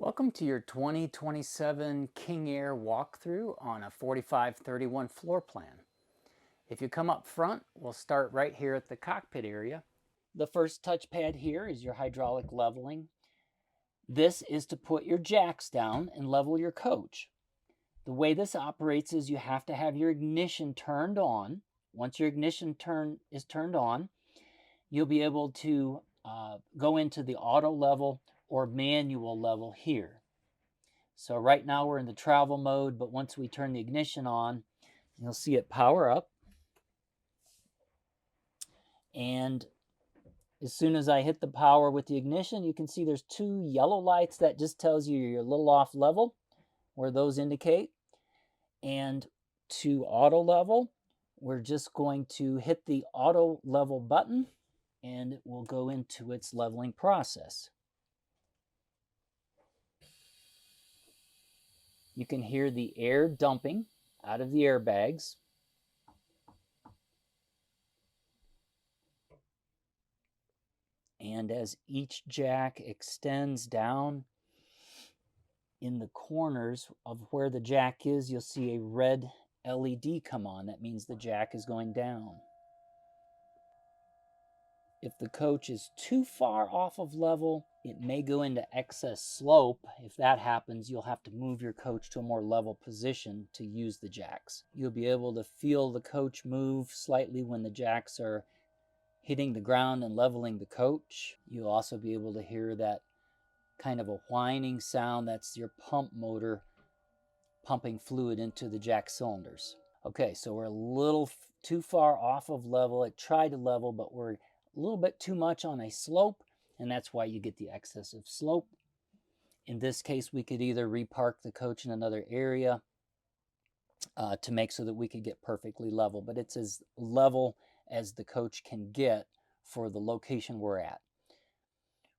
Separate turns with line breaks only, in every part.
Welcome to your 2027 King Aire walkthrough on a 4531 floor plan. If you come up front, we'll start right here at the cockpit area. The first touchpad here is your hydraulic leveling. This is to put your jacks down and level your coach. The way this operates is you have to have your ignition turned on. Once your ignition is turned on, you'll be able to go into the auto level or manual level here. So right now we're in the travel mode, but once we turn the ignition on, you'll see it power up. And as soon as I hit the power with the ignition, you can see there's two yellow lights that just tells you you're a little off level, where those indicate. And to auto level, we're just going to hit the auto level button and it will go into its leveling process. You can hear the air dumping out of the airbags. And as each jack extends down in the corners of where the jack is, you'll see a red LED come on. That means the jack is going down. If the coach is too far off of level, it may go into excess slope. If that happens, you'll have to move your coach to a more level position to use the jacks. You'll be able to feel the coach move slightly when the jacks are hitting the ground and leveling the coach. You'll also be able to hear that kind of a whining sound. That's your pump motor pumping fluid into the jack cylinders. Okay, so we're a little too far off of level. It tried to level, but we're a little bit too much on a slope, and that's why you get the excessive slope. In this case, we could either repark the coach in another area to make so that we could get perfectly level, but it's as level as the coach can get for the location we're at.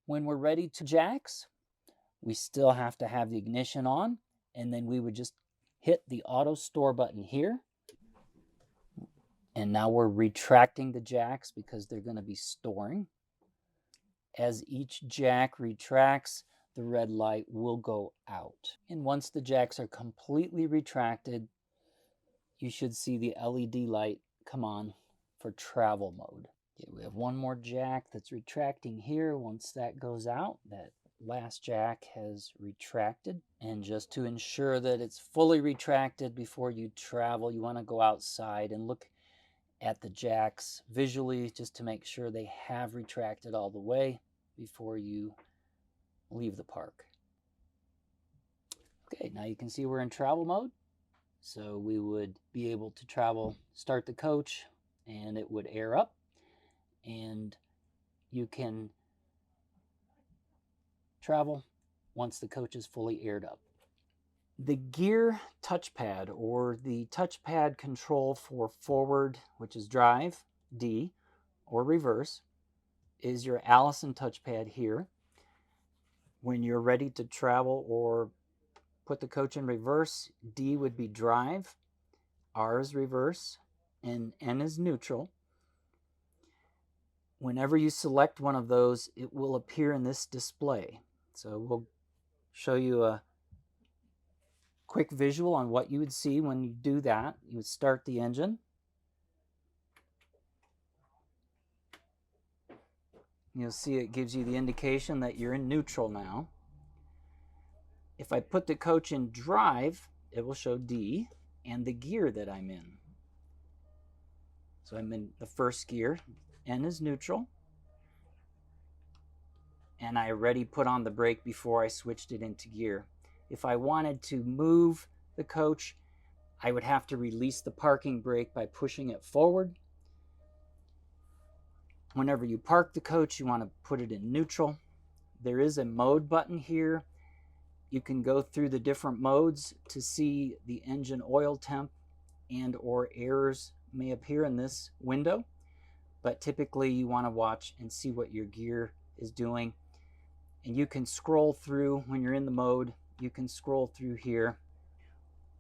When we're ready to jacks, we still have to have the ignition on, and then we would just hit the auto store button here. And now we're retracting the jacks because they're going to be storing. As each jack retracts, the red light will go out. And once the jacks are completely retracted, you should see the LED light come on for travel mode. Okay, we have one more jack that's retracting here. Once that goes out, that last jack has retracted. And just to ensure that it's fully retracted before you travel, you want to go outside and look at the jacks visually just to make sure they have retracted all the way before you leave the park. Okay, now you can see we're in travel mode. So we would be able to travel, start the coach, and it would air up. And you can travel once the coach is fully aired up. The gear touchpad, or the touchpad control for forward, which is drive, D, or reverse, is your Allison touchpad here. When you're ready to travel or put the coach in reverse, D would be drive, R is reverse, and N is neutral. Whenever you select one of those, it will appear in this display. So we'll show you a quick visual on what you would see when you do that. You would start the engine. You'll see it gives you the indication that you're in neutral now. If I put the coach in drive, it will show D and the gear that I'm in. So I'm in the first gear. N is neutral. And I already put on the brake before I switched it into gear. If I wanted to move the coach, I would have to release the parking brake by pushing it forward. Whenever you park the coach, you want to put it in neutral. There is a mode button here. You can go through the different modes to see the engine oil temp and or errors may appear in this window. But typically you want to watch and see what your gear is doing. And you can scroll through when you're in the mode. You can scroll through here.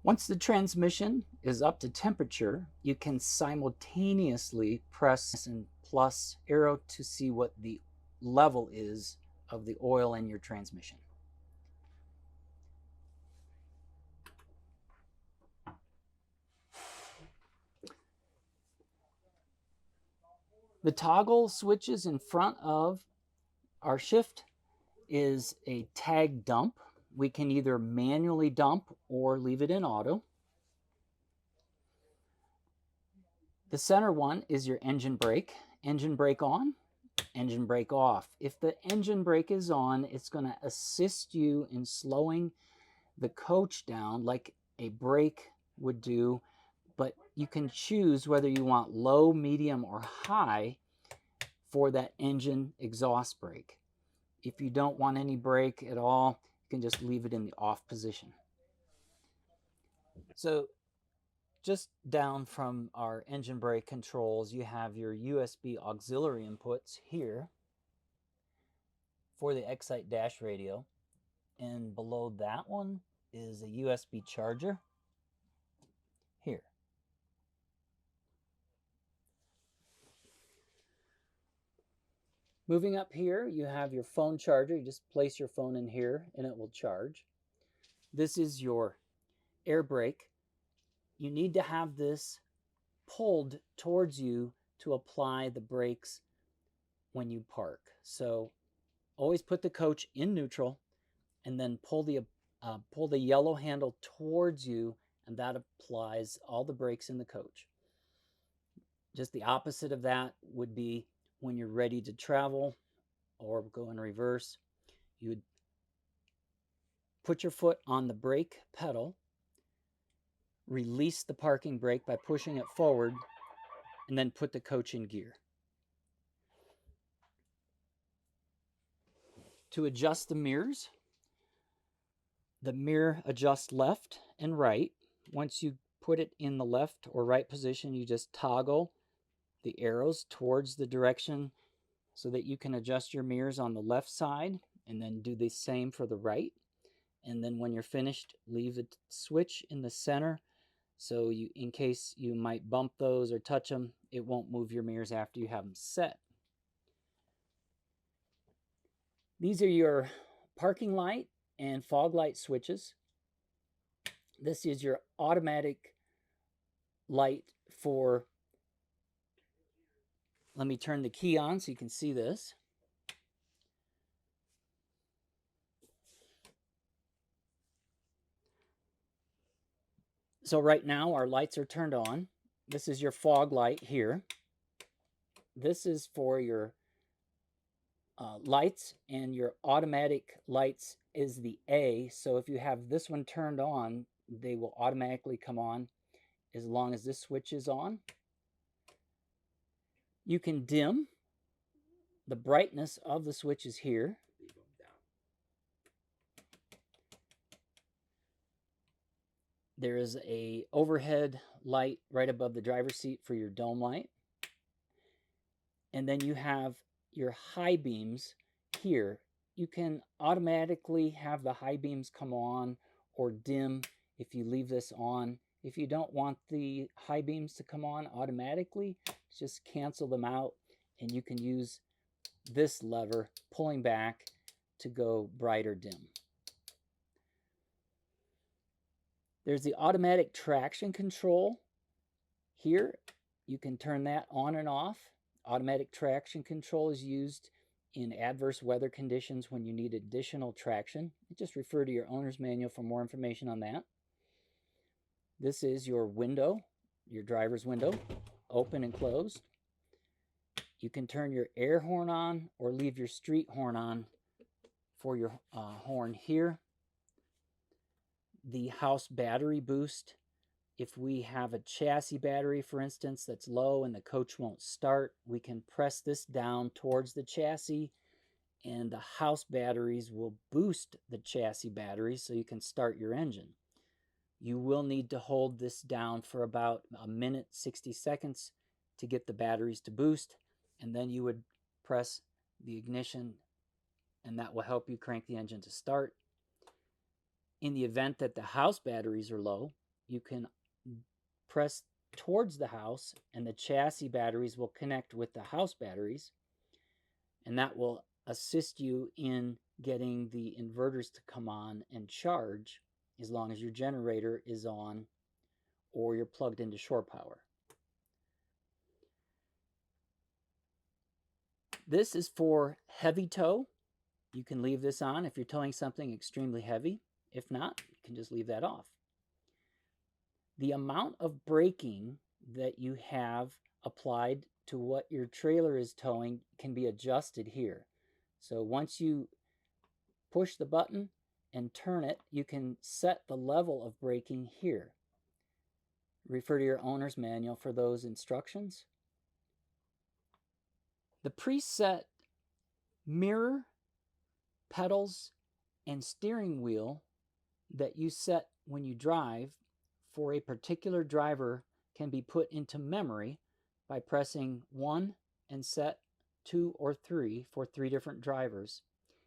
Once the transmission is up to temperature, you can simultaneously press and plus arrow to see what the level is of the oil in your transmission. The toggle switches in front of our shift is a tag dump. We can either manually dump or leave it in auto. The center one is your engine brake. Engine brake on, engine brake off. If the engine brake is on, it's going to assist you in slowing the coach down like a brake would do, but you can choose whether you want low, medium, or high for that engine exhaust brake. If you don't want any brake at all, you can just leave it in the off position. So just down from our engine brake controls, you have your USB auxiliary inputs here for the Excite dash radio. And below that one is a USB charger here. Moving up here, you have your phone charger. You just place your phone in here and it will charge. This is your air brake. You need to have this pulled towards you to apply the brakes when you park. So always put the coach in neutral and then pull the yellow handle towards you, and that applies all the brakes in the coach. Just the opposite of that would be when you're ready to travel or go in reverse. You would put your foot on the brake pedal, release the parking brake by pushing it forward, and then put the coach in gear. To adjust the mirrors, the mirror adjusts left and right. Once you put it in the left or right position, you just toggle the arrows towards the direction so that you can adjust your mirrors on the left side, and then do the same for the right. And then when you're finished, leave the switch in the center so you, in case you might bump those or touch them, it won't move your mirrors after you have them set. These are your parking light and fog light switches. This is your automatic light for, let me turn the key on so you can see this. So right now our lights are turned on. This is your fog light here. This is for your lights, and your automatic lights is the A. So if you have this one turned on, they will automatically come on as long as this switch is on. You can dim the brightness of the switches here. There is a overhead light right above the driver's seat for your dome light. And then you have your high beams here. You can automatically have the high beams come on or dim if you leave this on. If you don't want the high beams to come on automatically, just cancel them out, and you can use this lever pulling back to go bright or dim. There's the automatic traction control here. You can turn that on and off. Automatic traction control is used in adverse weather conditions when you need additional traction. Just refer to your owner's manual for more information on that. This is your window, your driver's window, open and closed. You can turn your air horn on or leave your street horn on for your horn here. The house battery boost. If we have a chassis battery, for instance, that's low and the coach won't start, we can press this down towards the chassis, and the house batteries will boost the chassis batteries so you can start your engine. You will need to hold this down for about a minute, 60 seconds to get the batteries to boost, and then you would press the ignition, and that will help you crank the engine to start. In the event that the house batteries are low, you can press towards the house and the chassis batteries will connect with the house batteries, and that will assist you in getting the inverters to come on and charge as long as your generator is on or you're plugged into shore power. This is for heavy tow. You can leave this on if you're towing something extremely heavy. If not, you can just leave that off. The amount of braking that you have applied to what your trailer is towing can be adjusted here. So once you push the button and turn it, you can set the level of braking here. Refer to your owner's manual for those instructions. The preset mirror, pedals, and steering wheel that you set when you drive for a particular driver can be put into memory by pressing 1 and set 2 or 3 for 3 different drivers.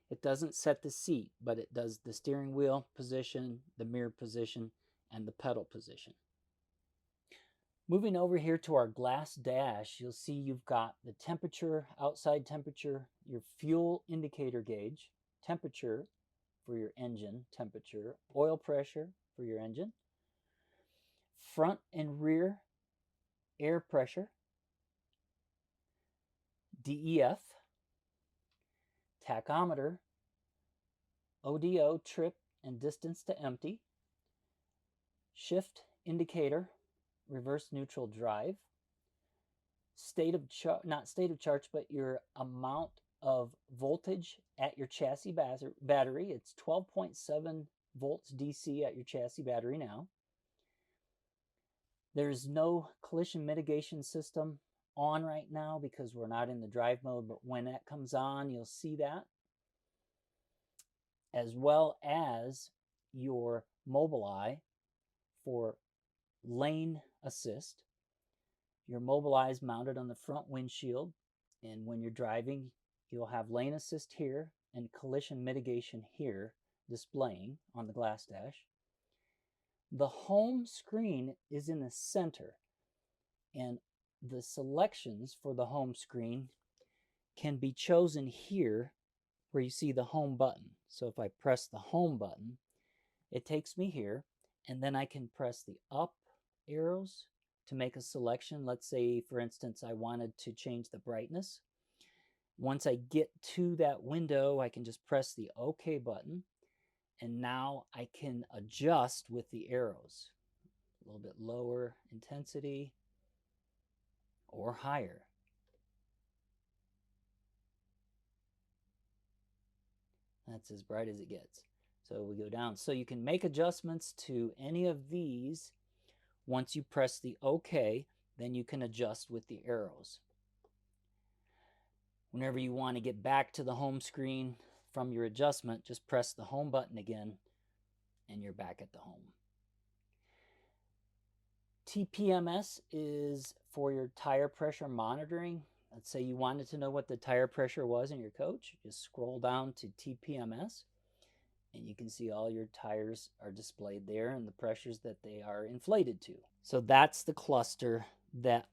It doesn't set the seat, but it does the steering wheel position, the mirror position, and the pedal position. Moving over here to our glass dash, you'll see you've got the temperature, outside temperature, your fuel indicator gauge, temperature for your engine temperature, oil pressure for your engine, front and rear air pressure, DEF, tachometer, ODO, trip and distance to empty, shift indicator, reverse neutral drive, not state of charge, but your amount of voltage at your chassis battery. It's 12.7 volts DC at your chassis battery now. There's no collision mitigation system on right now because we're not in the drive mode, but when that comes on, you'll see that, as well as your Mobileye for lane assist. Your Mobileye is mounted on the front windshield, and when you're driving, you'll have lane assist here and collision mitigation here displaying on the glass dash. The home screen is in the center, and the selections for the home screen can be chosen here where you see the home button. So if I press the home button, it takes me here, and then I can press the up arrows to make a selection. Let's say, for instance, I wanted to change the brightness. Once I get to that window, I can just press the OK button, and now I can adjust with the arrows. A little bit lower intensity or higher. That's as bright as it gets. So we go down. So you can make adjustments to any of these. Once you press the OK, then you can adjust with the arrows. Whenever you want to get back to the home screen from your adjustment, just press the home button again, and you're back at the home. TPMS is for your tire pressure monitoring. Let's say you wanted to know what the tire pressure was in your coach. Just scroll down to TPMS, and you can see all your tires are displayed there and the pressures that they are inflated to. So that's the cluster that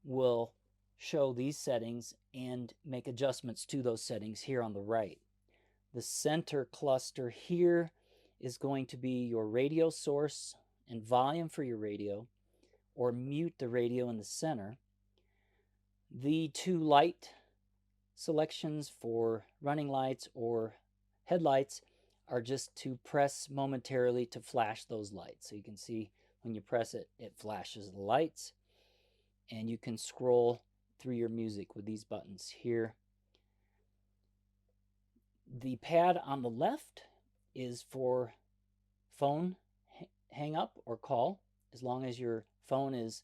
will show these settings and make adjustments to those settings here on the right. The center cluster here is going to be your radio source and volume for your radio, or mute the radio in the center. The 2 light selections for running lights or headlights are just to press momentarily to flash those lights. So you can see when you press it, it flashes the lights, and you can scroll through your music with these buttons here. The pad on the left is for phone hang up or call. As long as your phone is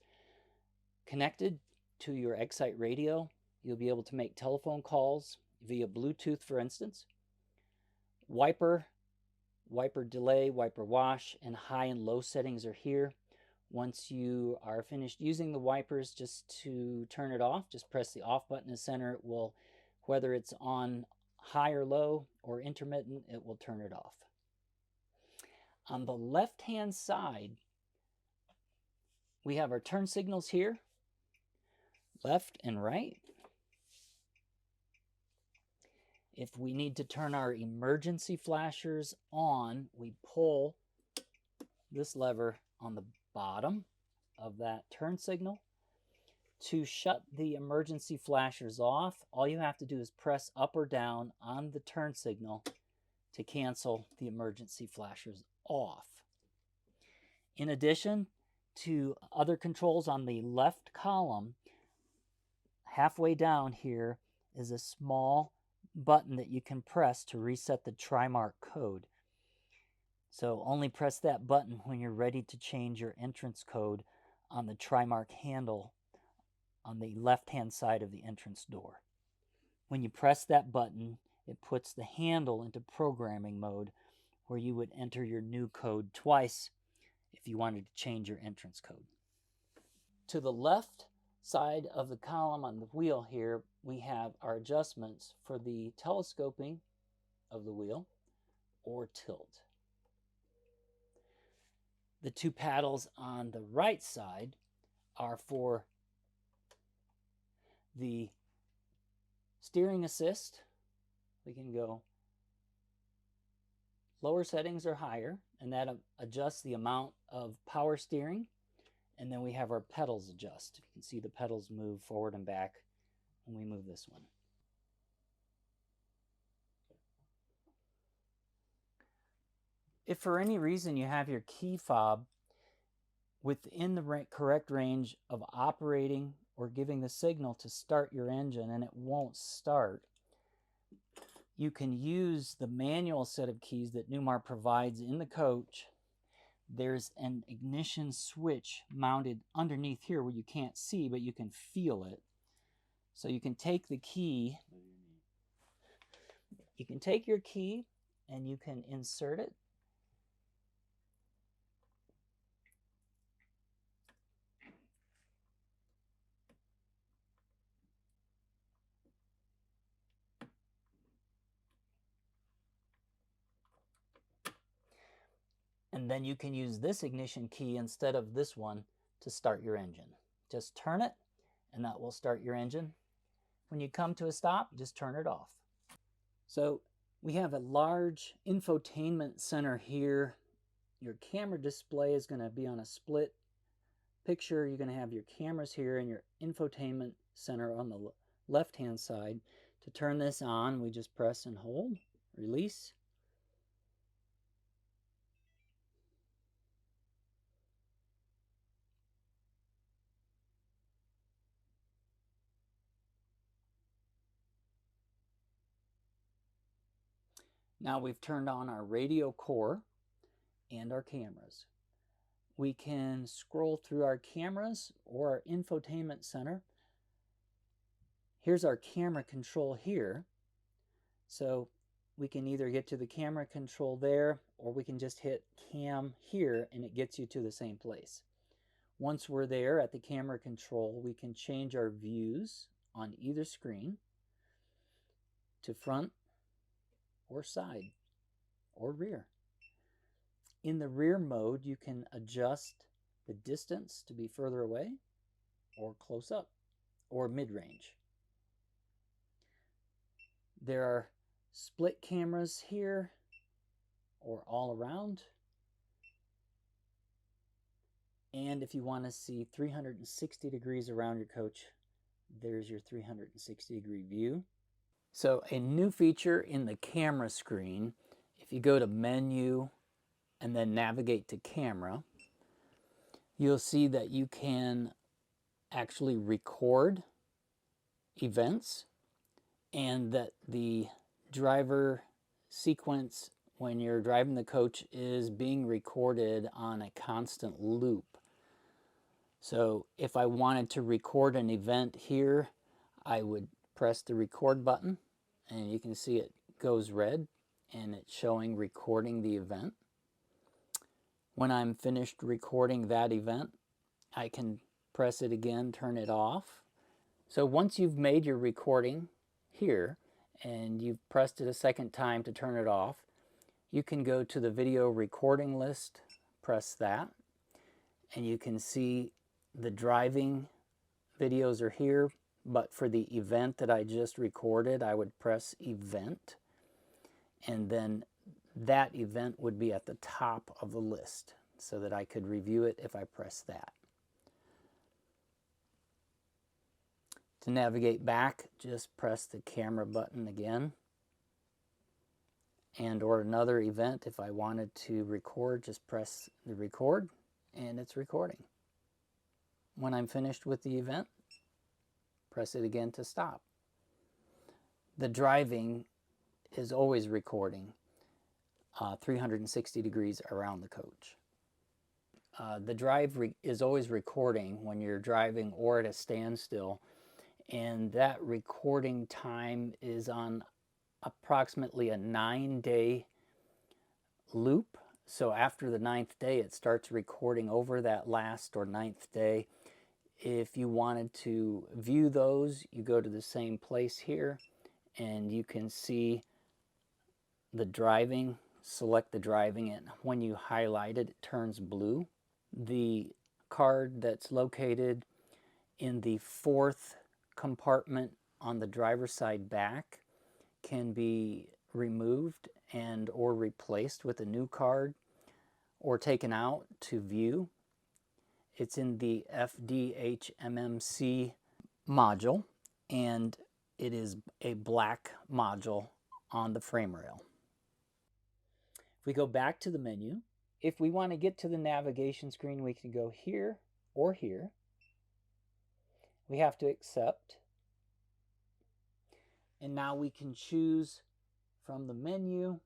connected to your Excite radio, you'll be able to make telephone calls via Bluetooth, for instance. Wiper delay, wiper wash, and high and low settings are here. Once you are finished using the wipers, just to turn it off, just press the off button in the center. It will, whether it's on high or low or intermittent, it will turn it off. On the left-hand side, we have our turn signals here, left and right. If we need to turn our emergency flashers on, we pull this lever on the bottom of that turn signal. To shut the emergency flashers off, all you have to do is press up or down on the turn signal to cancel the emergency flashers off. In addition to other controls on the left column, halfway down here is a small button that you can press to reset the Trimark code. So only press that button when you're ready to change your entrance code on the Trimark handle on the left-hand side of the entrance door. When you press that button, it puts the handle into programming mode where you would enter your new code twice if you wanted to change your entrance code. To the left side of the column on the wheel here, we have our adjustments for the telescoping of the wheel or tilt. The two paddles on the right side are for the steering assist. We can go lower settings or higher, and that adjusts the amount of power steering. And then we have our pedals adjust. You can see the pedals move forward and back when we move this one. If for any reason you have your key fob within the correct range of operating or giving the signal to start your engine and it won't start, you can use the manual set of keys that Newmar provides in the coach. There's an ignition switch mounted underneath here where you can't see, but you can feel it. So you can take the key, you can take your key and you can insert it. And then you can use this ignition key instead of this one to start your engine. Just turn it and that will start your engine. When you come to a stop, just turn it off. So we have a large infotainment center here. Your camera display is going to be on a split picture. You're going to have your cameras here and your infotainment center on the left-hand side. To turn this on, we just press and hold, release. Now we've turned on our radio core and our cameras. We can scroll through our cameras or our infotainment center. Here's our camera control here. So we can either get to the camera control there, or we can just hit cam here and it gets you to the same place. Once we're there at the camera control, we can change our views on either screen to front or side or rear. In the rear mode, you can adjust the distance to be further away or close up or mid-range. There are split cameras here or all around. And if you want to see 360 degrees around your coach, there's your 360 degree view. So a new feature in the camera screen, if you go to menu and then navigate to camera, you'll see that you can actually record events and that the driver sequence when you're driving the coach is being recorded on a constant loop. So if I wanted to record an event here, I would press the record button and you can see it goes red and it's showing recording the event. When I'm finished recording that event, I can press it again, turn it off. So once you've made your recording here and you've pressed it a second time to turn it off, you can go to the video recording list, press that, and you can see the driving videos are here, but for the event that I just recorded, I would press event, and then that event would be at the top of the list so that I could review it if I press that. To navigate back, just press the camera button again. And or another event, if I wanted to record, just press the record and it's recording. When I'm finished with the event, press it again to stop. The driving is always recording 360 degrees around the coach. The drive is always recording when you're driving or at a standstill, and that recording time is on approximately a 9-day loop. So after the 9th day, it starts recording over that last or 9th day. If you wanted to view those, you go to the same place here and you can see the driving, select the driving, and when you highlight it, it turns blue. The card that's located in the 4th compartment on the driver's side back can be removed and or replaced with a new card or taken out to view. It's in the FDHMMC module, and it is a black module on the frame rail. If we go back to the menu, if we want to get to the navigation screen, we can go here or here. We have to accept. And now we can choose from the menu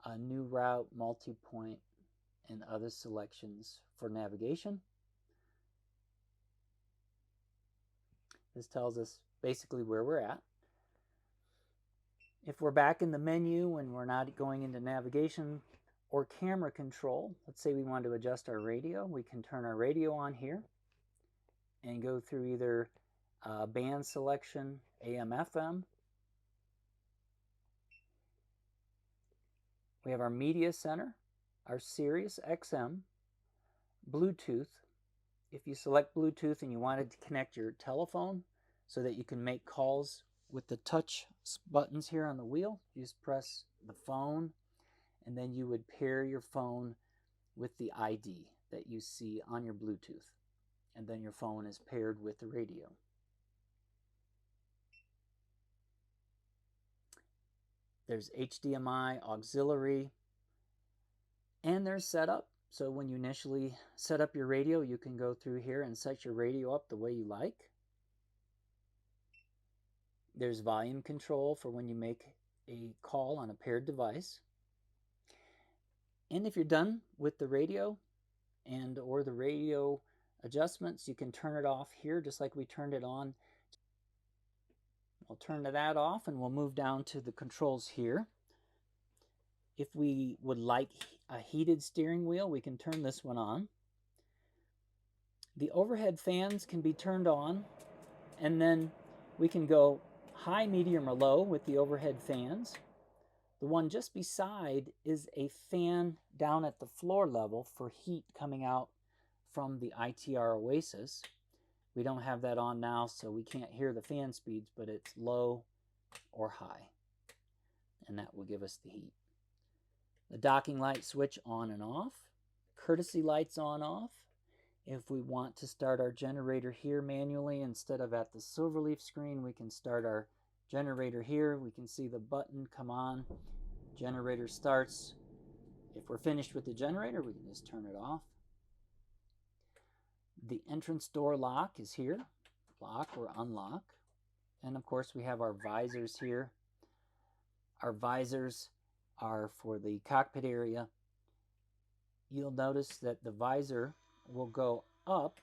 a new route, multi-point, and other selections for navigation. This tells us basically where we're at. If we're back in the menu and we're not going into navigation or camera control, let's say we want to adjust our radio, we can turn our radio on here and go through either band selection, AM, FM. We have our media center, our Sirius XM, Bluetooth. If you select Bluetooth and you wanted to connect your telephone so that you can make calls with the touch buttons here on the wheel, you just press the phone and then you would pair your phone with the ID that you see on your Bluetooth. And then your phone is paired with the radio. There's HDMI, auxiliary, and there's setup. So when you initially set up your radio, you can go through here and set your radio up the way you like. There's volume control for when you make a call on a paired device. And if you're done with the radio and or the radio adjustments, you can turn it off here just like we turned it on. We'll turn that off and we'll move down to the controls here. If we would like a heated steering wheel, we can turn this one on. The overhead fans can be turned on, and then we can go high, medium, or low with the overhead fans. The one just beside is a fan down at the floor level for heat coming out from the ITR Oasis. We don't have that on now, so we can't hear the fan speeds, but it's low or high, and that will give us the heat. The docking light switch on and off, courtesy lights on off. If we want to start our generator here manually instead of at the Silverleaf screen, we can start our generator here. We can see the button come on, generator starts. If we're finished with the generator, we can just turn it off. The entrance door lock is here, lock or unlock. And of course we have our visors here. Our visors are for the cockpit area. You'll notice that the visor will go up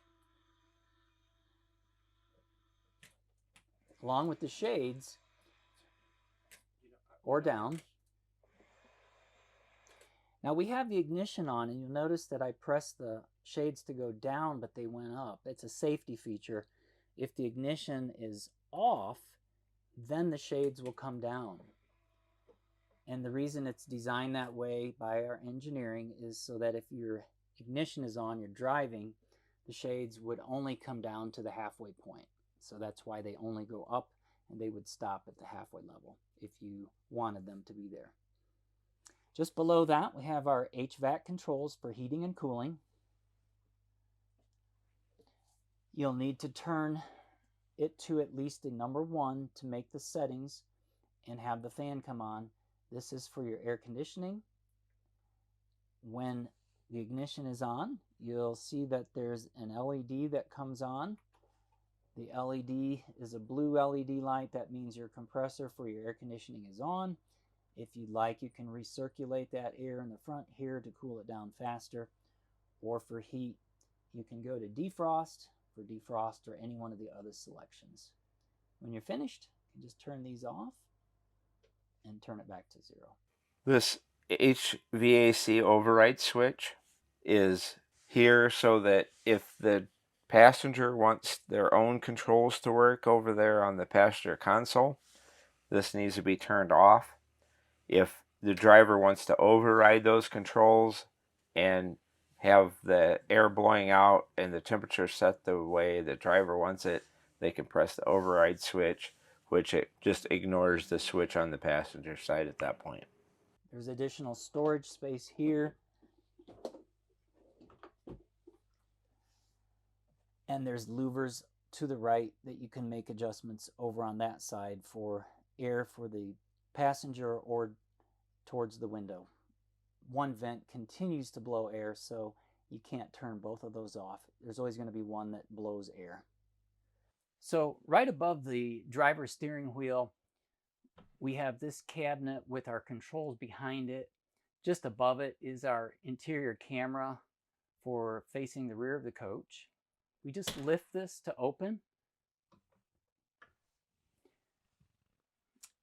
along with the shades or down. Now we have the ignition on, and you'll notice that I pressed the shades to go down, but they went up. It's a safety feature. If the ignition is off, then the shades will come down. And the reason it's designed that way by our engineering is so that if your ignition is on, you're driving, the shades would only come down to the halfway point. So that's why they only go up, and they would stop at the halfway level if you wanted them to be there. Just below that, we have our HVAC controls for heating and cooling. You'll need to turn it to at least a number 1 to make the settings and have the fan come on. This is for your air conditioning. When the ignition is on, you'll see that there's an LED that comes on. The LED is a blue LED light. That means your compressor for your air conditioning is on. If you'd like, you can recirculate that air in the front here to cool it down faster. Or for heat, you can go to defrost for defrost or any one of the other selections. When you're finished, you can just turn these off and turn it back to 0.
This HVAC override switch is here so that if the passenger wants their own controls to work over there on the passenger console, this needs to be turned off. If the driver wants to override those controls and have the air blowing out and the temperature set the way the driver wants it, they can press the override switch, which it just ignores the switch on the passenger side at that point.
There's additional storage space here. And there's louvers to the right that you can make adjustments over on that side for air for the passenger or towards the window. One vent continues to blow air, so you can't turn both of those off. There's always going to be one that blows air. So right above the driver's steering wheel, we have this cabinet with our controls behind it. Just above it is our interior camera for facing the rear of the coach. We just lift this to open.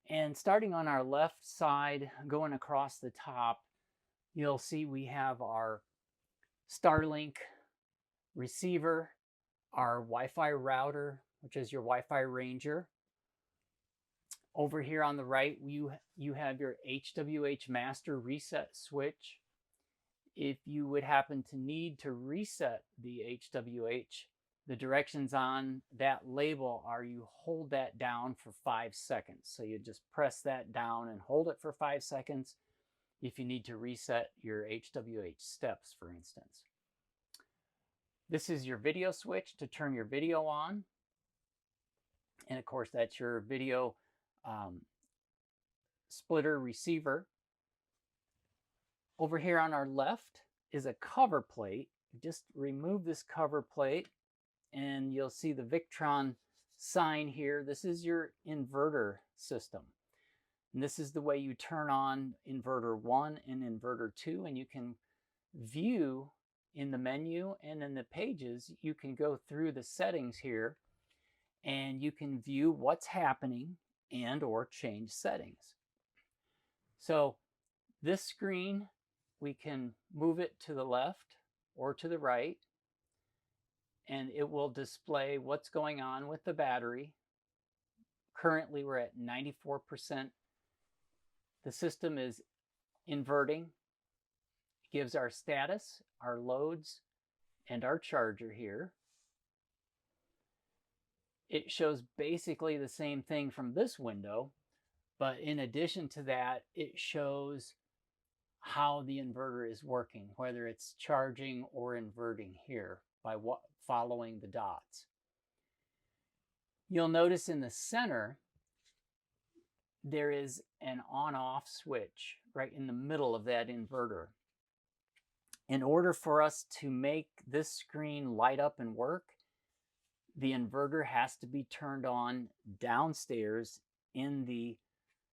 And starting on our left side, going across the top, you'll see we have our Starlink receiver, our Wi-Fi router, which is your Wi-Fi Ranger. Over here on the right, you have your HWH master reset switch. If you would happen to need to reset the HWH, the directions on that label are you hold that down for 5 seconds. So you just press that down and hold it for 5 seconds if you need to reset your HWH steps, for instance. This is your video switch to turn your video on. And of course, that's your video splitter receiver. Over here on our left is a cover plate. Just remove this cover plate and you'll see the Victron sign here. This is your inverter system. And this is the way you turn on inverter 1 and inverter 2, and you can view in the menu and in the pages, you can go through the settings here and you can view what's happening and or change settings. So this screen, we can move it to the left or to the right, and it will display what's going on with the battery. Currently, we're at 94%. The system is inverting. It gives our status, our loads, and our charger here. It shows basically the same thing from this window, but in addition to that, it shows how the inverter is working, whether it's charging or inverting here by following the dots. You'll notice in the center, there is an on-off switch right in the middle of that inverter. In order for us to make this screen light up and work, the inverter has to be turned on downstairs in the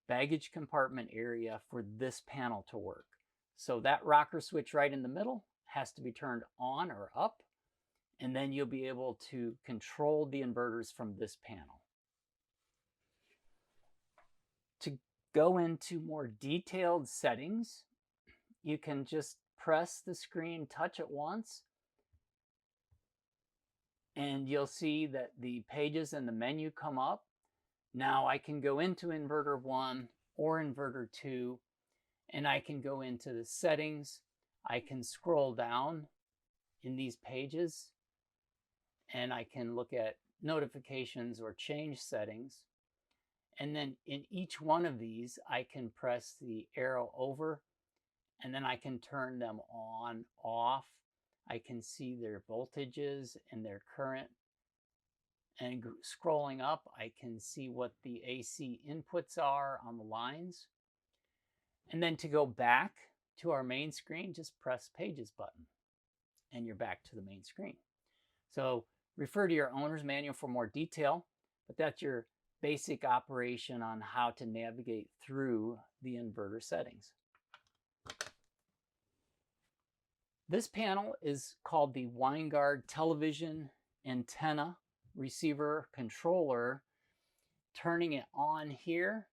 baggage compartment area for this panel to work. So that rocker switch right in the middle has to be turned on or up, and then you'll be able to control the inverters from this panel. To go into more detailed settings, you can just press the screen, touch it once, and you'll see that the pages and the menu come up. Now I can go into inverter 1 or inverter 2, and I can go into the settings. I can scroll down in these pages, and I can look at notifications or change settings. And then in each one of these, I can press the arrow over, and then I can turn them on, off. I can see their voltages and their current And scrolling up, I can see what the AC inputs are on the lines. And then to go back to our main screen, just press Pages button, and you're back to the main screen. So refer to your owner's manual for more detail, but that's your basic operation on how to navigate through the inverter settings. This panel is called the Winegard Television Antenna Receiver Controller. Turning it on here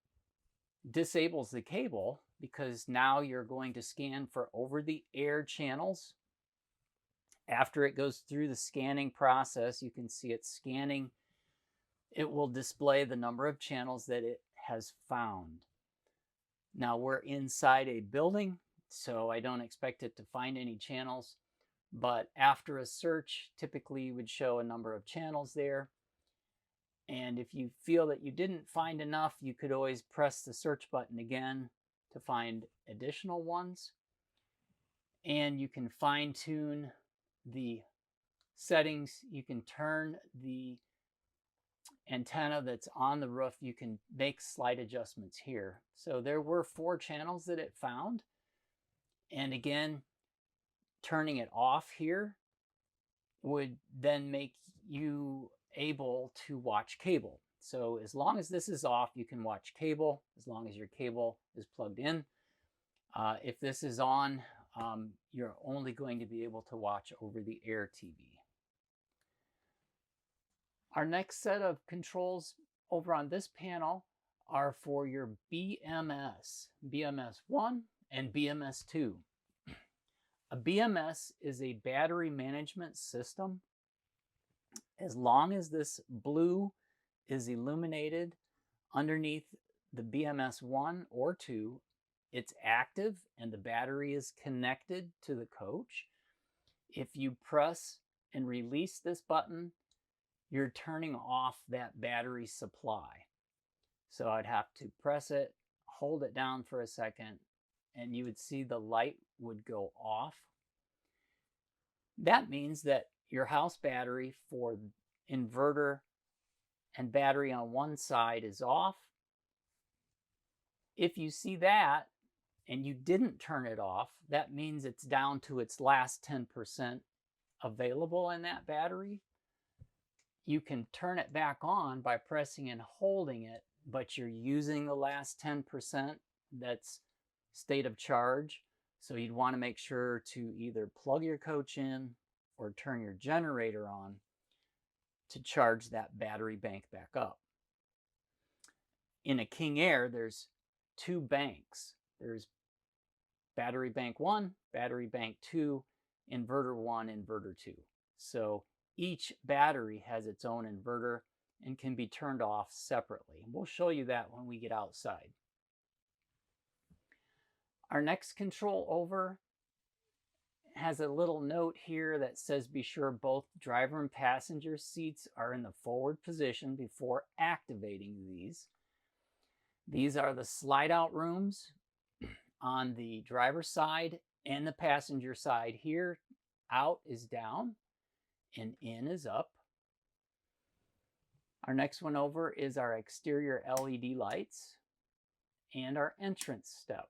disables the cable because now you're going to scan for over-the-air channels. After it goes through the scanning process, you can see it scanning. It will display the number of channels that it has found. Now we're inside a building, so I don't expect it to find any channels, but after a search, typically you would show a number of channels there. And if you feel that you didn't find enough, you could always press the search button again to find additional ones. And you can fine-tune the settings. You can turn the antenna that's on the roof. You can make slight adjustments here. So there were 4 channels that it found. And again, turning it off here would then make you able to watch cable. So as long as this is off, you can watch cable as long as your cable is plugged in. If this is on, you're only going to be able to watch over-the-air TV. Our next set of controls over on this panel are for your BMS, BMS1 and BMS2. A BMS is a battery management system. As long as this blue is illuminated underneath the BMS1 or 2, it's active and the battery is connected to the coach. If you press and release this button, you're turning off that battery supply. So I'd have to press it, hold it down for a second, and you would see the light would go off. That means that your house battery for inverter and battery on one side is off. If you see that and you didn't turn it off, that means it's down to its last 10% available in that battery. You can turn it back on by pressing and holding it, but you're using the last 10% that's state of charge. So you'd want to make sure to either plug your coach in or turn your generator on to charge that battery bank back up. In a King Aire, there's 2 banks. There's battery bank 1, battery bank 2, inverter 1, inverter 2. So each battery has its own inverter and can be turned off separately. We'll show you that when we get outside. Our next control over has a little note here that says be sure both driver and passenger seats are in the forward position before activating these. These are the slide out rooms on the driver's side and the passenger side here. Out is down and in is up. Our next one over is our exterior LED lights and our entrance step.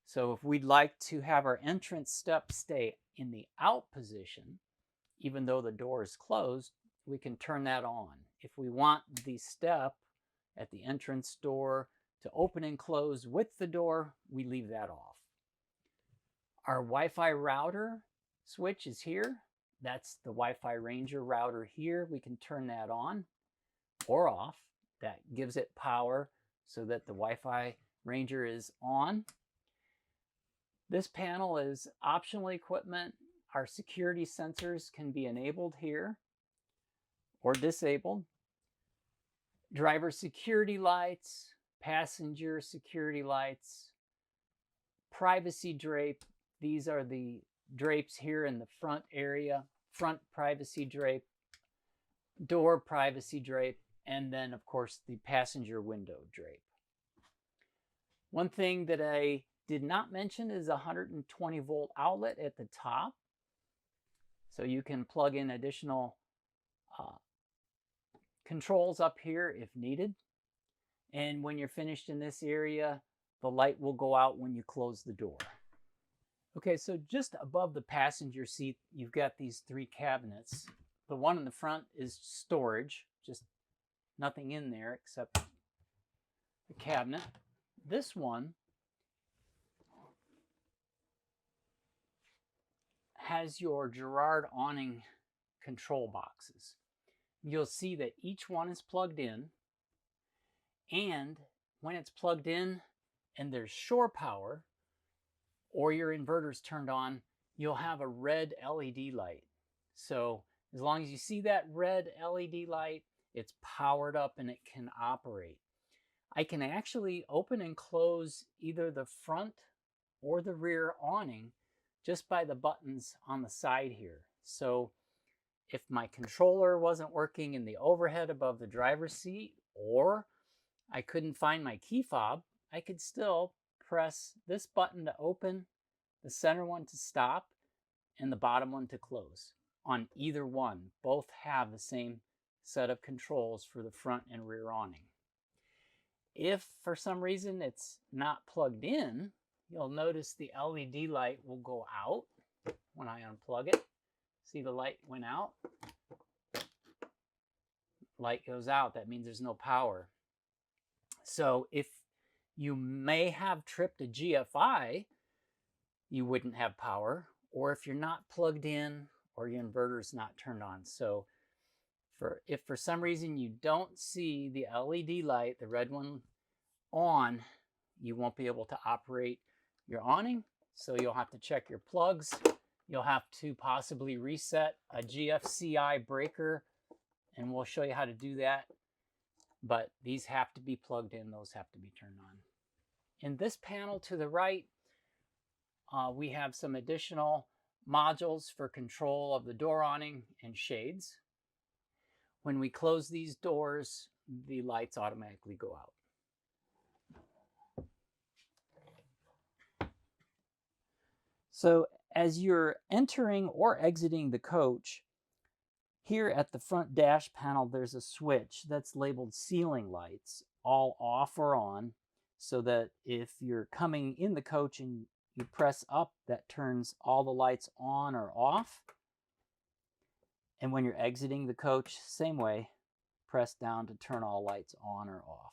So if we'd like to have our entrance step stay in the out position, even though the door is closed, we can turn that on. If we want the step at the entrance door to open and close with the door, we leave that off. Our Wi-Fi router switch is here. That's the Wi-Fi Ranger router here. We can turn that on or off. That gives it power so that the Wi-Fi Ranger is on. This panel is optional equipment. Our security sensors can be enabled here or disabled. Driver security lights, passenger security lights, privacy drape. These are the drapes here in the front area, front privacy drape, door privacy drape, and then of course the passenger window drape. One thing that I did not mention is a 120 volt outlet at the top. So you can plug in additional controls up here if needed. And when you're finished in this area, the light will go out when you close the door. Okay, so just above the passenger seat, you've got these 3 cabinets. The one in the front is storage, just nothing in there except the cabinet. This one has your Girard awning control boxes. You'll see that each one is plugged in, and when it's plugged in and there's shore power or your inverter's turned on, you'll have a red LED light. So as long as you see that red LED light, it's powered up and it can operate. I can actually open and close either the front or the rear awning just by the buttons on the side here. So if my controller wasn't working in the overhead above the driver's seat, or I couldn't find my key fob, I could still press this button to open, the center one to stop, and the bottom one to close. On either one, both have the same set of controls for the front and rear awning. If for some reason it's not plugged in, you'll notice the LED light will go out when I unplug it. See, the light went out. Light goes out, that means there's no power. So if you may have tripped a GFI, you wouldn't have power, or if you're not plugged in or your inverter is not turned on. So if for some reason you don't see the LED light, the red one, on, you won't be able to operate your awning. So you'll have to check your plugs. You'll have to possibly reset a GFCI breaker, and we'll show you how to do that. But these have to be plugged in, those have to be turned on. In this panel to the right, we have some additional modules for control of the door awning and shades. When we close these doors, the lights automatically go out. So as you're entering or exiting the coach, here at the front dash panel, there's a switch that's labeled ceiling lights, all off or on, so that if you're coming in the coach and you press up, that turns all the lights on or off. And when you're exiting the coach, same way, press down to turn all lights on or off.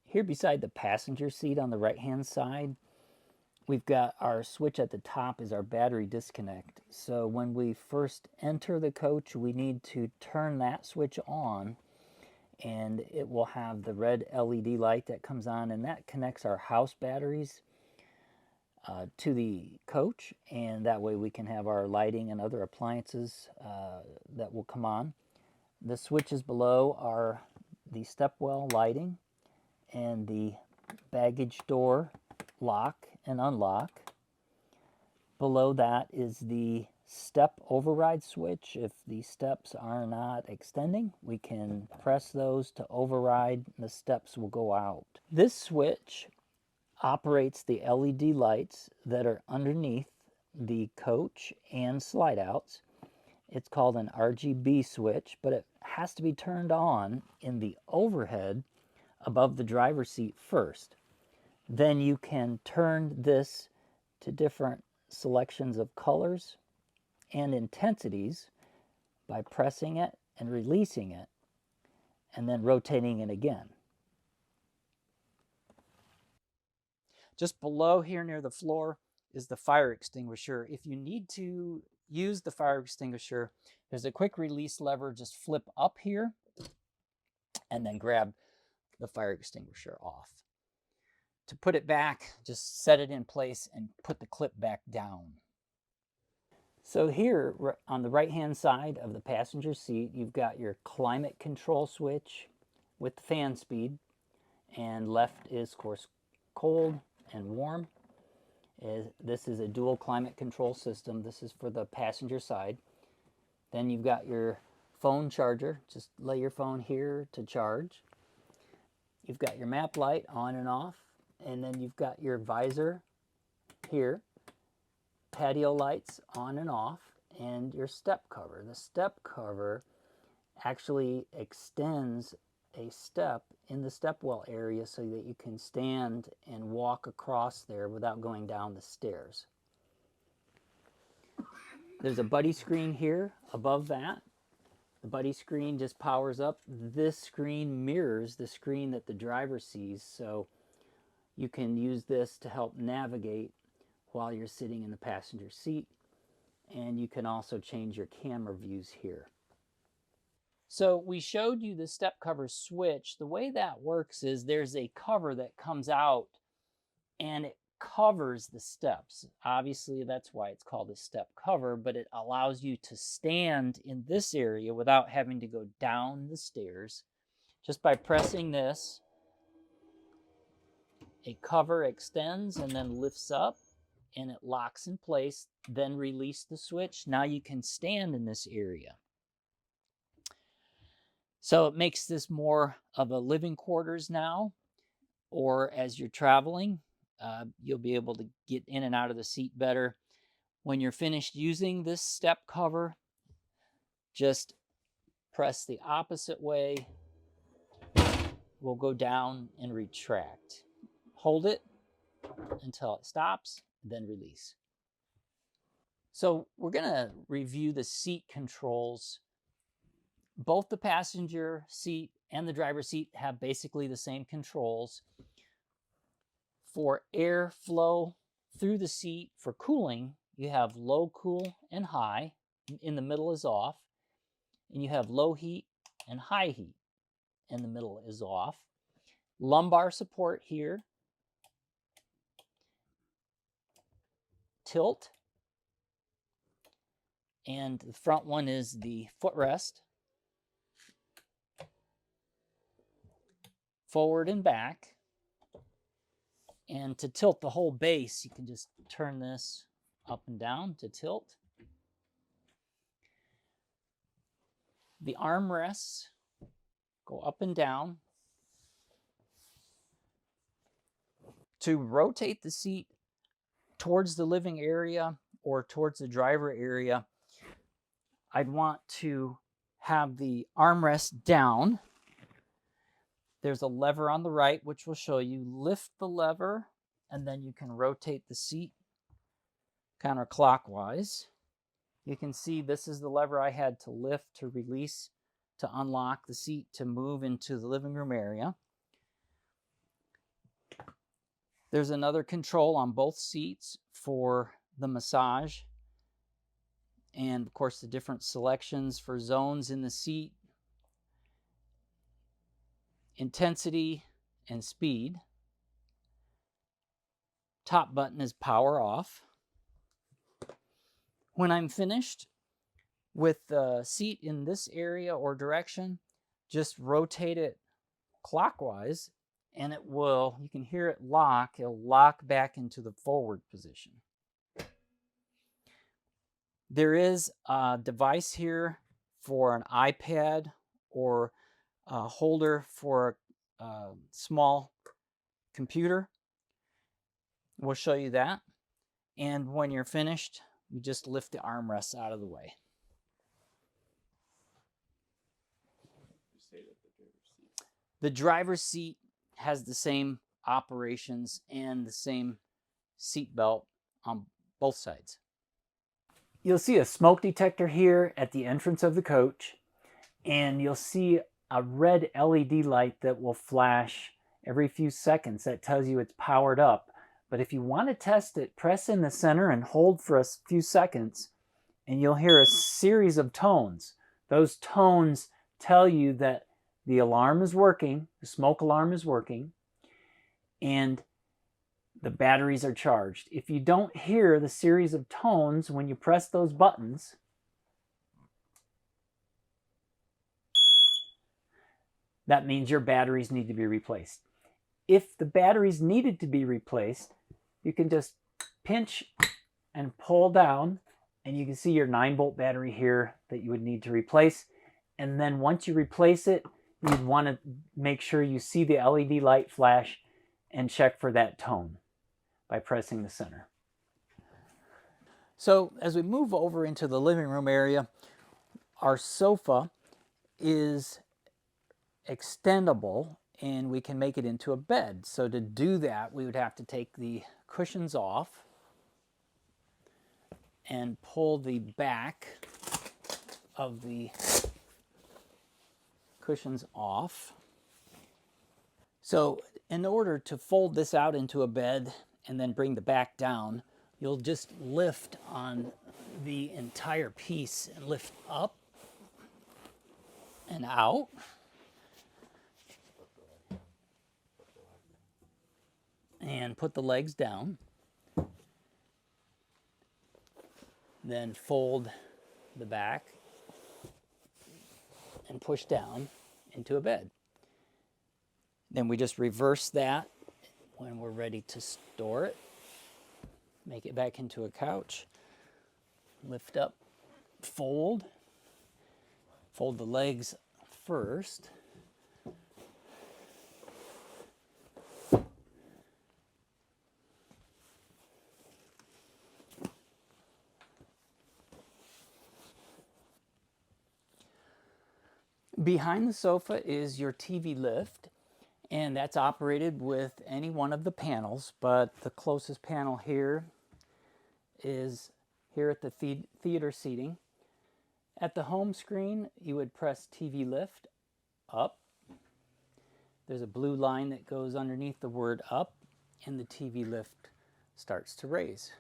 Here beside the passenger seat on the right-hand side, we've got our switch at the top is our battery disconnect. So when we first enter the coach, we need to turn that switch on, and it will have the red LED light that comes on, and that connects our house batteries to the coach, and that way we can have our lighting and other appliances that will come on. The switches below are the stepwell lighting and the baggage door lock and unlock. Below that is the step override switch. If the steps are not extending, we can press those to override, and the steps will go out. This switch operates the LED lights that are underneath the coach and slide outs. It's called an RGB switch, but it has to be turned on in the overhead above the driver's seat first. Then you can turn this to different selections of colors and intensities by pressing it and releasing it, and then rotating it again. Just below here near the floor is the fire extinguisher. If you need to use the fire extinguisher, there's a quick release lever. Just flip up here and then grab the fire extinguisher off. To put it back, just set it in place and put the clip back down. So here on the right-hand side of the passenger seat, you've got your climate control switch with the fan speed, and left is, of course, cold and warm. This is a dual climate control system. This is for the passenger side. Then you've got your phone charger. Just lay your phone here to charge. You've got your map light on and off, and then you've got your visor here, patio lights on and off, and your step cover. The step cover actually extends a step in the stepwell area so that you can stand and walk across there without going down the stairs. There's a buddy screen here above that. The buddy screen just powers up. This screen mirrors the screen that the driver sees, so you can use this to help navigate while you're sitting in the passenger seat, and you can also change your camera views here. So we showed you the step cover switch. The way that works is there's a cover that comes out and it covers the steps. Obviously, that's why it's called a step cover, but it allows you to stand in this area without having to go down the stairs. Just by pressing this, a cover extends and then lifts up and it locks in place, then release the switch. Now you can stand in this area. So it makes this more of a living quarters now, or as you're traveling, you'll be able to get in and out of the seat better. When you're finished using this step cover, just press the opposite way. We'll go down and retract. Hold it until it stops, then release. So we're going to review the seat controls. Both the passenger seat and the driver's seat have basically the same controls. For airflow through the seat, for cooling, you have low, cool, and high. In the middle is off. And you have low heat and high heat. And the middle is off. Lumbar support here. Tilt. And the front one is the footrest. Forward and back. And to tilt the whole base, you can just turn this up and down to tilt. The armrests go up and down. To rotate the seat towards the living area or towards the driver area, I'd want to have the armrest down. There's a lever on the right, which will show you. Lift the lever, and then you can rotate the seat counterclockwise. You can see this is the lever I had to lift to release to unlock the seat to move into the living room area. There's another control on both seats for the massage. And of course, the different selections for zones in the seat. Intensity and speed. Top button is power off. When I'm finished with the seat in this area or direction, just rotate it clockwise and it will, you can hear it lock, it'll lock back into the forward position. There is a device here for an iPad or a holder for a small computer. We'll show you that. And when you're finished, you just lift the armrests out of the way. The driver's seat has the same operations and the same seat belt on both sides. You'll see a smoke detector here at the entrance of the coach, and you'll see a red LED light that will flash every few seconds. That tells you it's powered up. But if you want to test it, press in the center and hold for a few seconds, and you'll hear a series of tones. Those tones tell you that the alarm is working, the smoke alarm is working, and the batteries are charged. If you don't hear the series of tones when you press those buttons, that means your batteries need to be replaced. If the batteries needed to be replaced, you can just pinch and pull down, and you can see your 9-volt battery here that you would need to replace. And then once you replace it, you'd want to make sure you see the LED light flash and check for that tone by pressing the center. So as we move over into the living room area, our sofa is extendable and we can make it into a bed. So to do that, we would have to take the cushions off and pull the back of the cushions off. So in order to fold this out into a bed and then bring the back down, you'll just lift on the entire piece and lift up and out. And put the legs down. Then fold the back and push down into a bed. Then we just reverse that when we're ready to store it. Make it back into a couch. Lift up, fold. Fold the legs first. Behind the sofa is your TV lift, and that's operated with any one of the panels, but the closest panel here is here at the theater seating. At the home screen, you would press TV lift up. There's a blue line that goes underneath the word up, and the TV lift starts to raise.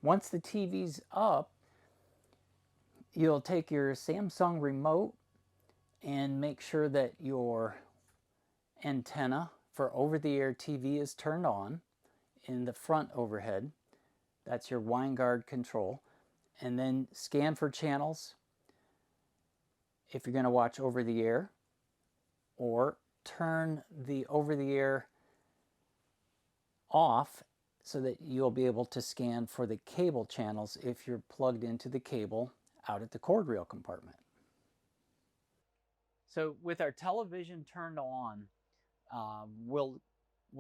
Once the TV's up, you'll take your Samsung remote and make sure that your antenna for over-the-air TV is turned on in the front overhead. That's your wind guard control. And then scan for channels if you're going to watch over-the-air, or turn the over-the-air off so that you'll be able to scan for the cable channels if you're plugged into the cable out at the cord reel compartment. So with our television turned on, we'll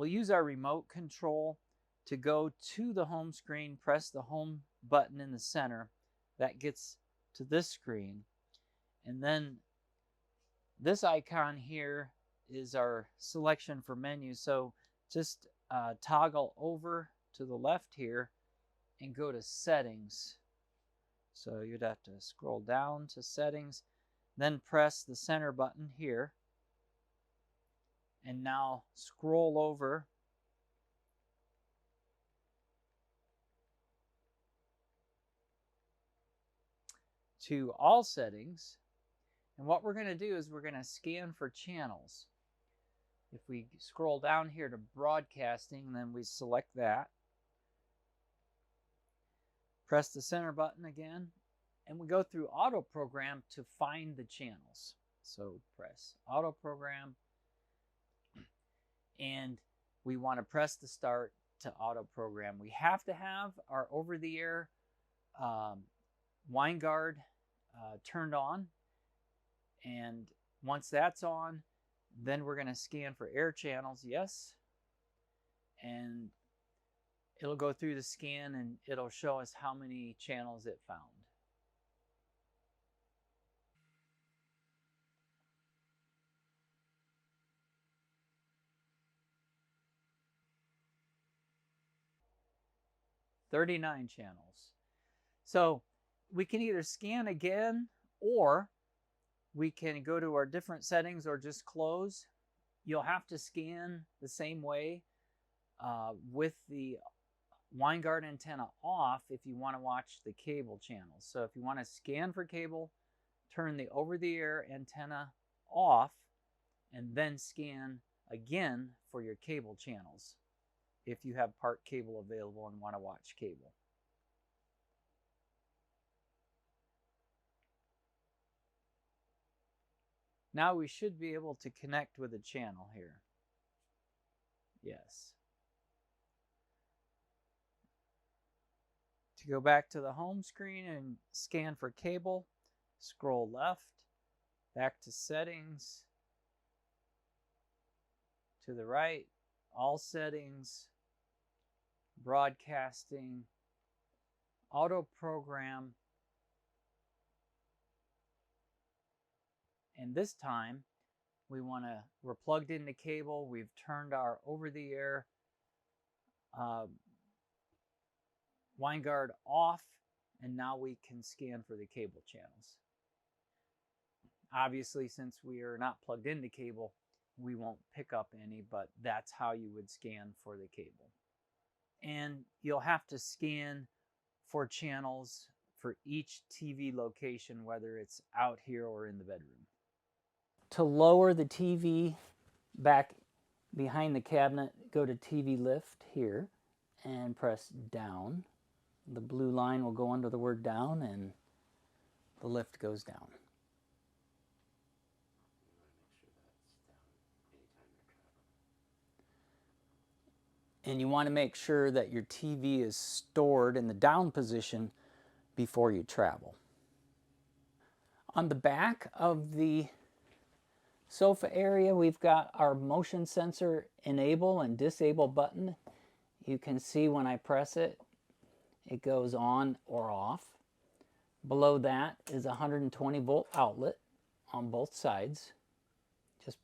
use our remote control to go to the home screen, press the home button in the center. That gets to this screen. And then this icon here is our selection for menu. So just toggle over to the left here and go to settings. So you'd have to scroll down to settings, then press the center button here, and now scroll over to all settings. And what we're going to do is we're going to scan for channels. If we scroll down here to broadcasting, then we select that. Press the center button again, and we go through auto program to find the channels. So press auto program, and we want to press the start to auto program. We have to have our over-the-air wind guard turned on, and once that's on, then we're going to scan for air channels, yes, and it'll go through the scan and it'll show us how many channels it found. "39 channels." So we can either scan again, or we can go to our different settings or just close. You'll have to scan the same way with the wind guard antenna off if you want to watch the cable channels. So if you want to scan for cable, turn the over-the-air antenna off and then scan again for your cable channels if you have part cable available and want to watch cable. Now we should be able to connect with a channel here. Yes. To go back to the home screen and scan for cable, scroll left, back to settings, to the right, all settings, broadcasting, auto program, And this time we're plugged in the cable, we've turned our over-the-air line guard off, and now we can scan for the cable channels. Obviously, since we are not plugged in the cable, we won't pick up any, but that's how you would scan for the cable. And you'll have to scan for channels for each TV location, whether it's out here or in the bedroom. To lower the TV back behind the cabinet, go to TV lift here and press down. The blue line will go under the word down and the lift goes down. And you want to make sure that your TV is stored in the down position before you travel. On the back of the sofa area, we've got our motion sensor enable and disable button. You can see when I press it, it goes on or off. Below that is a 120 volt outlet on both sides. Just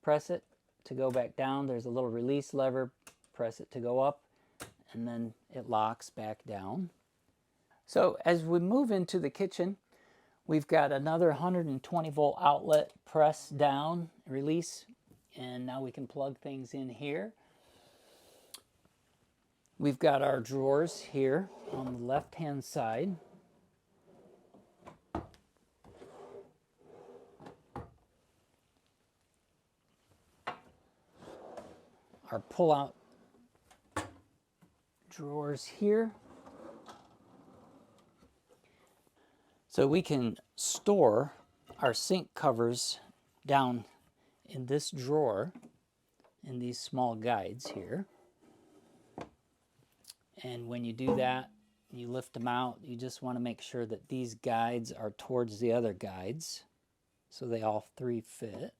press it to go back down. There's a little release lever. Press it to go up, and then it locks back down. So as we move into the kitchen, we've got another 120 volt outlet. Press down, release, and now we can plug things in here. We've got our drawers here on the left-hand side. Our pull-out drawers here. So we can store our sink covers down in this drawer in these small guides here. And when you do that, you lift them out. You just want to make sure that these guides are towards the other guides so they all three fit.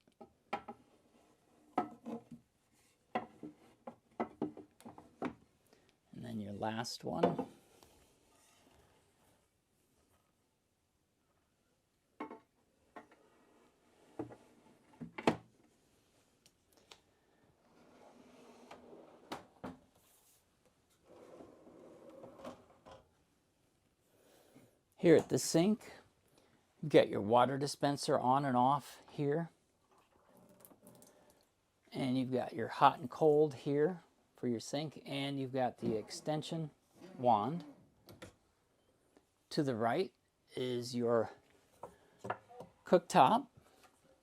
And then your last one. Here at the sink, you get your water dispenser on and off here. And you've got your hot and cold here for your sink, and you've got the extension wand. To the right is your cooktop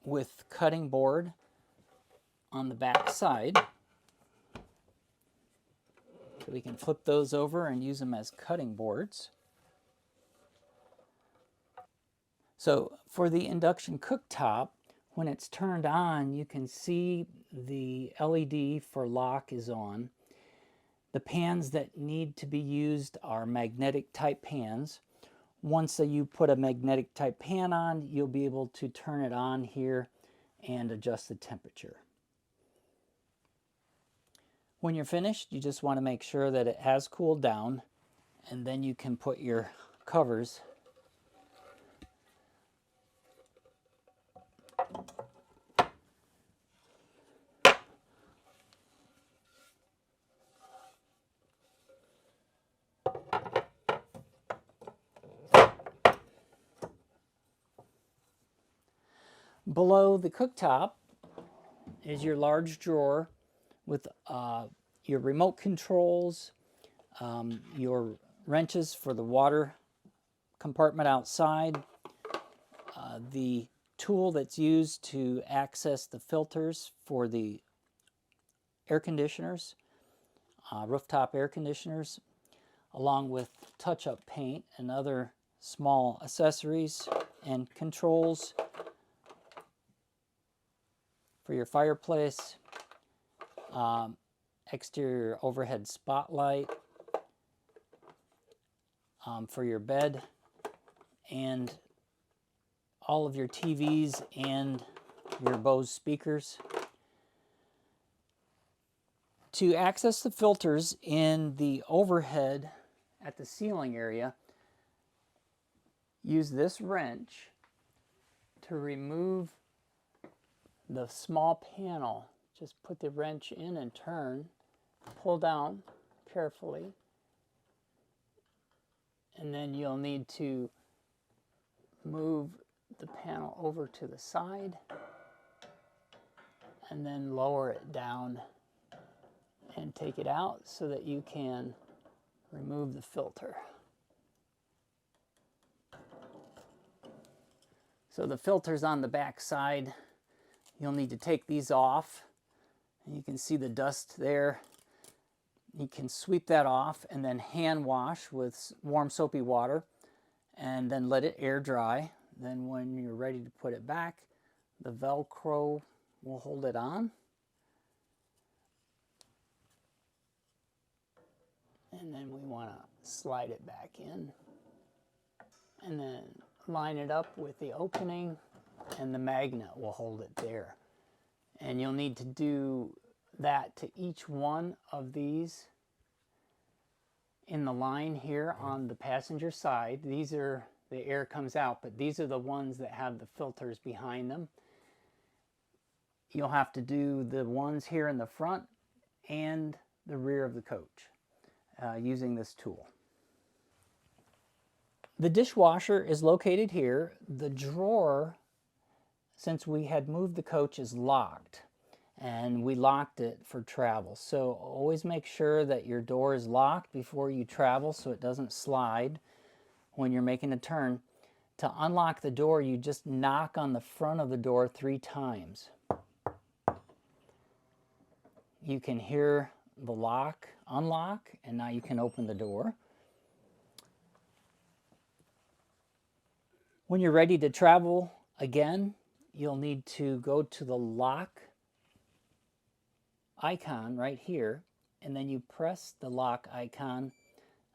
with cutting board on the back side. So we can flip those over and use them as cutting boards. So for the induction cooktop, when it's turned on, you can see the LED for lock is on. The pans that need to be used are magnetic type pans. Once you put a magnetic type pan on, you'll be able to turn it on here and adjust the temperature. When you're finished, you just want to make sure that it has cooled down, and then you can put your covers below the cooktop is your large drawer with your remote controls, your wrenches for the water compartment outside, the tool that's used to access the filters for the air conditioners, rooftop air conditioners, along with touch-up paint and other small accessories and controls for your fireplace, exterior overhead spotlight for your bed, and all of your TVs and your Bose speakers. To access the filters in the overhead at the ceiling area, use this wrench to remove the small panel, just put the wrench in and turn, pull down carefully, and then you'll need to move the panel over to the side and then lower it down and take it out so that you can remove the filter. So the filter's on the back side. You'll need to take these off, and you can see the dust there. You can sweep that off and then hand wash with warm soapy water and then let it air dry. Then when you're ready to put it back, the Velcro will hold it on. And then we want to slide it back in and then line it up with the opening, and the magnet will hold it there. And you'll need to do that to each one of these in the line here on the passenger side. These are, the air comes out, but these are the ones that have the filters behind them. You'll have to do the ones here in the front and the rear of the coach using this tool. The dishwasher is located here. The drawer, since we had moved the coach, is locked, and we locked it for travel. So always make sure that your door is locked before you travel so it doesn't slide when you're making a turn. To unlock the door, you just knock on the front of the door 3 times. You can hear the lock unlock, and now you can open the door. When you're ready to travel again, you'll need to go to the lock icon right here, and then you press the lock icon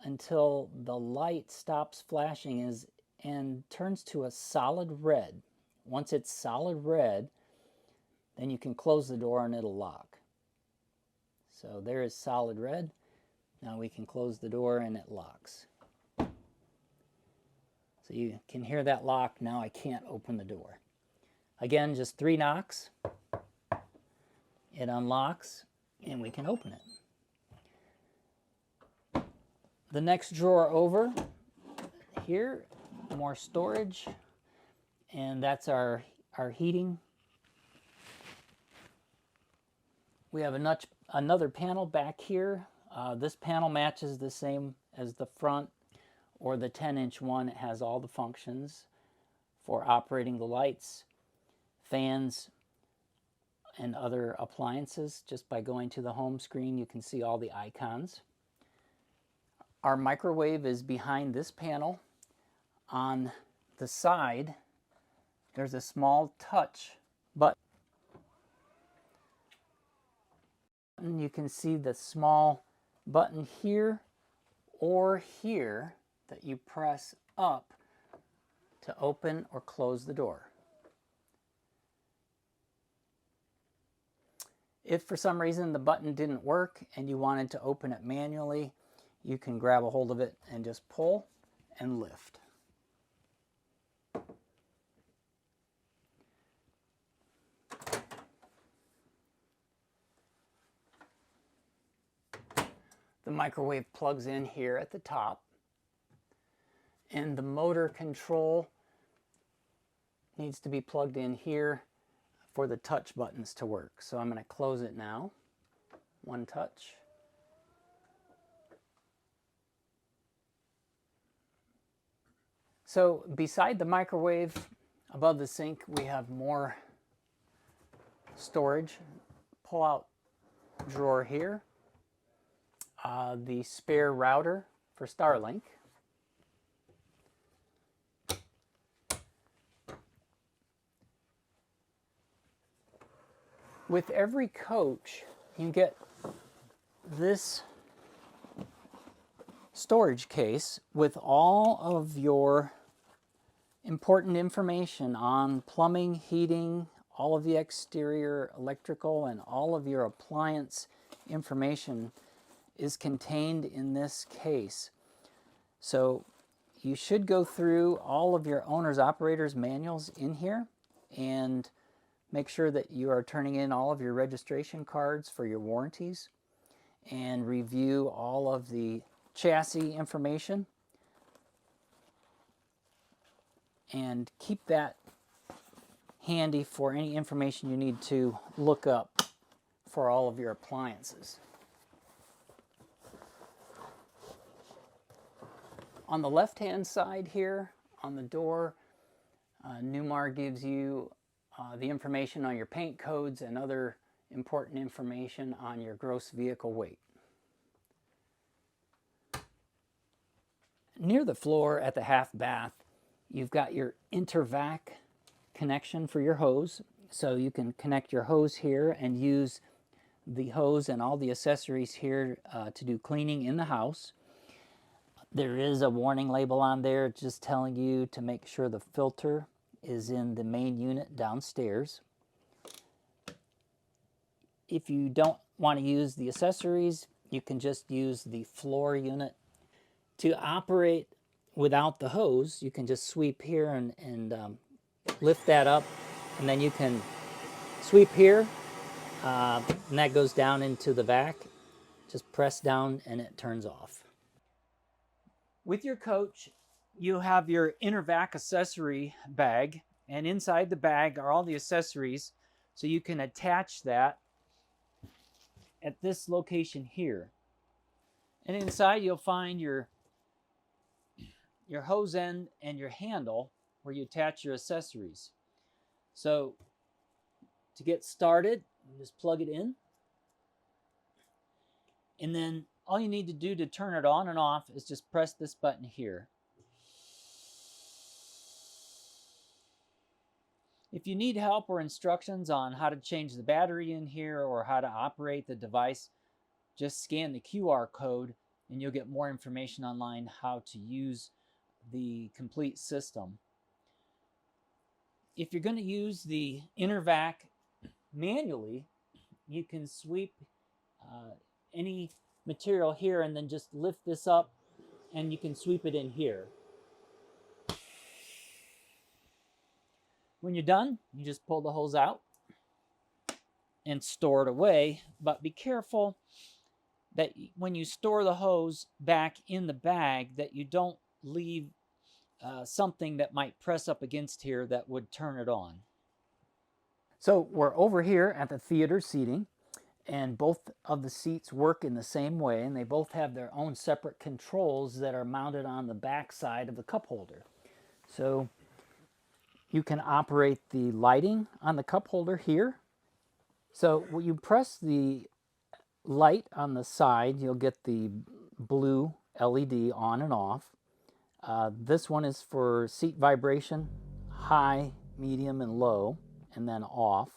until the light stops flashing and turns to a solid red. Once it's solid red, then you can close the door and it'll lock. So there is solid red. Now we can close the door and it locks. So you can hear that lock. Now I can't open the door. Again, just 3 knocks. It unlocks and we can open it. The next drawer over here, more storage, and that's our heating. We have another panel back here. This panel matches the same as the front or the 10-inch one. It has all the functions for operating the lights, fans, and other appliances. Just by going to the home screen, you can see all the icons. Our microwave is behind this panel. On the side, there's a small touch button. You can see the small button here or here that you press up to open or close the door. If for some reason the button didn't work and you wanted to open it manually, you can grab a hold of it and just pull and lift. The microwave plugs in here at the top, and the motor control needs to be plugged in here for the touch buttons to work. So I'm going to close it now. One touch. So beside the microwave, above the sink, we have more storage. Pull out drawer here. The spare router for Starlink. With every coach, you get this storage case with all of your important information on plumbing, heating, all of the exterior electrical, and all of your appliance information is contained in this case. So you should go through all of your owner's operators manuals in here. and make sure that you are turning in all of your registration cards for your warranties, and review all of the chassis information, and keep that handy for any information you need to look up for all of your appliances. On the left-hand side here, on the door, Newmar gives you the information on your paint codes and other important information on your gross vehicle weight. Near the floor at the half bath, you've got your Intervac connection for your hose. So you can connect your hose here and use the hose and all the accessories here to do cleaning in the house. There is a warning label on there just telling you to make sure the filter is in the main unit downstairs. If you don't want to use the accessories, you can just use the floor unit. To operate without the hose, you can just sweep here and lift that up, and then you can sweep here, and that goes down into the vac. Just press down and it turns off. With your coach, you have your Intervac accessory bag, and inside the bag are all the accessories, so you can attach that at this location here. And inside you'll find your hose end and your handle where you attach your accessories. So to get started, you just plug it in, and then all you need to do to turn it on and off is just press this button here. If you need help or instructions on how to change the battery in here or how to operate the device, just scan the QR code and you'll get more information online how to use the complete system. If you're going to use the Intervac manually, you can sweep any material here and then just lift this up and you can sweep it in here. When you're done, you just pull the hose out and store it away, but be careful that when you store the hose back in the bag that you don't leave something that might press up against here that would turn it on. So we're over here at the theater seating, and both of the seats work in the same way, and they both have their own separate controls that are mounted on the back side of the cup holder. So you can operate the lighting on the cup holder here. So when you press the light on the side, you'll get the blue LED on and off. This one is for seat vibration, high, medium, and low, and then off.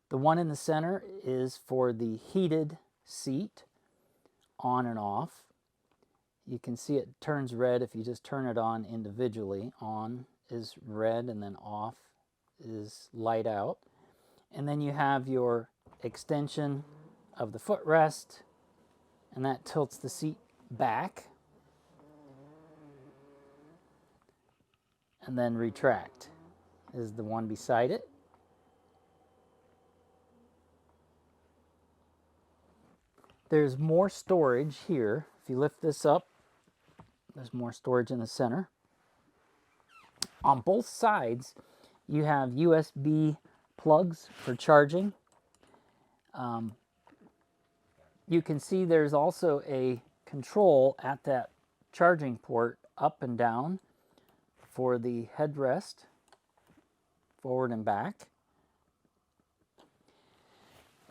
The one in the center is for the heated seat, on and off. You can see it turns red if you just turn it on individually. On is red and then off is light out. And then you have your extension of the footrest, and that tilts the seat back. And then retract is the one beside it. There's more storage here. If you lift this up, there's more storage in the center. On both sides, you have USB plugs for charging. You can see there's also a control at that charging port up and down for the headrest, forward and back.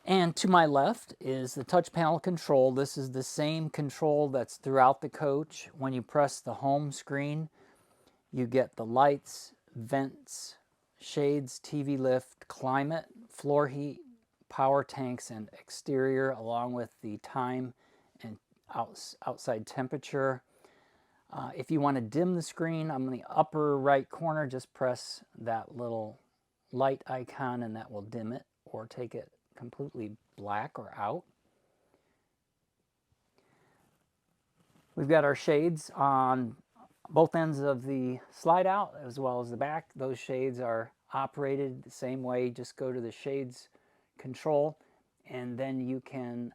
And to my left is the touch panel control. This is the same control that's throughout the coach. When you press the home screen, you get the lights, vents, shades, TV lift, climate, floor heat, power tanks, and exterior, along with the time and outside temperature. If you want to dim the screen, on the upper right corner, just press that little light icon and that will dim it or take it completely black or out. We've got our shades on both ends of the slide out as well as the back. Those shades are operated the same way. Just go to the shades control, and then you can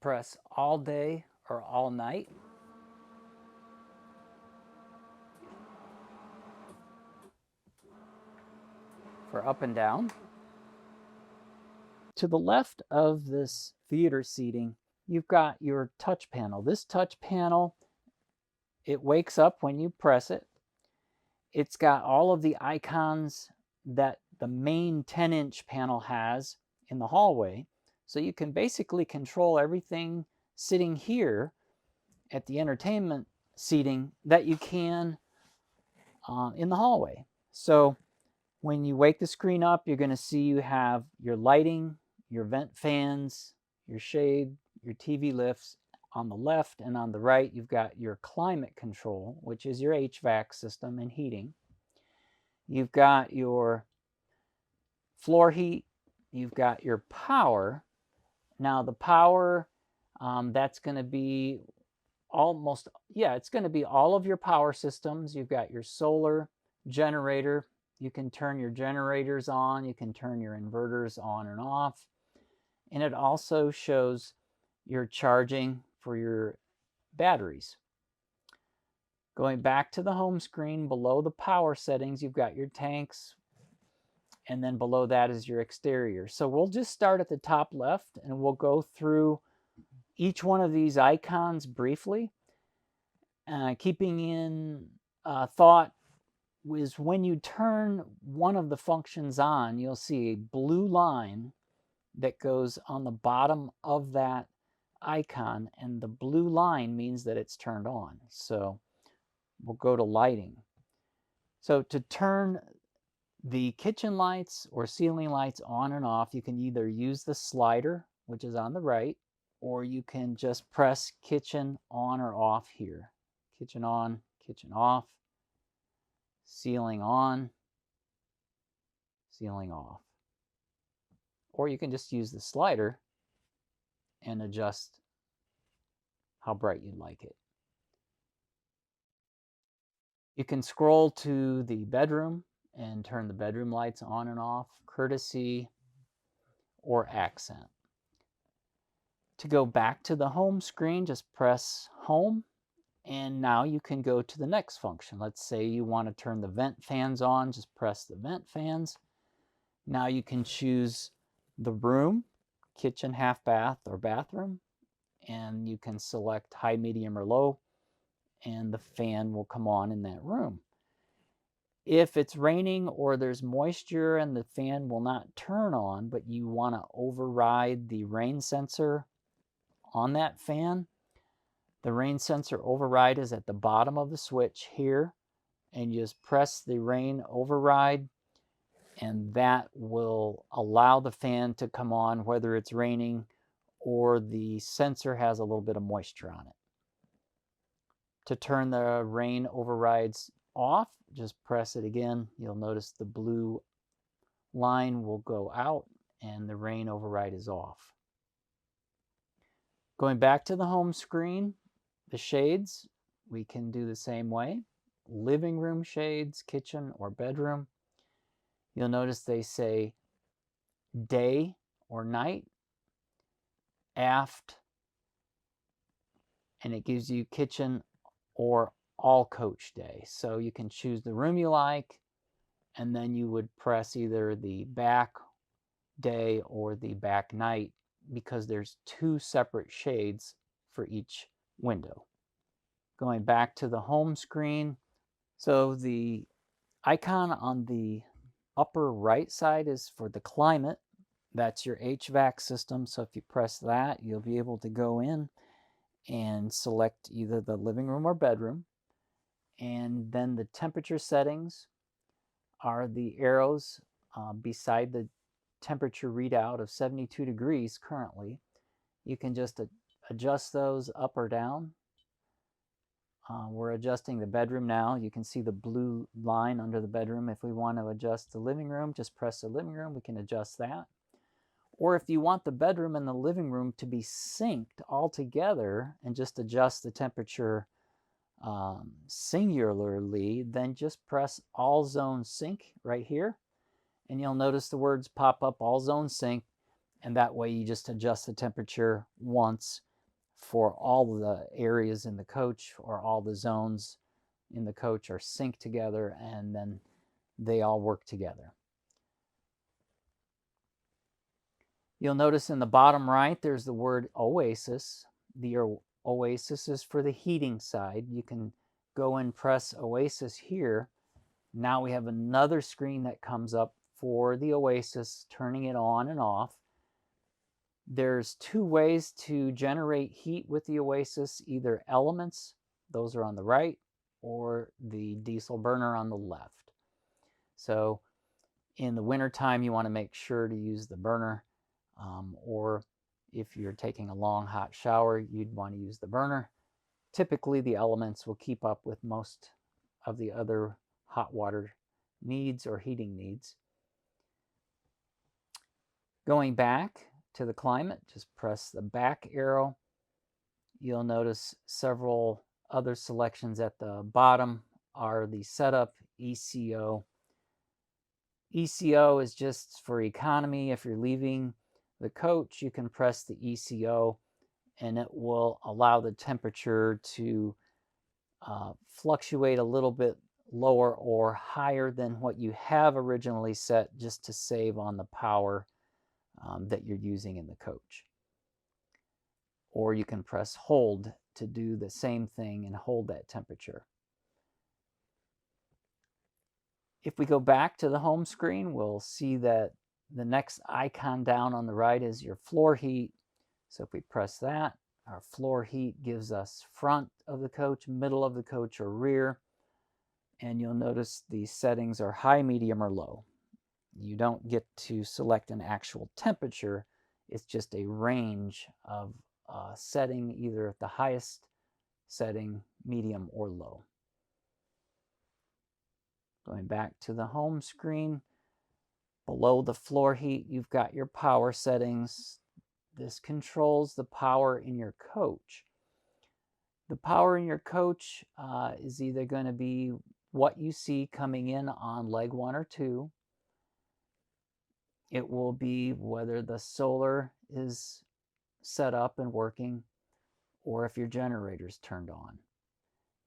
press all day or all night. For up and down. To the left of this theater seating, you've got your touch panel. This touch panel, it wakes up when you press it. It's got all of the icons that the main 10-inch panel has in the hallway. So you can basically control everything sitting here at the entertainment seating that you can in the hallway. So when you wake the screen up, you're going to see you have your lighting, your vent fans, your shade, your TV lifts. On the left and on the right, you've got your climate control, which is your HVAC system and heating. You've got your floor heat. You've got your power. Now the power, that's going to be it's going to be all of your power systems. You've got your solar generator. You can turn your generators on. You can turn your inverters on and off. And it also shows your charging for your batteries. Going back to the home screen, below the power settings, you've got your tanks, and then below that is your exterior. So we'll just start at the top left, and we'll go through each one of these icons briefly. Keeping in thought is when you turn one of the functions on, you'll see a blue line that goes on the bottom of that icon, and the blue line means that it's turned on. So we'll go to lighting. So to turn the kitchen lights or ceiling lights on and off, you can either use the slider, which is on the right, or you can just press kitchen on or off here. Kitchen on, kitchen off, ceiling on, ceiling off. Or you can just use the slider and adjust how bright you'd like it. You can scroll to the bedroom and turn the bedroom lights on and off, courtesy or accent. To go back to the home screen, just press home, and now you can go to the next function. Let's say you want to turn the vent fans on, just press the vent fans. Now you can choose the room, kitchen, half bath, or bathroom, and you can select high, medium, or low, and the fan will come on in that room. If it's raining or there's moisture and the fan will not turn on, but you want to override the rain sensor on that fan, the rain sensor override is at the bottom of the switch here, and you just press the rain override, and that will allow the fan to come on whether it's raining or the sensor has a little bit of moisture on it. To turn the rain overrides off, just press it again. You'll notice the blue line will go out and the rain override is off. Going back to the home screen, the shades, we can do the same way. Living room shades, kitchen or bedroom. You'll notice they say day or night, aft, and it gives you kitchen or all coach day. So you can choose the room you like, and then you would press either the back day or the back night, because there's two separate shades for each window. Going back to the home screen, so the icon on the upper right side is for the climate. That's your HVAC system. So if you press that, you'll be able to go in and select either the living room or bedroom. And then the temperature settings are the arrows beside the temperature readout of 72 degrees currently. You can just adjust those up or down. We're adjusting the bedroom now. You can see the blue line under the bedroom. If we want to adjust the living room, just press the living room. We can adjust that. Or if you want the bedroom and the living room to be synced all together and just adjust the temperature singularly, then just press All Zone Sync right here, and you'll notice the words pop up, All Zone Sync, and that way you just adjust the temperature once for all the areas in the coach, or all the zones in the coach are synced together, and then they all work together. You'll notice in the bottom right, there's the word Oasis. The Oasis is for the heating side. You can go and press Oasis here. Now we have another screen that comes up for the Oasis, turning it on and off. There's two ways to generate heat with the Oasis, either elements, those are on the right, or the diesel burner on the left. So in the wintertime, you want to make sure to use the burner. Or if you're taking a long hot shower, you'd want to use the burner. Typically, the elements will keep up with most of the other hot water needs or heating needs. Going back to the climate, just press the back arrow. You'll notice several other selections at the bottom are the setup, ECO. ECO is just for economy. If you're leaving the coach, you can press the ECO and it will allow the temperature to fluctuate a little bit lower or higher than what you have originally set, just to save on the power that you're using in the coach. Or you can press hold to do the same thing and hold that temperature. If we go back to the home screen, we'll see that the next icon down on the right is your floor heat. So if we press that, our floor heat gives us front of the coach, middle of the coach, or rear. And you'll notice the settings are high, medium, or low. You don't get to select an actual temperature. It's just a range of setting, either at the highest setting, medium, or low. Going back to the home screen, below the floor heat, you've got your power settings. This controls the power in your coach. The power in your coach is either going to be what you see coming in on leg 1 or 2. It will be whether the solar is set up and working, or if your generator's turned on.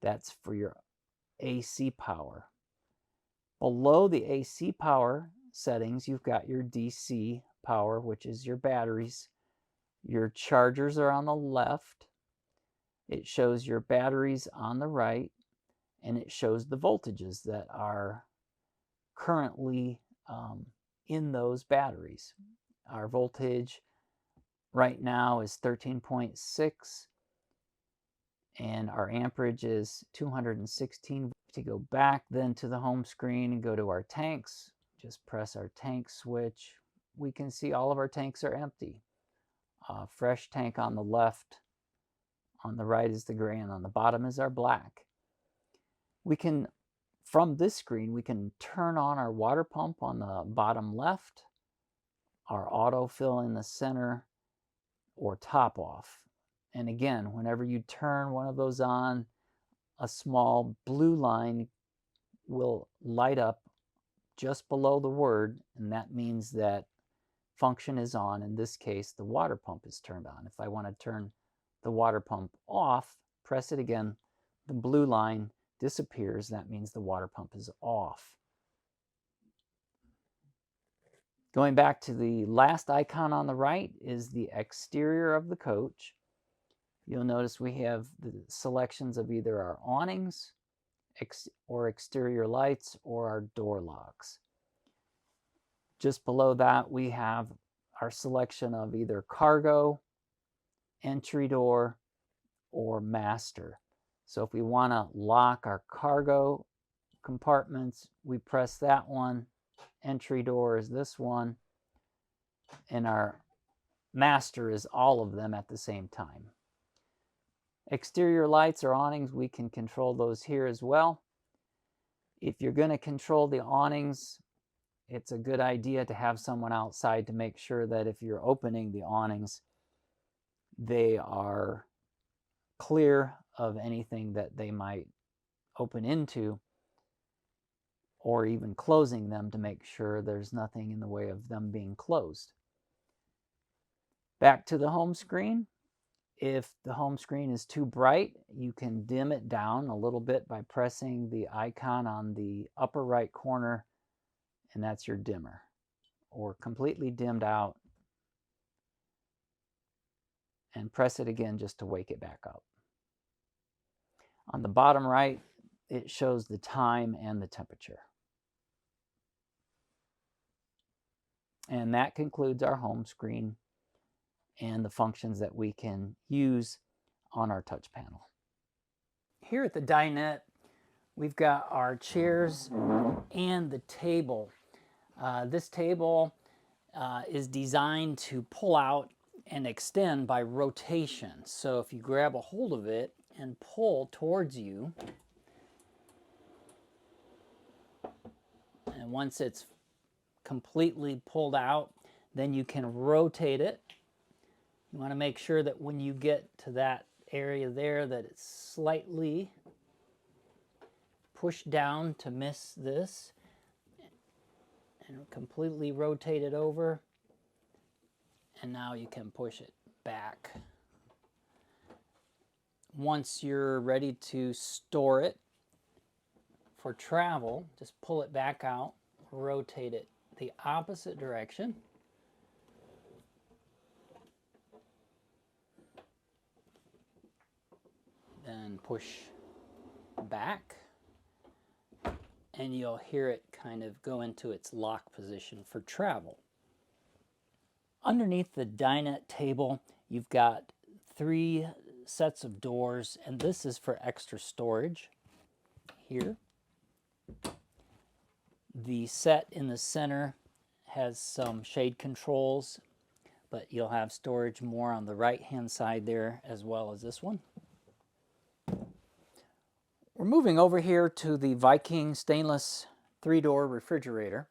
That's for your AC power. Below the AC power settings, you've got your DC power, which is your batteries. Your chargers are on the left. It shows your batteries on the right, and it shows the voltages that are currently in those batteries. Our voltage right now is 13.6, and our amperage is 216. To go back then to the home screen and go to our tanks, just press our tank switch. We can see all of our tanks are empty. Fresh tank on the left, on the right is the gray, and on the bottom is our black. We can, from this screen, we can turn on our water pump on the bottom left, our autofill in the center, or top off. And again, whenever you turn one of those on, a small blue line will light up just below the word, and that means that function is on. In this case, the water pump is turned on. If I want to turn the water pump off, press it again, the blue line disappears. That means the water pump is off. Going back to the last icon on the right is the exterior of the coach. You'll notice we have the selections of either our awnings or exterior lights or our door locks. Just below that, we have our selection of either cargo, entry door, or master. So if we want to lock our cargo compartments, we press that one. Entry door is this one, and our master is all of them at the same time. Exterior lights or awnings, we can control those here as well. If you're going to control the awnings, it's a good idea to have someone outside to make sure that if you're opening the awnings, they are clear of anything that they might open into, or even closing them to make sure there's nothing in the way of them being closed. Back to the home screen. If the home screen is too bright, you can dim it down a little bit by pressing the icon on the upper right corner, and that's your dimmer. Or completely dimmed out, and press it again just to wake it back up. On the bottom right, it shows the time and the temperature. And that concludes our home screen and the functions that we can use on our touch panel. Here at the dinette, we've got our chairs and the table. This table is designed to pull out and extend by rotation. So if you grab a hold of it and pull towards you, and once it's completely pulled out, then you can rotate it. You want to make sure that when you get to that area there that it's slightly pushed down to miss this, and completely rotate it over, and now you can push it back. Once you're ready to store it for travel, just pull it back out, rotate it the opposite direction, then push back, and you'll hear it kind of go into its lock position for travel. Underneath the dinette table, you've got 3 sets of doors, and this is for extra storage here. The set in the center has some shade controls, but you'll have storage more on the right-hand side there as well as this one. We're moving over here to the Viking stainless 3-door refrigerator.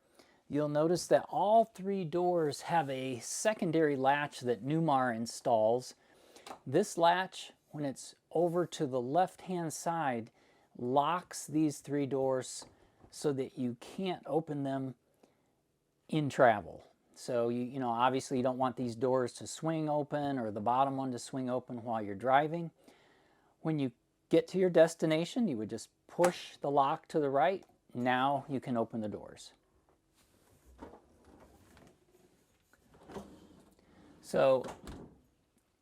You'll notice that all 3 doors have a secondary latch that Newmar installs. This latch, when it's over to the left-hand side, locks these 3 doors so that you can't open them in travel. So you know, obviously you don't want these doors to swing open or the bottom one to swing open while you're driving. When you get to your destination, you would just push the lock to the right. Now you can open the doors. So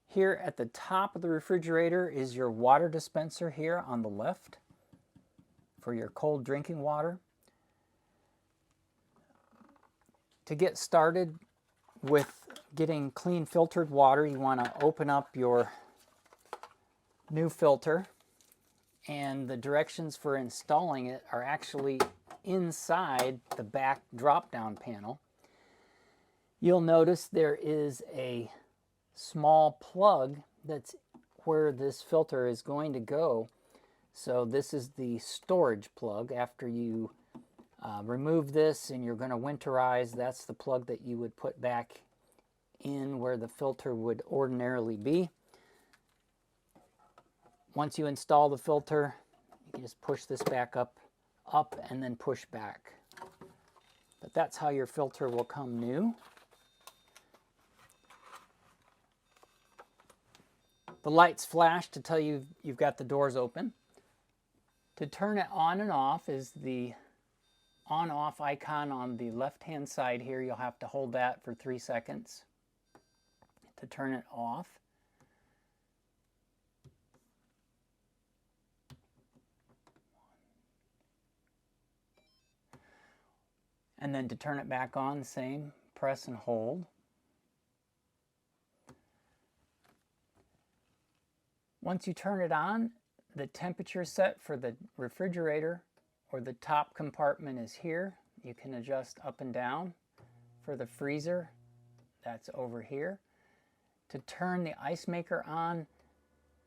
here at the top of the refrigerator is your water dispenser here on the left for your cold drinking water. To get started with getting clean filtered water, you want to open up your new filter, and the directions for installing it are actually inside the back drop-down panel. You'll notice there is a small plug that's where this filter is going to go. So this is the storage plug. After you remove this and you're going to winterize, that's the plug that you would put back in where the filter would ordinarily be. Once you install the filter, you can just push this back up and then push back. But that's how your filter will come new. The lights flash to tell you you've got the doors open. To turn it on and off is the on-off icon on the left-hand side here. You'll have to hold that for 3 seconds to turn it off. And then to turn it back on, same, press and hold. Once you turn it on, the temperature set for the refrigerator or the top compartment is here. You can adjust up and down. For the freezer, that's over here. To turn the ice maker on,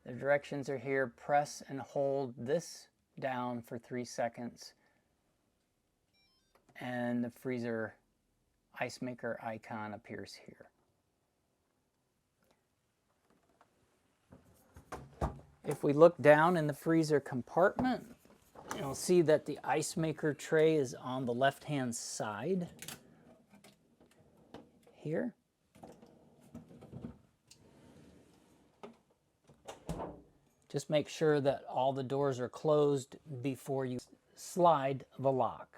the directions are here. Press and hold this down for 3 seconds, and the freezer ice maker icon appears here. If we look down in the freezer compartment, you'll see that the ice maker tray is on the left-hand side here. Just make sure that all the doors are closed before you slide the lock.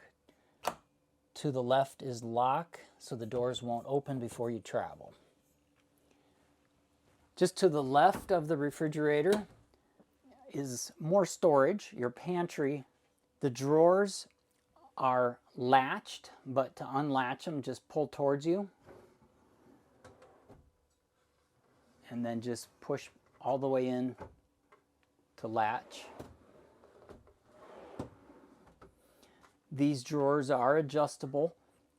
To the left is lock, so the doors won't open before you travel. Just to the left of the refrigerator is more storage, your pantry. The drawers are latched, but to unlatch them, just pull towards you. And then just push all the way in to latch. These drawers are adjustable.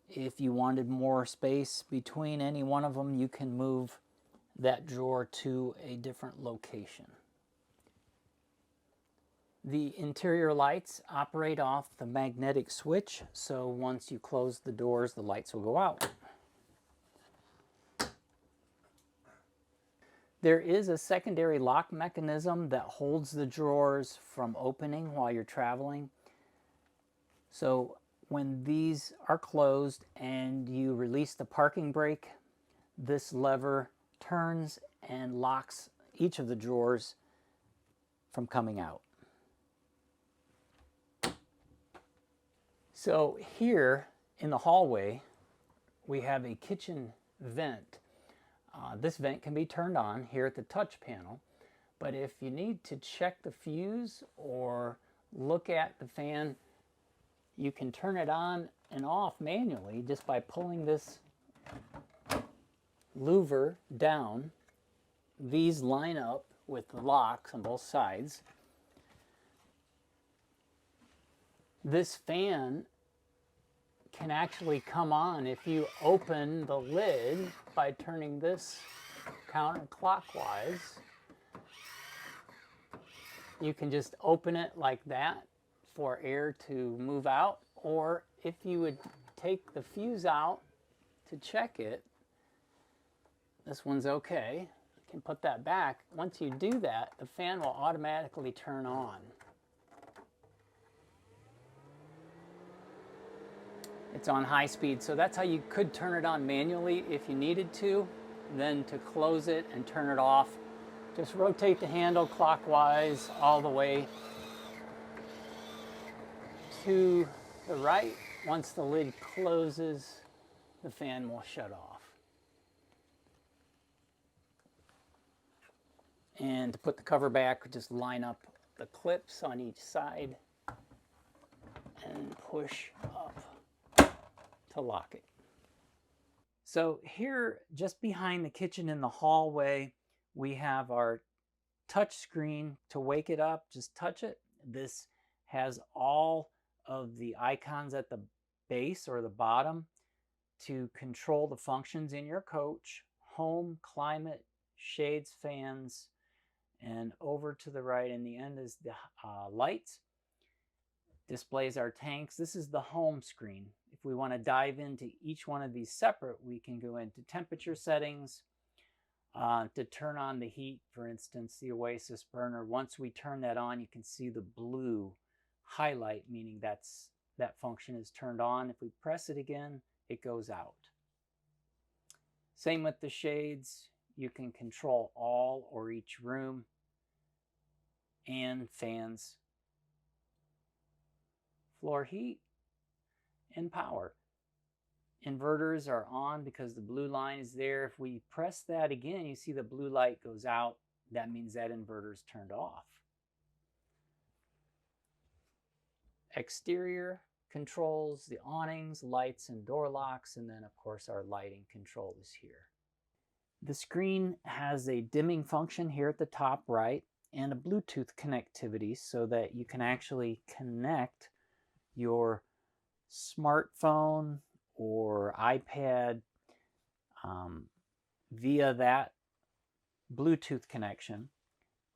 If you wanted more space between any one of them, you can move that drawer to a different location. The interior lights operate off the magnetic switch, so once you close the doors, the lights will go out. There is a secondary lock mechanism that holds the drawers from opening while you're traveling. So when these are closed and you release the parking brake, this lever turns and locks each of the drawers from coming out. So here in the hallway, we have a kitchen vent. This vent can be turned on here at the touch panel, but if you need to check the fuse or look at the fan, you can turn it on and off manually just by pulling this louver down. These line up with the locks on both sides. This fan can actually come on if you open the lid by turning this counterclockwise. You can just open it like that for air to move out, or if you would take the fuse out to check it, this one's okay. You can put that back. Once you do that, the fan will automatically turn on. It's on high speed, so that's how you could turn it on manually if you needed to. Then to close it and turn it off, just rotate the handle clockwise all the way to the right. Once the lid closes, the fan will shut off. And to put the cover back, just line up the clips on each side and push up to lock it. So here, just behind the kitchen in the hallway, we have our touch screen. To wake it up, just touch it. This has all of the icons at the base or the bottom to control the functions in your coach: home, climate, shades, fans, and over to the right in the end is the lights. Displays our tanks. This is the home screen. If we want to dive into each one of these separate, we can go into temperature settings to turn on the heat, for instance, the Oasis burner. Once we turn that on, you can see the blue highlight, meaning that function is turned on. If we press it again, it goes out. Same with the shades. You can control all or each room, and fans, floor heat, and power. Inverters are on because the blue line is there. If we press that again, you see the blue light goes out. That means that inverter is turned off. Exterior controls, the awnings, lights, and door locks, and then of course our lighting control is here. The screen has a dimming function here at the top right and a Bluetooth connectivity so that you can actually connect your smartphone or iPad via that Bluetooth connection,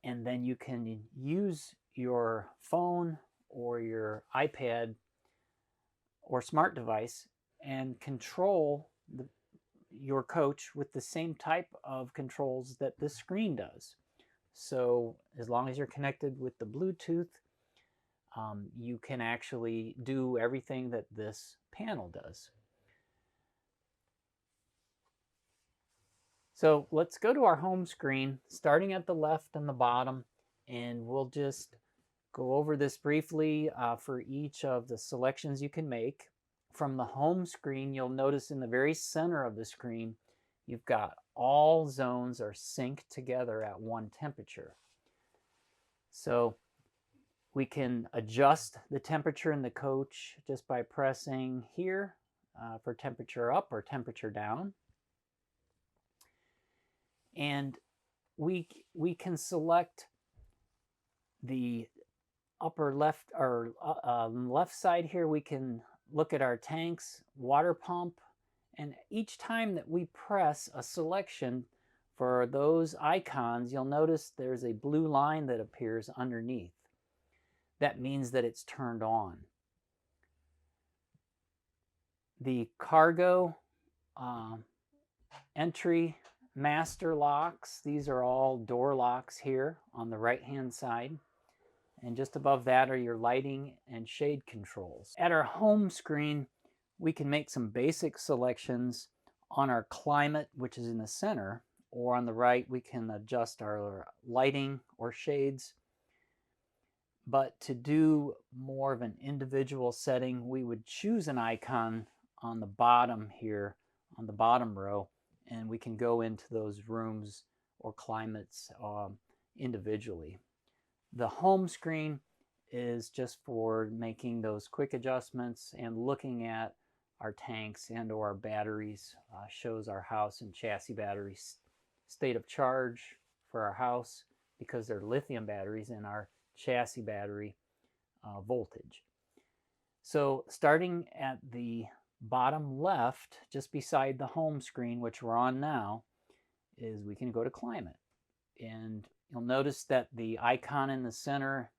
and then you can use your phone or your iPad or smart device and control your coach with the same type of controls that this screen does. So as long as you're connected with the Bluetooth, you can actually do everything that this panel does. So let's go to our home screen, starting at the left and the bottom, and we'll just go over this briefly for each of the selections you can make. From the home screen, you'll notice in the very center of the screen, you've got all zones are synced together at one temperature. So we can adjust the temperature in the coach just by pressing here for temperature up or temperature down. And we can select the upper left or left side here. We can look at our tanks, water pump, and each time that we press a selection for those icons, you'll notice there's a blue line that appears underneath. That means that it's turned on. The cargo entry master locks, these are all door locks here on the right hand side. And just above that are your lighting and shade controls. At our home screen, we can make some basic selections on our climate, which is in the center, or on the right, we can adjust our lighting or shades. But to do more of an individual setting, we would choose an icon on the bottom here, on the bottom row, and we can go into those rooms or climates individually. The home screen is just for making those quick adjustments and looking at our tanks and or our batteries. Shows our house and chassis batteries state of charge for our house because they're lithium batteries, and our chassis battery voltage. So starting at the bottom left, just beside the home screen, which we're on now, is we can go to climate. And you'll notice that the icon in the center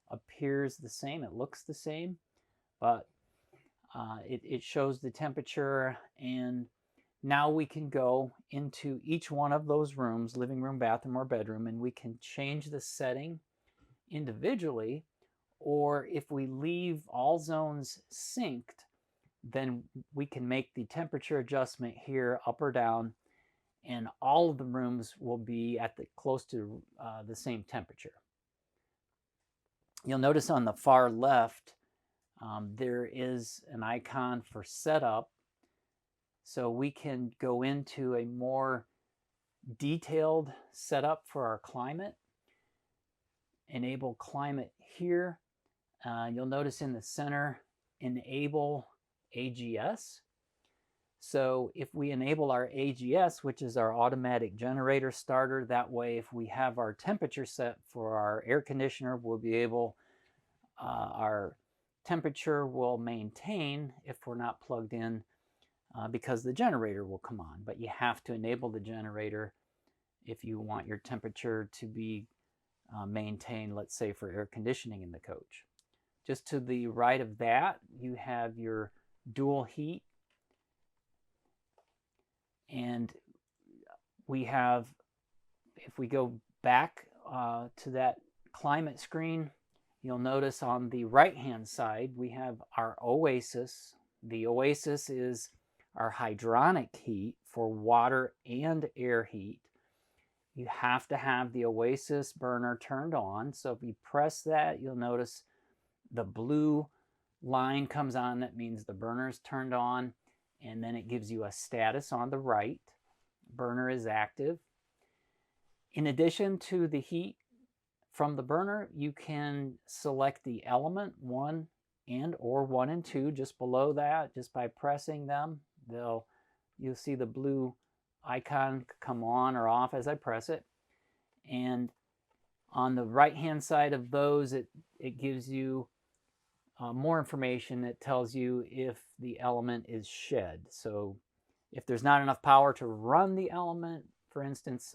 appears the same. It looks the same, but it shows the temperature. And now we can go into each one of those rooms, living room, bathroom, or bedroom, and we can change the setting individually. Or if we leave all zones synced, then we can make the temperature adjustment here up or down, and all of the rooms will be at close to the same temperature. You'll notice on the far left, there is an icon for setup. So we can go into a more detailed setup for our climate. Enable climate here. You'll notice in the center, enable AGS. So if we enable our AGS, which is our automatic generator starter, that way if we have our temperature set for our air conditioner, we'll be able, our temperature will maintain if we're not plugged in because the generator will come on. But you have to enable the generator if you want your temperature to be maintained, let's say for air conditioning in the coach. Just to the right of that, you have your dual heat. And we have, if we go back to that climate screen, you'll notice on the right-hand side, we have our Oasis. The Oasis is our hydronic heat for water and air heat. You have to have the Oasis burner turned on. So if you press that, you'll notice the blue line comes on. That means the burner is turned on. And then it gives you a status on the right. Burner is active. In addition to the heat from the burner, you can select the element 1 and or 1 and 2 just below that. Just by pressing them, you'll see the blue icon come on or off as I press it. And on the right hand side of those, it gives you more information. That tells you if the element is shed. So if there's not enough power to run the element, for instance,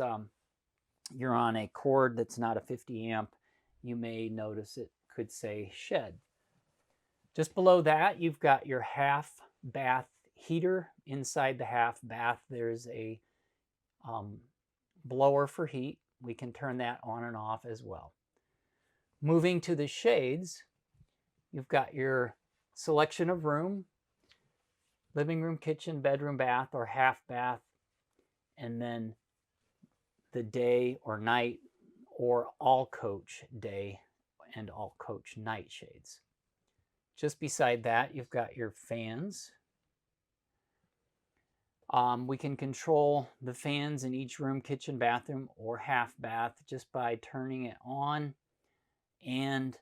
you're on a cord that's not a 50 amp, you may notice it could say shed. Just below that, you've got your half bath heater. Inside the half bath, there's a blower for heat. we can turn that on and off as well. Moving to the shades, you've got your selection of room, living room, kitchen, bedroom, bath, or half bath, and then the day or night or all coach day and all coach night shades. Just beside that, you've got your fans. We can control the fans in each room, kitchen, bathroom, or half bath just by turning it on, and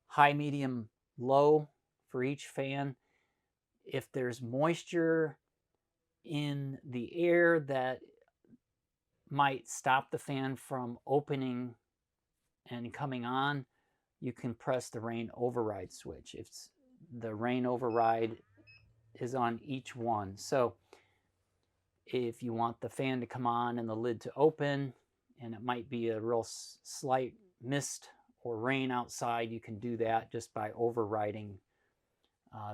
high, medium, low for each fan. If there's moisture in the air that might stop the fan from opening and coming on, you can press the rain override switch. If the rain override is on each one. So if you want the fan to come on and the lid to open, and it might be a real slight mist or rain outside, you can do that just by overriding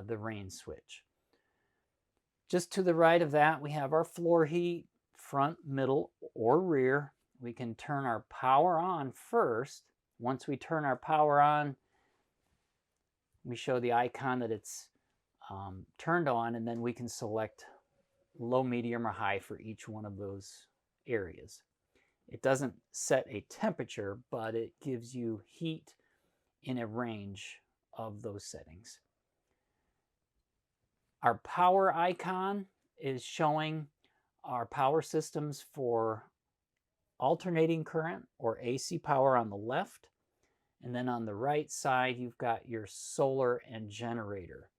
the rain switch. Just to the right of that, we have our floor heat, front, middle, or rear. We can turn our power on first. Once we turn our power on, we show the icon that it's turned on, and then we can select low, medium, or high for each one of those areas. It doesn't set a temperature, but it gives you heat in a range of those settings. Our power icon is showing our power systems for alternating current or AC power on the left. And then on the right side, you've got your solar and generator.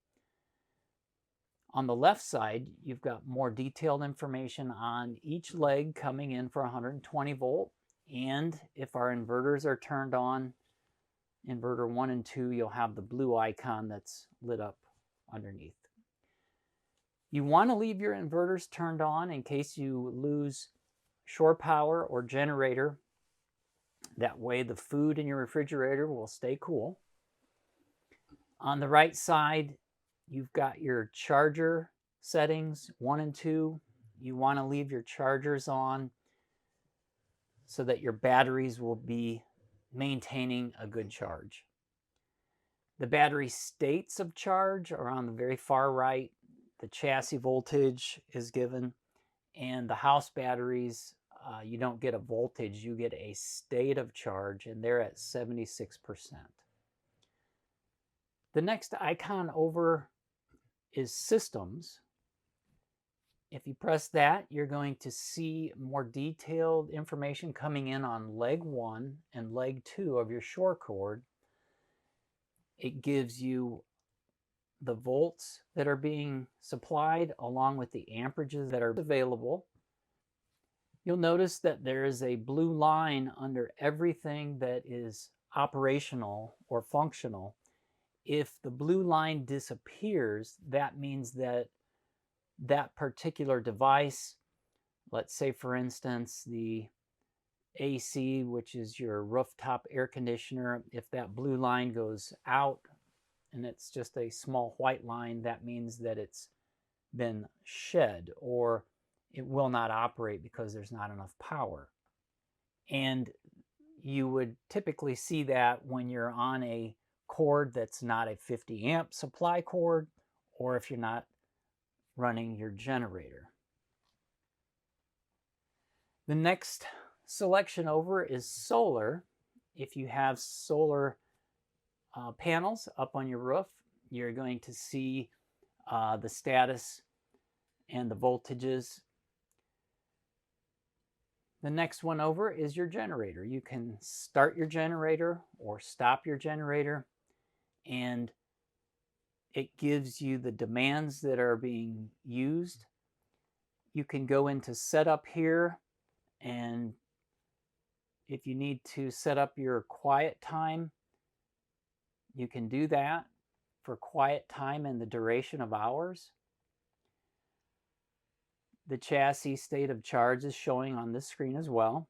On the left side, you've got more detailed information on each leg coming in for 120 volt. And if our inverters are turned on, inverter 1 and 2, you'll have the blue icon that's lit up underneath. You want to leave your inverters turned on in case you lose shore power or generator. That way the food in your refrigerator will stay cool. On the right side, you've got your charger settings, 1 and 2. You want to leave your chargers on so that your batteries will be maintaining a good charge. The battery states of charge are on the very far right. The chassis voltage is given, and the house batteries, you don't get a voltage, you get a state of charge, and they're at 76%. The next icon over is systems. If you press that, you're going to see more detailed information coming in on leg 1 and leg 2 of your shore cord. It gives you the volts that are being supplied along with the amperages that are available. You'll notice that there is a blue line under everything that is operational or functional. If the blue line disappears, that means that that particular device, let's say for instance the AC, which is your rooftop air conditioner, if that blue line goes out and it's just a small white line, that means that it's been shed or it will not operate because there's not enough power. And you would typically see that when you're on a cord that's not a 50 amp supply cord, or if you're not running your generator. The next selection over is solar. If you have solar panels up on your roof, you're going to see the status and the voltages. The next one over is your generator. You can start your generator or stop your generator, and it gives you the demands that are being used. You can go into setup here, and if you need to set up your quiet time, you can do that for quiet time and the duration of hours. The chassis state of charge is showing on this screen as well.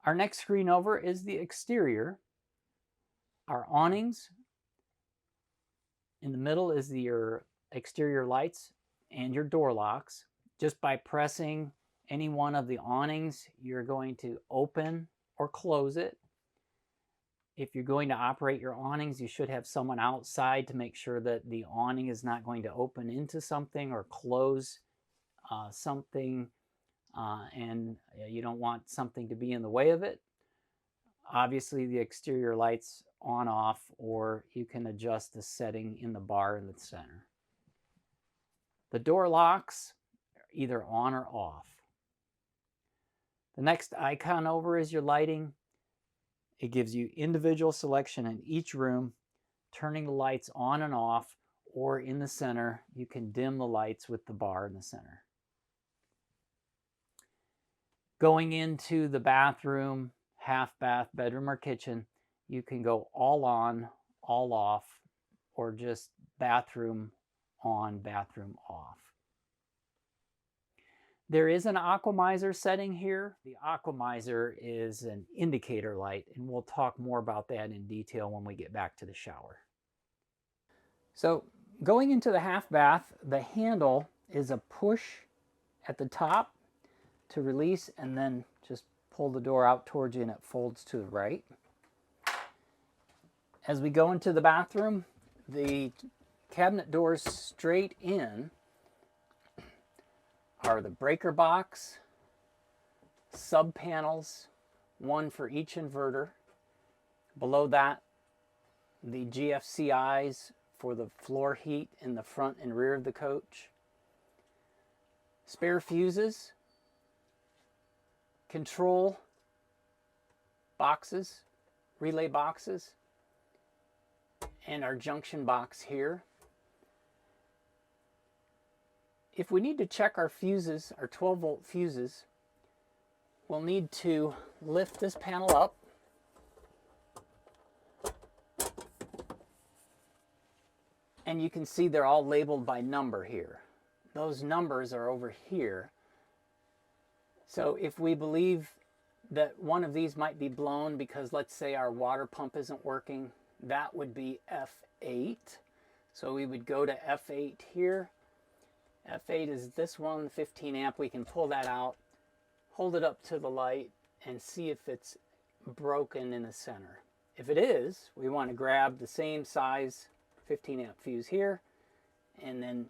Our next screen over is the exterior. Our awnings. In the middle is your exterior lights and your door locks. Just by pressing any one of the awnings, you're going to open or close it. If you're going to operate your awnings, you should have someone outside to make sure that the awning is not going to open into something or close something, and you don't want something to be in the way of it. Obviously, the exterior lights on, off, or you can adjust the setting in the bar in the center. The door locks are either on or off. The next icon over is your lighting. It gives you individual selection in each room, turning the lights on and off, or in the center, you can dim the lights with the bar in the center. Going into the bathroom, half bath, bedroom, or kitchen, you can go all on, all off, or just bathroom on, bathroom off. There is an aquamizer setting here. The aquamizer is an indicator light, and we'll talk more about that in detail when we get back to the shower. So going into the half bath, the handle is a push at the top to release, and then just pull the door out towards you and it folds to the right. As we go into the bathroom, the cabinet doors straight in are the breaker box, sub panels, one for each inverter. Below that, the GFCIs for the floor heat in the front and rear of the coach. Spare fuses, control boxes, relay boxes, and our junction box here. If we need to check our fuses, our 12-volt fuses, we'll need to lift this panel up and you can see they're all labeled by number here. Those numbers are over here. So if we believe that one of these might be blown because, let's say, our water pump isn't working, that would be F8. So we would go to F8 here. F8 is this one, 15 amp. We can pull that out, hold it up to the light, and see if it's broken in the center. If it is, we want to grab the same size 15 amp fuse here and then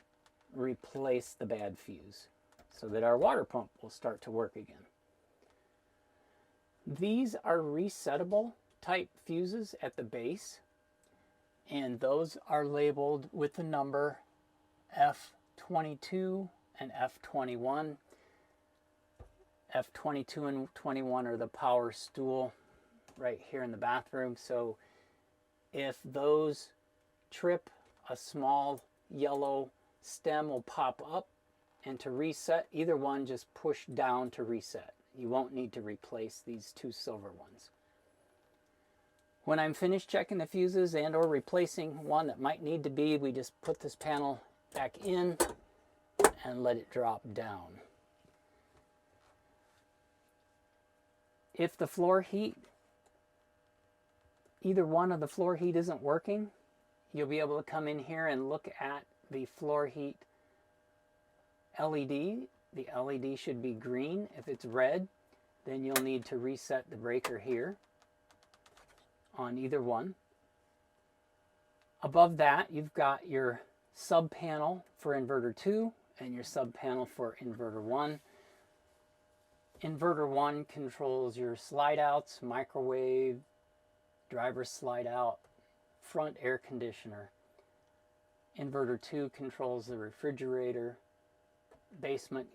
replace the bad fuse so that our water pump will start to work again. These are resettable type fuses at the base, and those are labeled with the number F22 and F21. F22 and 21 are the power stool right here in the bathroom. So if those trip, a small yellow stem will pop up, and to reset, either one, just push down to reset. You won't need to replace these two silver ones. When I'm finished checking the fuses and or replacing one that might need to be, we just put this panel back in and let it drop down. If the floor heat, either one of the floor heat isn't working, you'll be able to come in here and look at the floor heat LED. The LED should be green. If it's red, then you'll need to reset the breaker here on either one. Above that, you've got your sub panel for inverter 2 and your sub panel for inverter 1. Inverter 1 controls your slide outs, microwave, driver slide out, front air conditioner. Inverter 2 controls the refrigerator, basement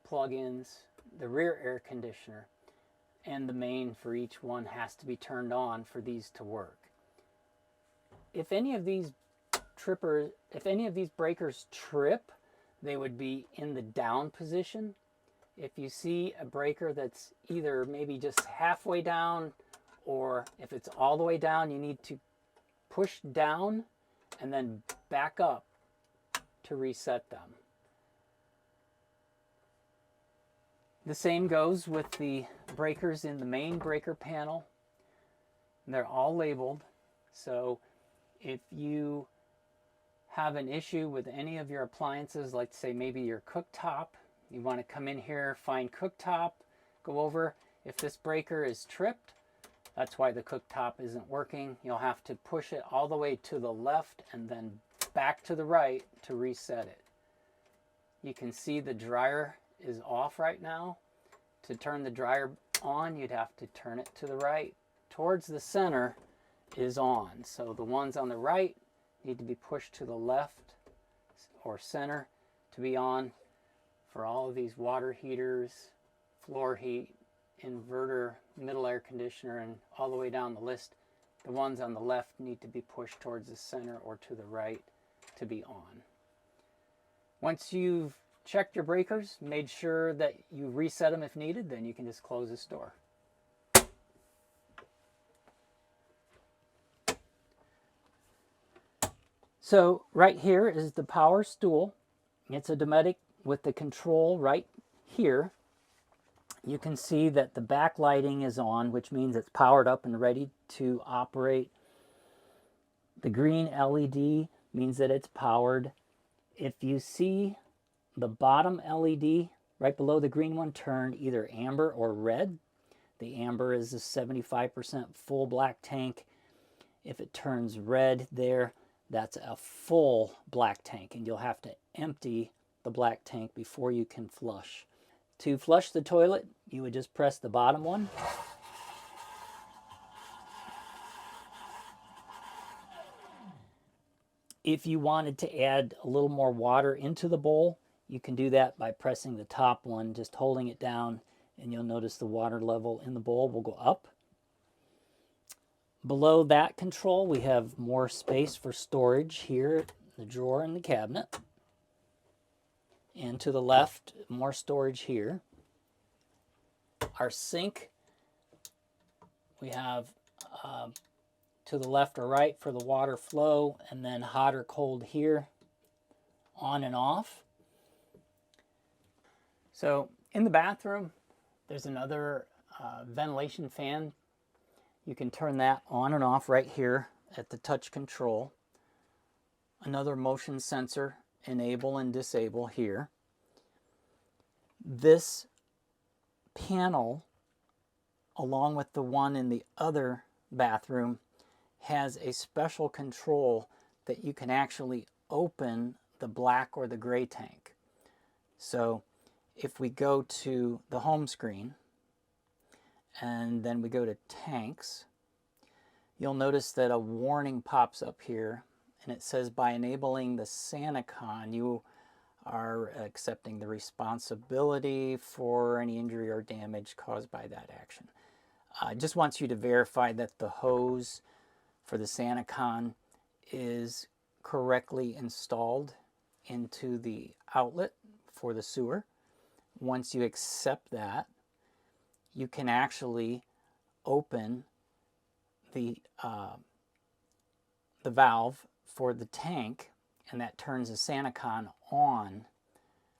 plug-ins, the rear air conditioner, and the main for each one has to be turned on for these to work. If any of these breakers trip, they would be in the down position. If you see a breaker that's either maybe just halfway down, or if it's all the way down, you need to push down and then back up to reset them. The same goes with the breakers in the main breaker panel. They're all labeled. So if you have an issue with any of your appliances, like say maybe your cooktop, You want to come in here, find cooktop, go over. If this breaker is tripped, that's why the cooktop isn't working. You'll have to push it all the way to the left and then back to the right to reset it. You can see the dryer is off right now. To turn the dryer on, you'd have to turn it to the right. Towards the center is on. So the ones on the right need to be pushed to the left or center to be on. For all of these water heaters, floor heat, inverter, middle air conditioner, and all the way down the list, the ones on the left need to be pushed towards the center or to the right to be on. Once you've checked your breakers, made sure that you reset them if needed, then you can just close this door. So right here is the power stool. It's a Dometic with the control right here. You can see that the backlighting is on, which means it's powered up and ready to operate. The green LED means that it's powered. If you see the bottom LED right below the green one turned either amber or red, the amber is a 75% full black tank. If it turns red there, that's a full black tank, and you'll have to empty the black tank before you can flush. To flush the toilet, you would just press the bottom one. If you wanted to add a little more water into the bowl, you can do that by pressing the top one, just holding it down, and you'll notice the water level in the bowl will go up. Below that control, we have more space for storage here, the drawer and the cabinet. And to the left, more storage here. Our sink, we have to the left or right for the water flow, and then hot or cold here, on and off. So in the bathroom, there's another ventilation fan. You can turn that on and off right here at the touch control. Another motion sensor, enable and disable here. This panel, along with the one in the other bathroom, has a special control that you can actually open the black or the gray tank. So if we go to the home screen and then we go to tanks, you'll notice that a warning pops up here, and it says by enabling the SaniCon, you are accepting the responsibility for any injury or damage caused by that action. It just wants you to verify that the hose for the SaniCon is correctly installed into the outlet for the sewer. Once you accept that, you can actually open the valve for the tank, and that turns the SaniCon on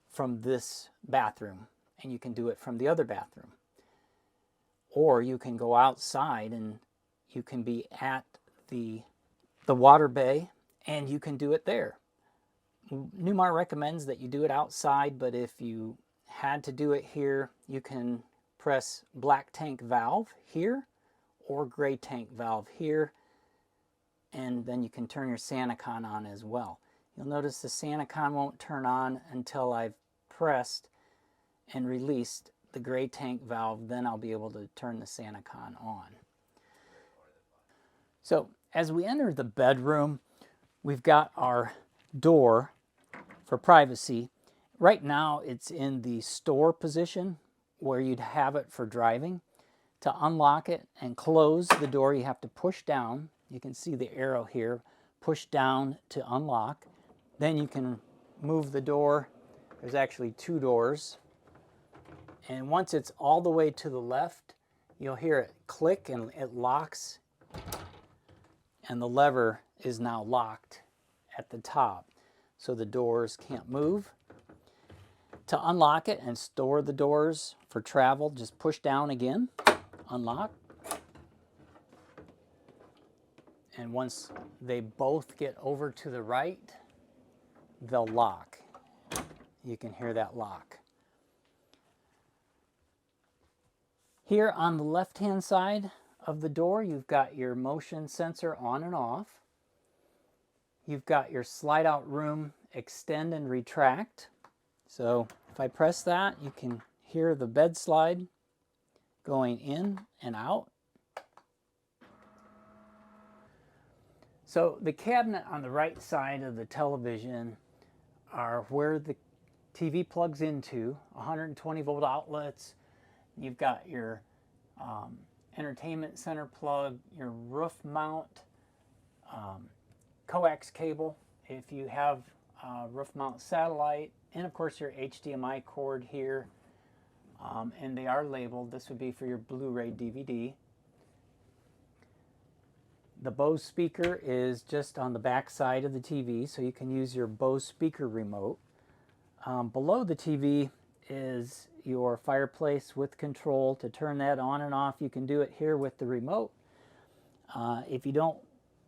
from this bathroom, and you can do it from the other bathroom. Or you can go outside and you can be at the water bay and you can do it there. Newmar recommends that you do it outside, but if you had to do it here, you can press black tank valve here or gray tank valve here, and then you can turn your SaniCon on as well. You'll notice the SaniCon won't turn on until I've pressed and released the gray tank valve, then I'll be able to turn the SaniCon on. So as we enter the bedroom, we've got our door for privacy. Right now it's in the store position where you'd have it for driving. To unlock it and close the door, you have to push down. You can see the arrow here. Push down to unlock. Then you can move the door. There's actually two doors. And once it's all the way to the left, you'll hear it click and it locks. And the lever is now locked at the top, so the doors can't move. To unlock it and store the doors for travel, just push down again, unlock. And once they both get over to the right, they'll lock. You can hear that lock. Here on the left-hand side of the door, you've got your motion sensor on and off. You've got your slide out room extend and retract. So if I press that, you can hear the bed slide going in and out. So the cabinet on the right side of the television are where the TV plugs into, 120 volt outlets. You've got your entertainment center plug, your roof mount coax cable if you have roof mount satellite, and of course your HDMI cord here, and they are labeled. This would be for your Blu-ray DVD. The Bose speaker is just on the back side of the TV, so you can use your Bose speaker remote. Below the TV is your fireplace with control. To turn that on and off, you can do it here with the remote. If you don't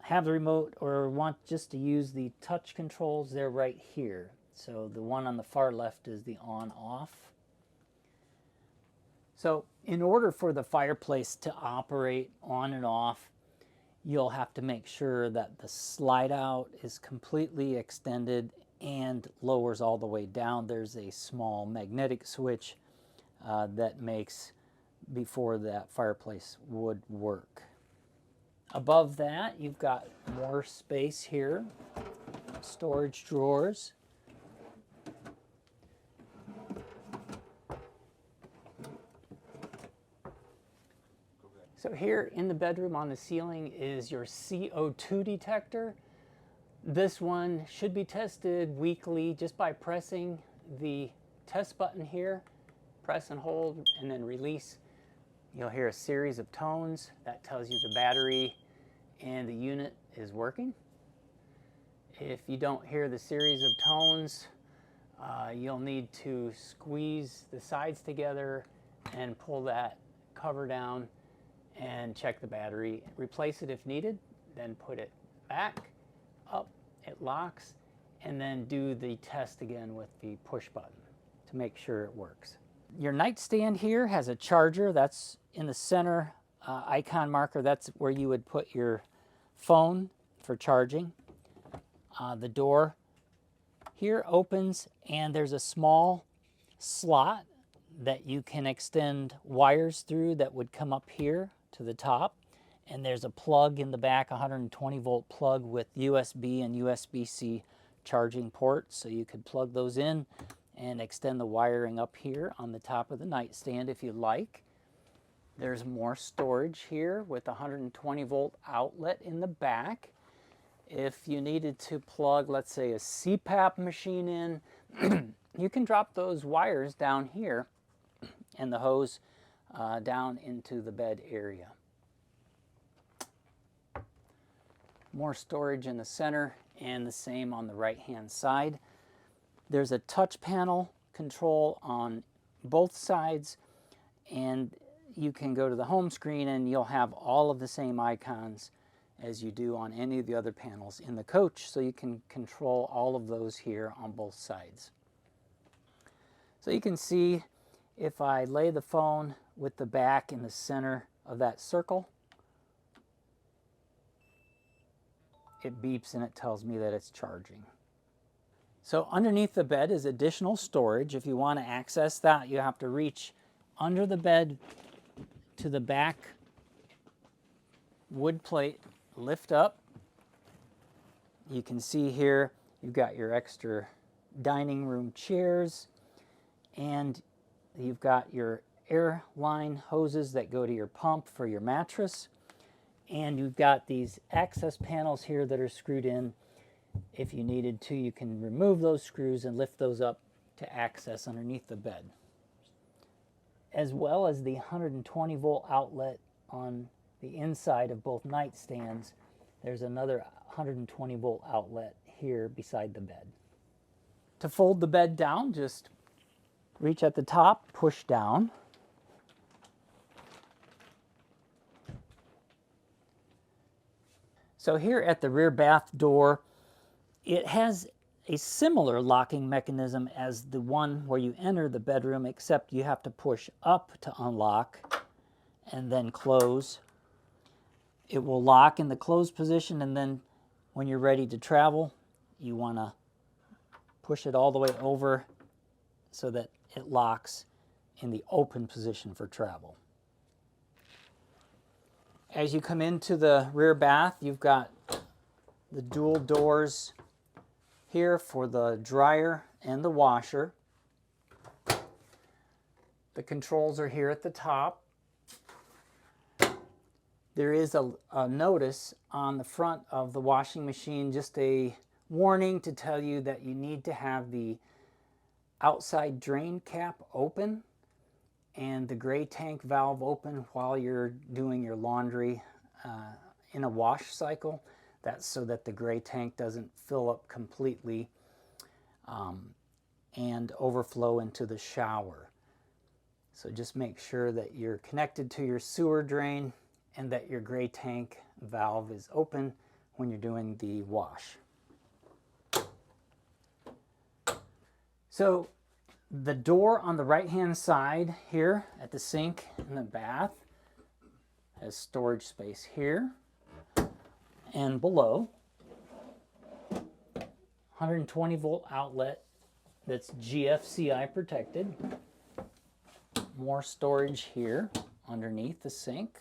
have the remote or want just to use the touch controls, they're right here. So the one on the far left is the on-off. So in order for the fireplace to operate on and off, you'll have to make sure that the slide out is completely extended and lowers all the way down. There's a small magnetic switch that makes before that fireplace would work. Above that, you've got more space here, storage drawers. So here in the bedroom on the ceiling is your CO2 detector. This one should be tested weekly just by pressing the test button here. Press and hold and then release. You'll hear a series of tones. That tells you the battery and the unit is working. If you don't hear the series of tones, you'll need to squeeze the sides together and pull that cover down and check the battery. Replace it if needed, then put it back, up, it locks, and then do the test again with the push button to make sure it works. Your nightstand here has a charger. That's in the center icon marker. That's where you would put your phone for charging. The door here opens and there's a small slot that you can extend wires through that would come up here to the top. And there's a plug in the back, 120 volt plug with USB and USB-C charging ports. So you could plug those in and extend the wiring up here on the top of the nightstand if you like. There's more storage here with a 120 volt outlet in the back. If you needed to plug, let's say, a CPAP machine in, you can drop those wires down here and the hose down into the bed area. More storage in the center and the same on the right hand side. There's a touch panel control on both sides, and you can go to the home screen and you'll have all of the same icons as you do on any of the other panels in the coach, so you can control all of those here on both sides. So you can see if I lay the phone with the back in the center of that circle, it beeps and it tells me that it's charging. So underneath the bed is additional storage. If you want to access that, you have to reach under the bed to the back wood plate, lift up. You can see here you've got your extra dining room chairs, and you've got your air line hoses that go to your pump for your mattress. And you've got these access panels here that are screwed in. If you needed to, you can remove those screws and lift those up to access underneath the bed. As well as the 120 volt outlet on the inside of both nightstands, there's another 120 volt outlet here beside the bed. To fold the bed down, just reach at the top, push down. So here at the rear bath door, it has a similar locking mechanism as the one where you enter the bedroom, except you have to push up to unlock and then close. It will lock in the closed position, and then when you're ready to travel, you want to push it all the way over so that it locks in the open position for travel. As you come into the rear bath, you've got the dual doors here for the dryer and the washer. The controls are here at the top. There is a notice on the front of the washing machine, just a warning to tell you that you need to have the outside drain cap open and the gray tank valve open while you're doing your laundry in a wash cycle. That's so that the gray tank doesn't fill up completely and overflow into the shower. So just make sure that you're connected to your sewer drain and that your gray tank valve is open when you're doing the wash. So the door on the right-hand side here at the sink in the bath has storage space here and below. 120 volt outlet that's GFCI protected. More storage here underneath the sink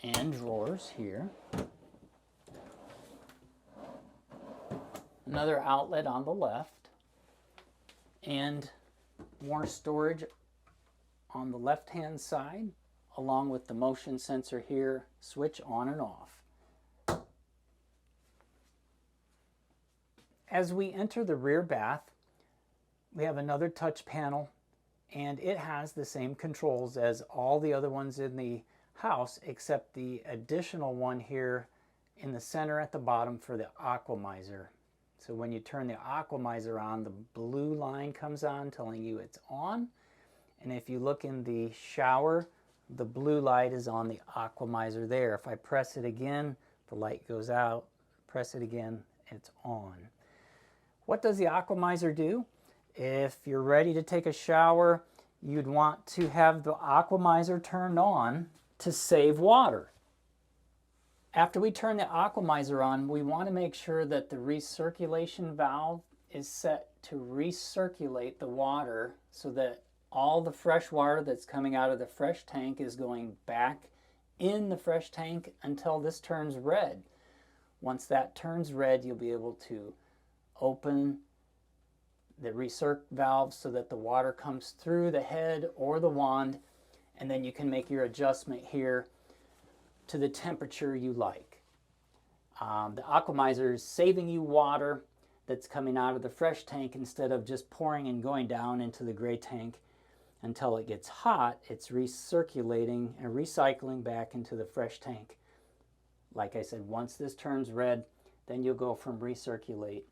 and drawers here. Another outlet on the left and more storage on the left-hand side, along with the motion sensor here, switch on and off. As we enter the rear bath, we have another touch panel, and it has the same controls as all the other ones in the house, except the additional one here in the center at the bottom for the aquamizer. So when you turn the aquamizer on, the blue line comes on telling you it's on. And if you look in the shower, the blue light is on the aquamizer there. If I press it again, the light goes out. Press it again, it's on. What does the aquamizer do? If you're ready to take a shower, you'd want to have the aquamizer turned on to save water. After we turn the aquamizer on, we want to make sure that the recirculation valve is set to recirculate the water so that all the fresh water that's coming out of the fresh tank is going back in the fresh tank until this turns red. Once that turns red, you'll be able to open the recirc valve so that the water comes through the head or the wand, and then you can make your adjustment here to the temperature you like. The aquamizer is saving you water that's coming out of the fresh tank instead of just pouring and going down into the gray tank until it gets hot. It's recirculating and recycling back into the fresh tank. Like I said, once this turns red, then you'll go from recirculate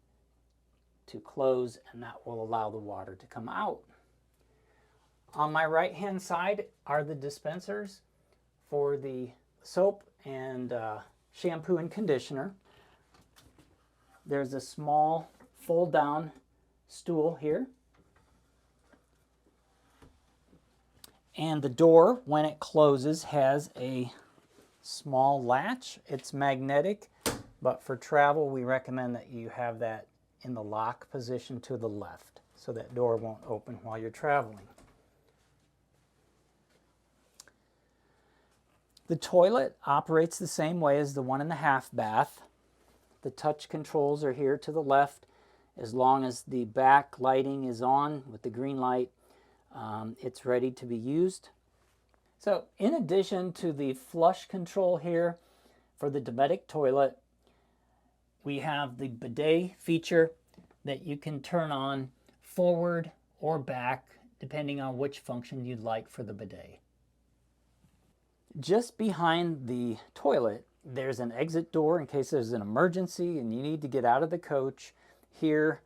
to close, and that will allow the water to come out. On my right hand side are the dispensers for the soap and shampoo and conditioner. There's a small fold down stool here, and the door, when it closes, has a small latch. It's magnetic, but for travel we recommend that you have that in the lock position to the left so that door won't open while you're traveling. The toilet operates the same way as the 1.5 bath. The touch controls are here to the left. As long as the back lighting is on with the green light, it's ready to be used. So in addition to the flush control here for the Dometic toilet, we have the bidet feature that you can turn on forward or back depending on which function you'd like for the bidet. Just behind the toilet, there's an exit door in case there's an emergency and you need to get out of the coach. Here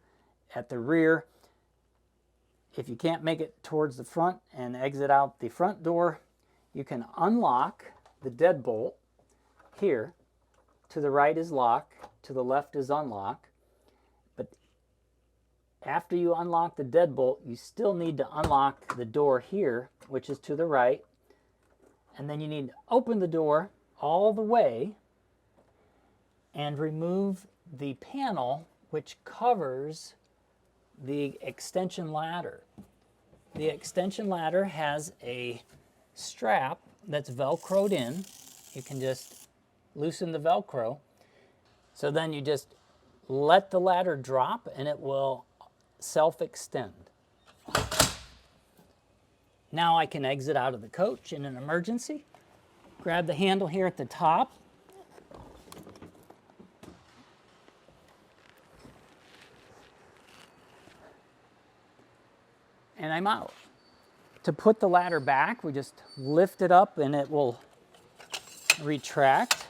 at the rear, if you can't make it towards the front and exit out the front door, you can unlock the deadbolt here. To the right is lock, to the left is unlock. But after you unlock the deadbolt, you still need to unlock the door here, which is to the right. And then you need to open the door all the way and remove the panel which covers the extension ladder. The extension ladder has a strap that's Velcroed in. You can just loosen the Velcro. So then you just let the ladder drop and it will self-extend. Now I can exit out of the coach in an emergency. Grab the handle here at the top. And I'm out. To put the ladder back, we just lift it up and it will retract.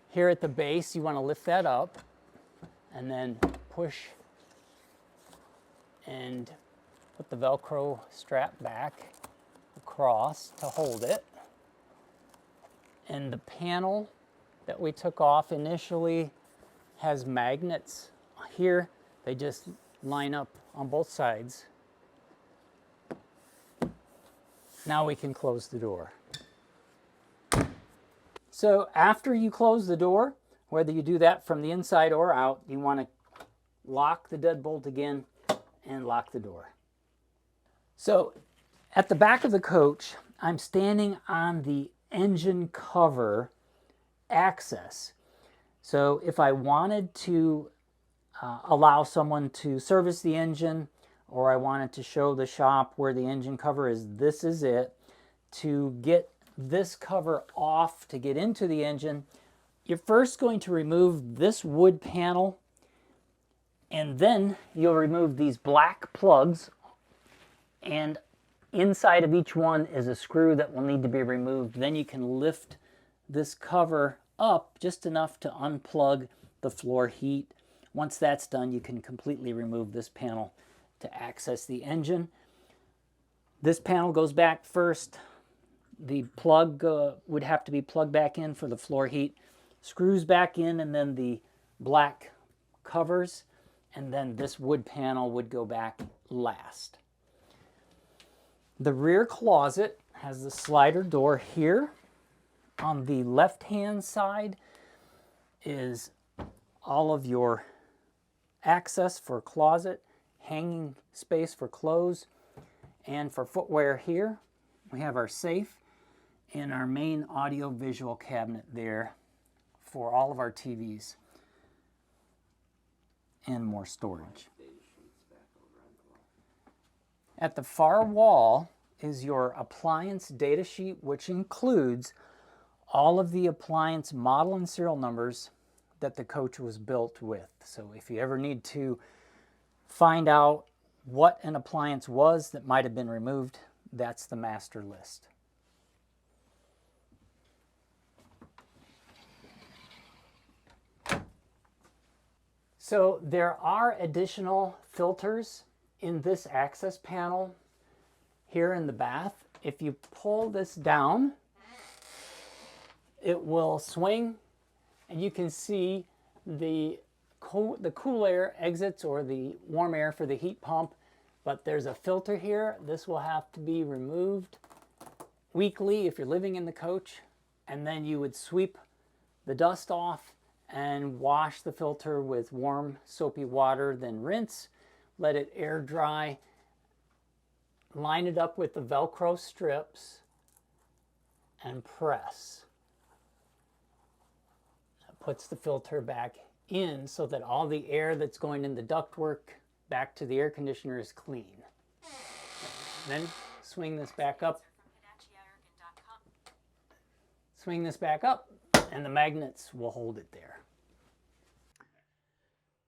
Here at the base, you want to lift that up and then push and put the Velcro strap back across to hold it. And the panel that we took off initially has magnets here. They just line up on both sides. Now we can close the door. So after you close the door, whether you do that from the inside or out, you want to lock the deadbolt again and lock the door. So at the back of the coach, I'm standing on the engine cover access. So if I wanted to allow someone to service the engine, or I wanted to show the shop where the engine cover is, this is it. To get this cover off to get into the engine, you're first going to remove this wood panel, and then you'll remove these black plugs, and inside of each one is a screw that will need to be removed. Then you can lift this cover up just enough to unplug the floor heat. Once that's done, you can completely remove this panel to access the engine. This panel goes back first. The plug would have to be plugged back in for the floor heat. Screws back in, and then the black covers, and then this wood panel would go back last. The rear closet has the slider door here. On the left-hand side is all of your access for closet, hanging space for clothes, and for footwear here. We have our safe and our main audio-visual cabinet there for all of our TVs and more storage. At the far wall is your appliance data sheet, which includes all of the appliance model and serial numbers that the coach was built with. So if you ever need to find out what an appliance was that might have been removed, that's the master list. So there are additional filters in this access panel here in the bath. If you pull this down, it will swing, and you can see the cool air exits, or the warm air for the heat pump. But there's a filter here. This will have to be removed weekly if you're living in the coach, and then you would sweep the dust off and wash the filter with warm soapy water, then rinse, let it air dry, line it up with the Velcro strips, and press. That puts the filter back in so that all the air that's going in the ductwork back to the air conditioner is clean. Then swing this back up. Swing this back up, and the magnets will hold it there.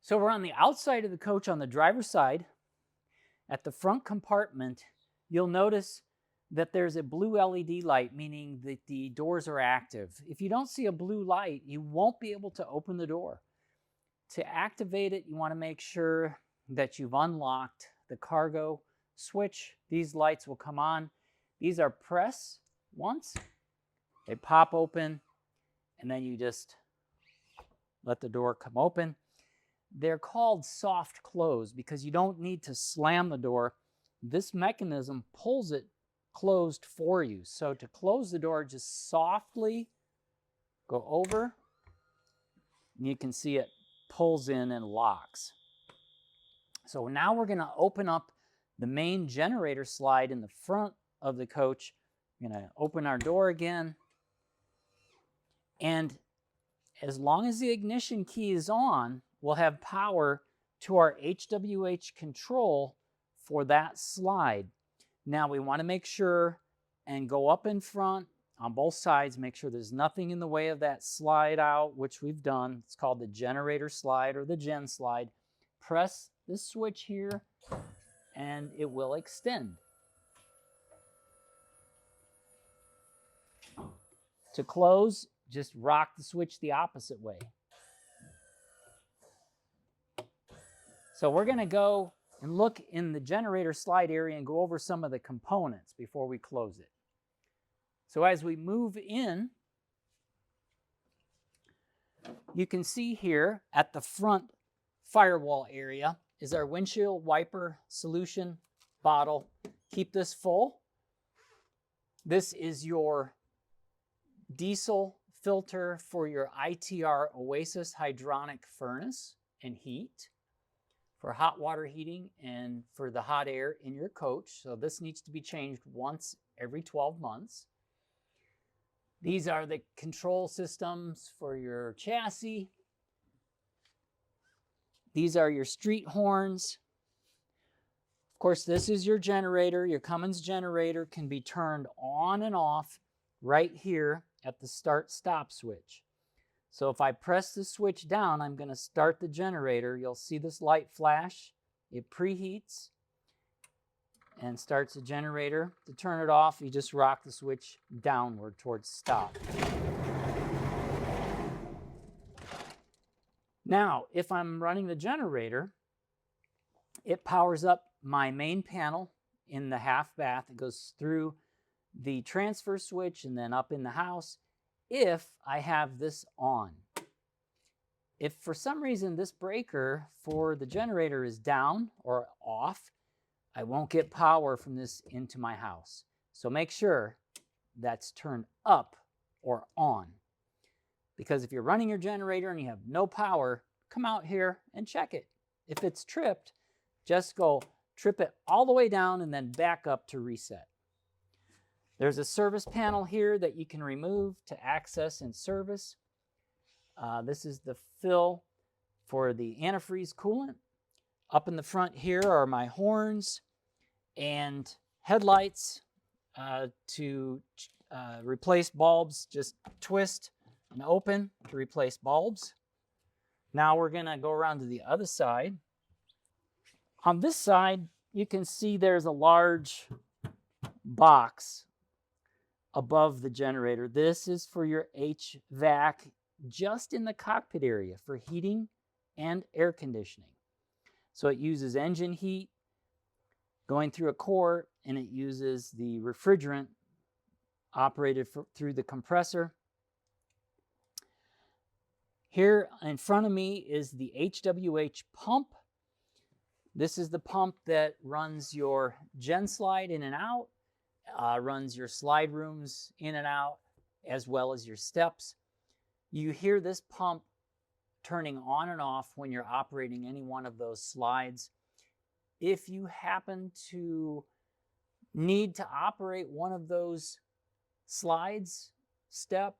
So we're on the outside of the coach on the driver's side. At the front compartment, you'll notice that there's a blue LED light, meaning that the doors are active. If you don't see a blue light, you won't be able to open the door. To activate it, you want to make sure that you've unlocked the cargo switch. These lights will come on. These are press once, they pop open, and then you just let the door come open. They're called soft close because you don't need to slam the door. this mechanism pulls it closed for you. So to close the door, just softly go over, and you can see it pulls in and locks. So now we're going to open up the main generator slide in the front of the coach. We're going to open our door again. And as long as the ignition key is on, we'll have power to our HWH control for that slide. Now we want to make sure and go up in front on both sides, make sure there's nothing in the way of that slide out, which we've done. It's called the generator slide or the gen slide. Press this switch here and it will extend. To close, just rock the switch the opposite way. So we're going to go and look in the generator slide area and go over some of the components before we close it. So as we move in, you can see here at the front firewall area is our windshield wiper solution bottle. Keep this full. This is your diesel filter for your ITR Oasis hydronic furnace and heat for hot water heating and for the hot air in your coach. So this needs to be changed once every 12 months. These are the control systems for your chassis. These are your street horns. Of course, this is your generator. Your Cummins generator can be turned on and off right here at the start-stop switch. So if I press the switch down, I'm going to start the generator. You'll see this light flash. It preheats and starts the generator. To turn it off, you just rock the switch downward towards stop. Now, if I'm running the generator, it powers up my main panel in the half bath. It goes through the transfer switch and then up in the house if I have this on. If for some reason this breaker for the generator is down or off, I won't get power from this into my house. So make sure that's turned up or on. Because if you're running your generator and you have no power, come out here and check it. If it's tripped, just go trip it all the way down and then back up to reset. There's a service panel here that you can remove to access and service. This is the fill for the antifreeze coolant. Up in the front here are my horns and headlights to replace bulbs. Just twist and open to replace bulbs. Now we're going to go around to the other side. On this side, you can see there's a large box above the generator. This is for your HVAC just in the cockpit area for heating and air conditioning. So it uses engine heat going through a core, and it uses the refrigerant operated through the compressor. Here in front of me is the HWH pump. This is the pump that runs your gen slide in and out, runs your slide rooms in and out, as well as your steps. You hear this pump turning on and off when you're operating any one of those slides. If you happen to need to operate one of those slides, step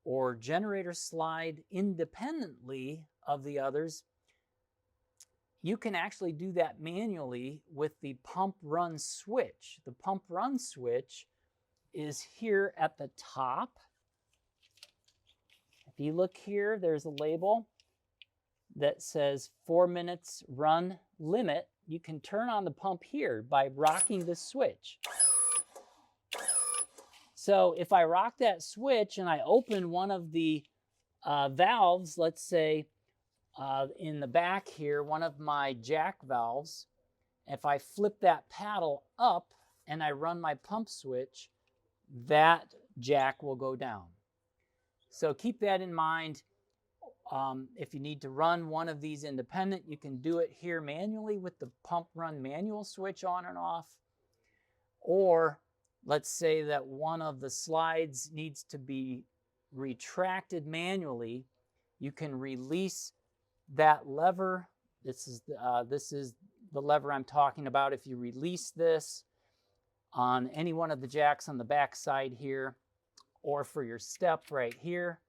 or generator slide independently of the others, you can actually do that manually with the pump run switch. The pump run switch is here at the top. If you look here, there's a label that says 4 minutes run limit. You can turn on the pump here by rocking the switch. So if I rock that switch and I open one of the valves, let's say in the back here, one of my jack valves, if I flip that paddle up and I run my pump switch, that jack will go down. So keep that in mind. If you need to run one of these independent, you can do it here manually with the pump run manual switch on and off. Or let's say that one of the slides needs to be retracted manually. You can release that lever. This is the lever I'm talking about. If you release this on any one of the jacks on the back side here, or for your step right here,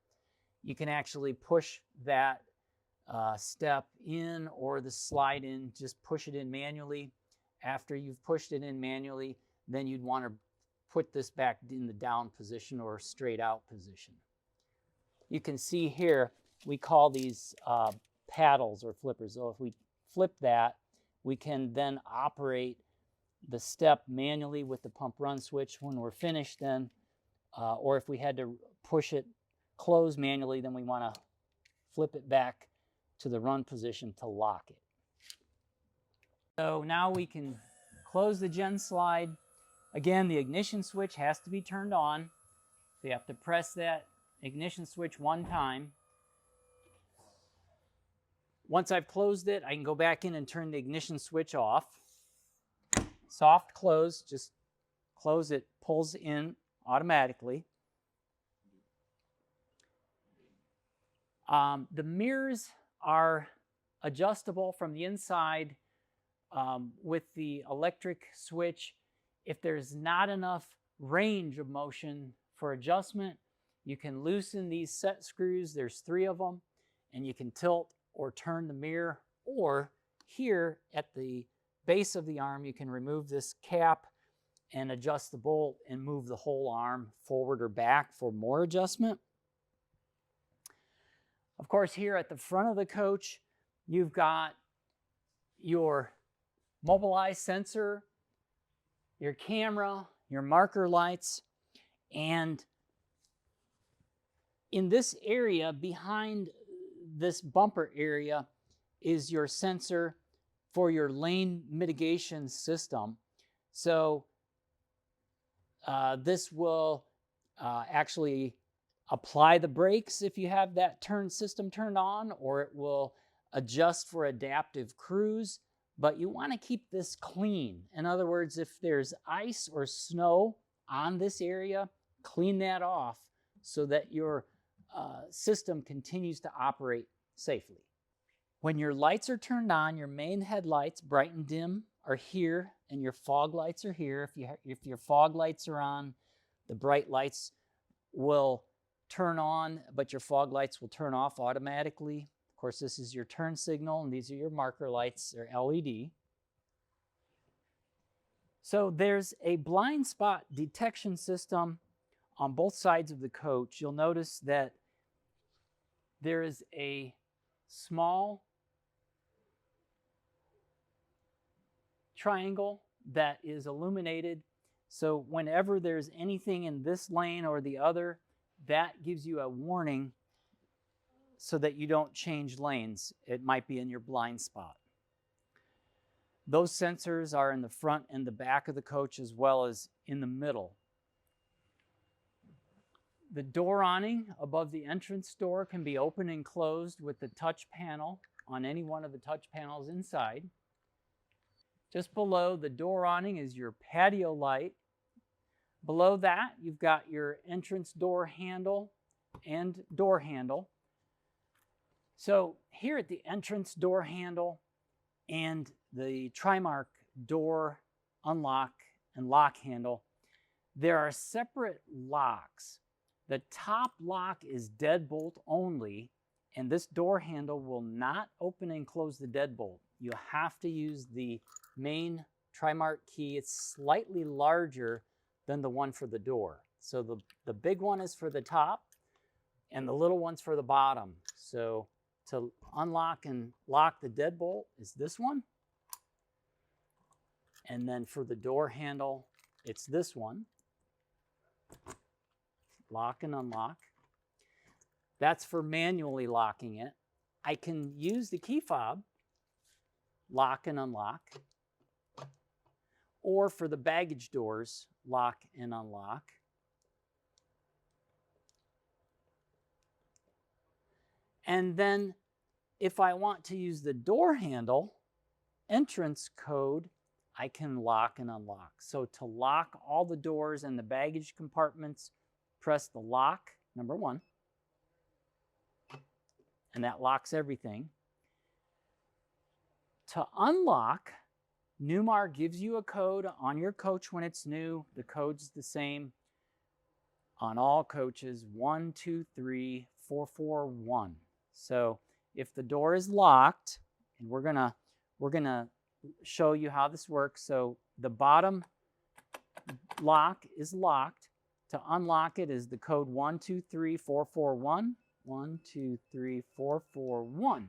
you can actually push that step in or the slide in. Just push it in manually. After you've pushed it in manually, then you'd want to put this back in the down position or straight out position. You can see here, we call these paddles or flippers. So if we flip that, we can then operate the step manually with the pump run switch when we're finished then, or if we had to push it close manually, then we want to flip it back to the run position to lock it. So now we can close the gen slide. Again, the ignition switch has to be turned on. So you have to press that ignition switch one time. Once I've closed it, I can go back in and turn the ignition switch off. Soft close, just close it, pulls in automatically. The mirrors are adjustable from the inside with the electric switch. If there's not enough range of motion for adjustment, you can loosen these set screws. There's 3 of them, and you can tilt or turn the mirror. Or here at the base of the arm, you can remove this cap and adjust the bolt and move the whole arm forward or back for more adjustment. Of course, here at the front of the coach, you've got your mobilize sensor, your camera, your marker lights, and in this area behind this bumper area is your sensor for your lane mitigation system. So this will actually apply the brakes if you have that turn system turned on, or it will adjust for adaptive cruise, but you want to keep this clean. In other words, if there's ice or snow on this area, clean that off so that your system continues to operate safely. When your lights are turned on, your main headlights, bright and dim, are here, and your fog lights are here. If your fog lights are on, the bright lights will turn on, but your fog lights will turn off automatically. Of course, this is your turn signal, and these are your marker lights, or LED. So there's a blind spot detection system on both sides of the coach. You'll notice that there is a small triangle that is illuminated. So whenever there's anything in this lane or the other, that gives you a warning so that you don't change lanes. It might be in your blind spot. Those sensors are in the front and the back of the coach as well as in the middle. The door awning above the entrance door can be opened and closed with the touch panel on any one of the touch panels inside. Just below the door awning is your patio light. Below that, you've got your entrance door handle and door handle. So here at the entrance door handle and the Trimark door unlock and lock handle, there are separate locks. The top lock is deadbolt only, and this door handle will not open and close the deadbolt. You have to use the main Trimark key. It's slightly larger than the one for the door. So the big one is for the top, and the little one's for the bottom. So to unlock and lock the deadbolt is this one. And then for the door handle, it's this one. Lock and unlock. That's for manually locking it. I can use the key fob, lock and unlock, or for the baggage doors, lock and unlock. And then if I want to use the door handle entrance code, I can lock and unlock. So to lock all the doors and the baggage compartments, press the lock, number 1, and that locks everything. To unlock, Newmar gives you a code on your coach when it's new. The code's the same on all coaches, 123441. So if the door is locked, and we're gonna show you how this works. So the bottom lock is locked. To unlock it is the code 123441. 123441.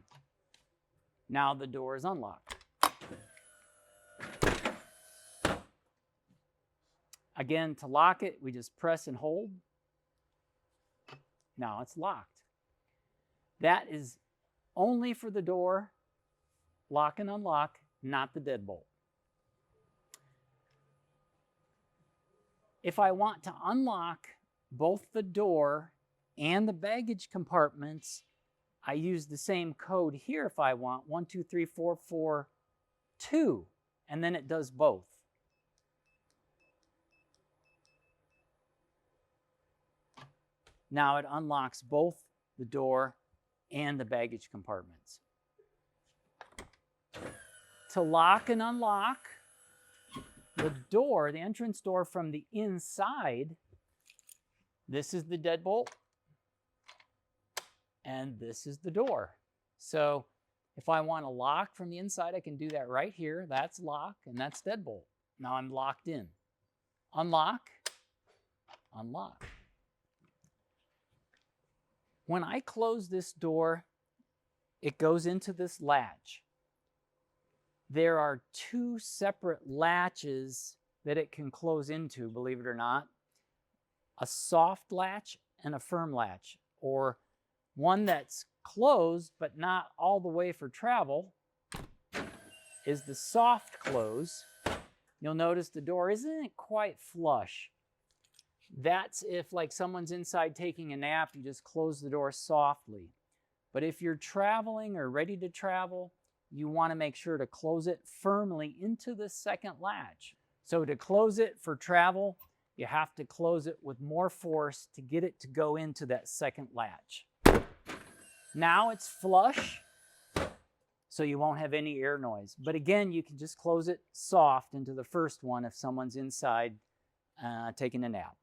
Now the door is unlocked. Again, to lock it, we just press and hold. Now it's locked. That is only for the door, lock and unlock, not the deadbolt. If I want to unlock both the door and the baggage compartments, I use the same code here if I want, 123442, and then it does both. Now it unlocks both the door and the baggage compartments. To lock and unlock the door, the entrance door from the inside, this is the deadbolt, and this is the door. So if I want to lock from the inside, I can do that right here. That's lock, and that's deadbolt. Now I'm locked in. Unlock, unlock. When I close this door, it goes into this latch. There are 2 separate latches that it can close into, believe it or not. A soft latch and a firm latch, or one that's closed but not all the way for travel is the soft close. You'll notice the door isn't quite flush. That's if, like, someone's inside taking a nap, you just close the door softly. But if you're traveling or ready to travel, you want to make sure to close it firmly into the second latch. So to close it for travel, you have to close it with more force to get it to go into that second latch. Now it's flush, so you won't have any air noise. But again, you can just close it soft into the first one if someone's inside taking a nap.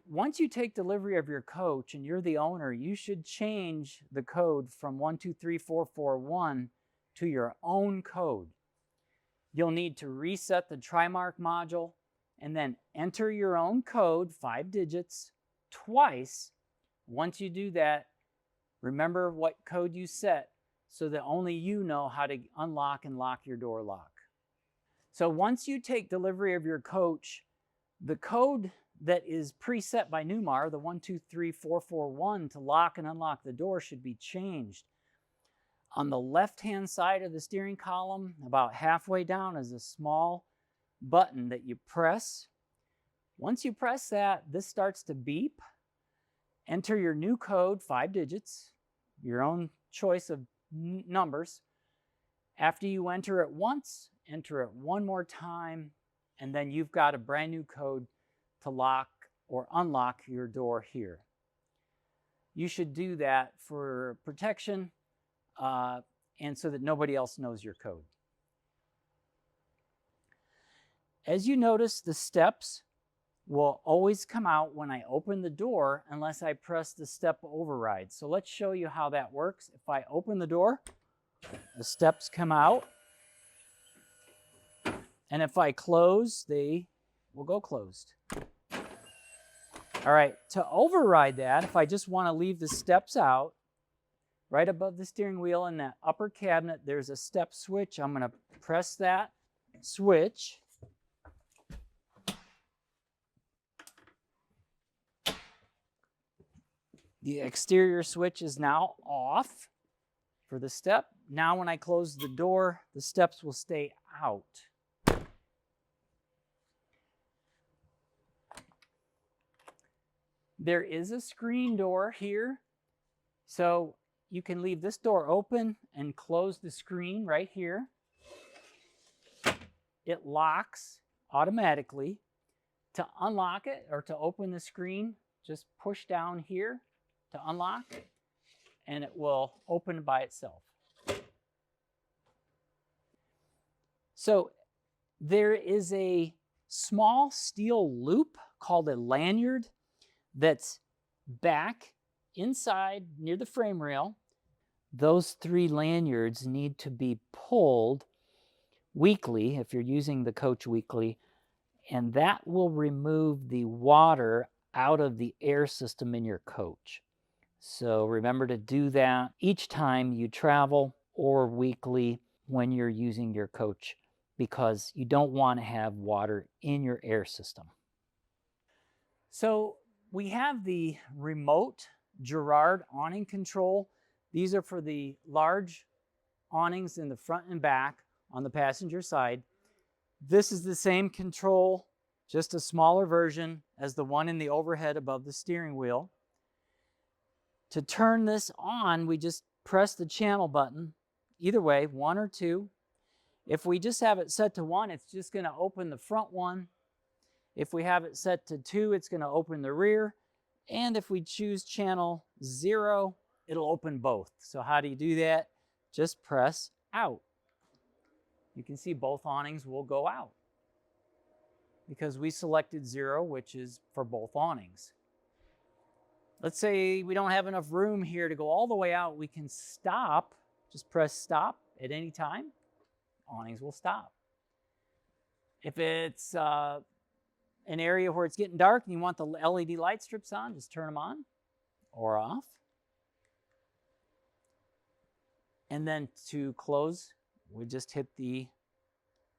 Once you take delivery of your coach and you're the owner, you should change the code from 123441 to your own code. You'll need to reset the Trimark module and then enter your own code, 5 digits, twice. Once you do that, remember what code you set so that only you know how to unlock and lock your door lock. So once you take delivery of your coach, the code that is preset by Newmar, the 123441, to lock and unlock the door should be changed. On the left-hand side of the steering column, about halfway down, is a small button that you press. Once you press that, this starts to beep. Enter your new code, 5 digits, your own choice of numbers. After you enter it once, enter it one more time, and then you've got a brand new code to lock or unlock your door here. You should do that for protection and so that nobody else knows your code. As you notice, the steps will always come out when I open the door unless I press the step override. So let's show you how that works. If I open the door, the steps come out. And if I close, they will go closed. All right, to override that, if I just want to leave the steps out, right above the steering wheel in that upper cabinet, there's a step switch. I'm going to press that switch. The exterior switch is now off for the step. Now when I close the door, the steps will stay out. There is a screen door here, so you can leave this door open and close the screen right here. It locks automatically. To unlock it or to open the screen, just push down here to unlock, and it will open by itself. So there is a small steel loop called a lanyard that's back inside near the frame rail. Those 3 lanyards need to be pulled weekly if you're using the coach weekly, and that will remove the water out of the air system in your coach. So remember to do that each time you travel or weekly when you're using your coach, because you don't want to have water in your air system. So we have the remote Girard awning control. These are for the large awnings in the front and back on the passenger side. This is the same control, just a smaller version as the one in the overhead above the steering wheel. To turn this on, we just press the channel button, either way, 1 or 2. If we just have it set to 1, it's just going to open the front one. If we have it set to 2, it's going to open the rear. And if we choose channel 0, it'll open both. So how do you do that? Just press out. You can see both awnings will go out because we selected 0, which is for both awnings. Let's say we don't have enough room here to go all the way out. We can stop. Just press stop at any time. Awnings will stop. If it's an area where it's getting dark and you want the LED light strips on, just turn them on or off. And then to close, we just hit the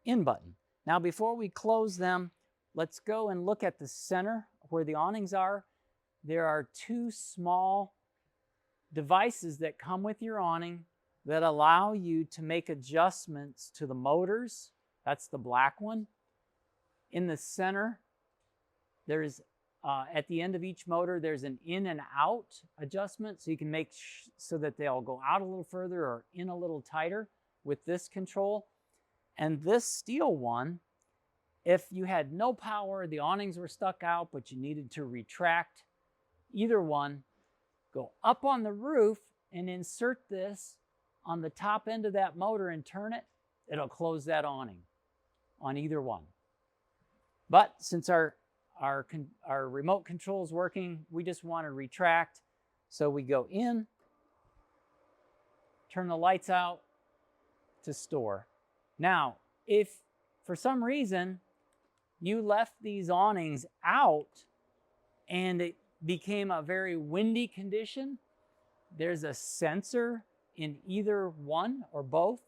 in button. Now before we close them, let's go and look at the center where the awnings are. There are 2 small devices that come with your awning that allow you to make adjustments to the motors. That's the black one. In the center, there's at the end of each motor, there's an in and out adjustment, so you can make so that they'll go out a little further or in a little tighter with this control. And this steel one, if you had no power, the awnings were stuck out, but you needed to retract either one, go up on the roof and insert this on the top end of that motor and turn it. It'll close that awning on either one. But since our remote control is working, we just want to retract. So we go in, turn the lights out to store. Now, if for some reason you left these awnings out and it became a very windy condition, there's a sensor in either one or both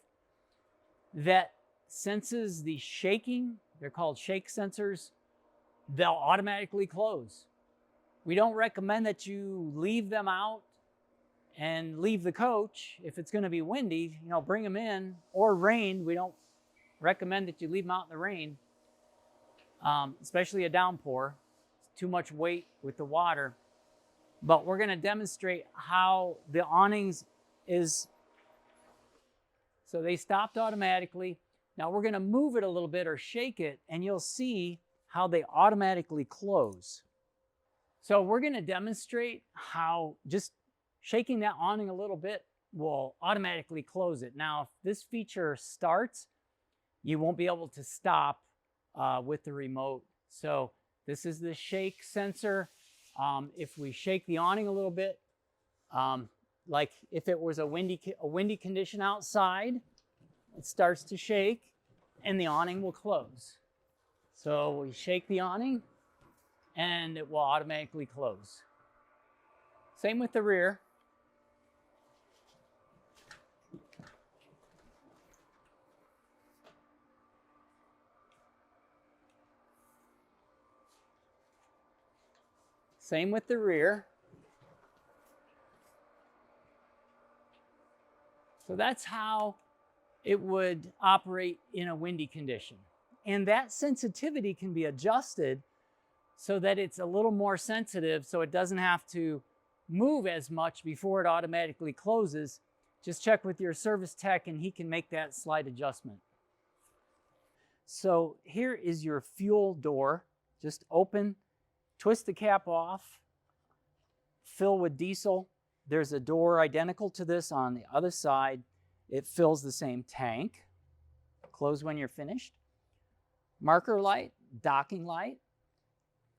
that senses the shaking. They're called shake sensors. They'll automatically close. We don't recommend that you leave them out and leave the coach. If it's going to be windy, bring them in, or rain. We don't recommend that you leave them out in the rain, especially a downpour. It's too much weight with the water. But we're going to demonstrate how the awnings is. So they stopped automatically. Now we're going to move it a little bit or shake it, and you'll see how they automatically close. So we're going to demonstrate how just shaking that awning a little bit will automatically close it. Now, if this feature starts, you won't be able to stop with the remote. So this is the shake sensor. If we shake the awning a little bit, like if it was a windy condition outside, it starts to shake and the awning will close. So we shake the awning and it will automatically close. Same with the rear. Same with the rear. So that's how it would operate in a windy condition. And that sensitivity can be adjusted so that it's a little more sensitive so it doesn't have to move as much before it automatically closes. Just check with your service tech and he can make that slight adjustment. So here is your fuel door. Just open, twist the cap off, fill with diesel. There's a door identical to this on the other side. It fills the same tank. Close when you're finished. Marker light, docking light.